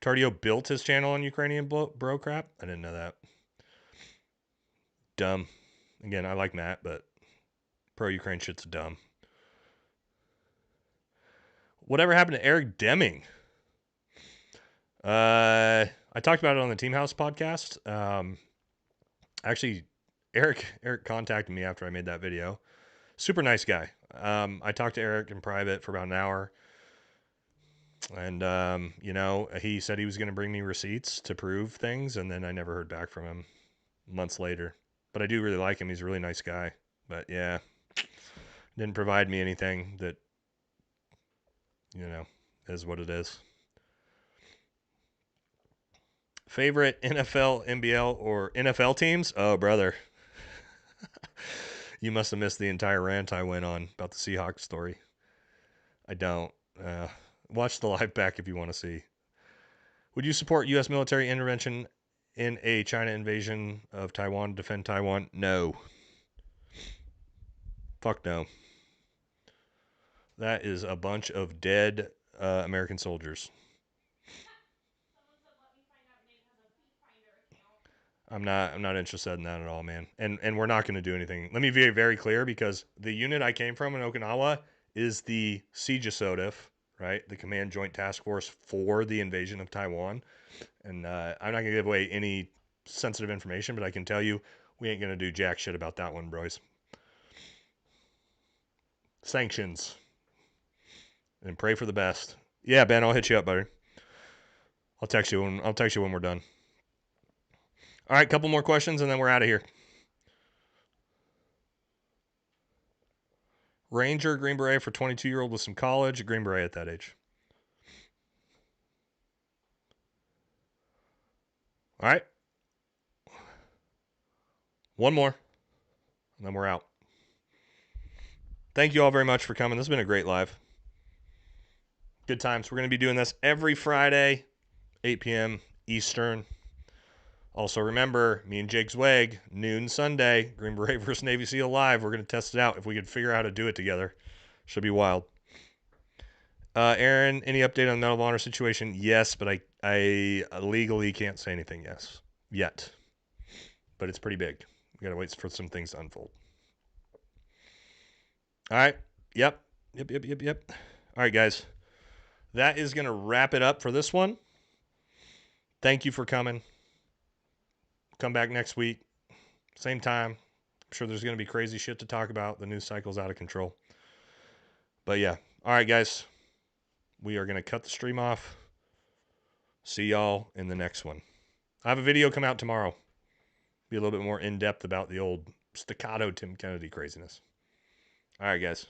Tardio built his channel on Ukrainian bro crap? I didn't know that. Dumb. Again, I like Matt, but pro-Ukraine shit's dumb. Whatever happened to Eric Deming? I talked about it on the Team House podcast. Actually, Eric contacted me after I made that video. Super nice guy. I talked to Eric in private for about an hour. And, you know, he said he was going to bring me receipts to prove things. And then I never heard back from him months later. But I do really like him. He's a really nice guy. But, yeah, didn't provide me anything that, you know, is what it is. Favorite NFL, NBL, or NFL teams? Oh, brother. You must have missed the entire rant I went on about the Seahawks story. I don't. Watch the live back if you want to see. Would you support U.S. military intervention in a China invasion of Taiwan to defend Taiwan? No. Fuck no. That is a bunch of dead American soldiers. I'm not interested in that at all, man. And we're not going to do anything. Let me be very clear, because the unit I came from in Okinawa is the CJSOTF, right? The Command Joint Task Force for the invasion of Taiwan. And I'm not going to give away any sensitive information, but I can tell you we ain't going to do jack shit about that one, boys. Sanctions. And pray for the best. Yeah, Ben, I'll hit you up, buddy. I'll text you when we're done. All right, couple more questions, and then we're out of here. Ranger, Green Beret for 22-year-old with some college, Green Beret at that age. All right. One more, and then we're out. Thank you all very much for coming. This has been a great live. Good times. We're going to be doing this every Friday, 8 p.m. Eastern. Also, remember, me and Jake Zwag, noon Sunday, Green Beret versus Navy SEAL Live. We're going to test it out if we can figure out how to do it together. Should be wild. Aaron, any update on the Medal of Honor situation? Yes, but I legally can't say anything yet. But it's pretty big. We got to wait for some things to unfold. All right. Yep. All right, guys. That is going to wrap it up for this one. Thank you for coming. Come back next week. Same time. I'm sure there's going to be crazy shit to talk about. The news cycle's out of control. But yeah. All right, guys. We are going to cut the stream off. See y'all in the next one. I have a video come out tomorrow. Be a little bit more in-depth about the old Staccato Tim Kennedy craziness. All right, guys.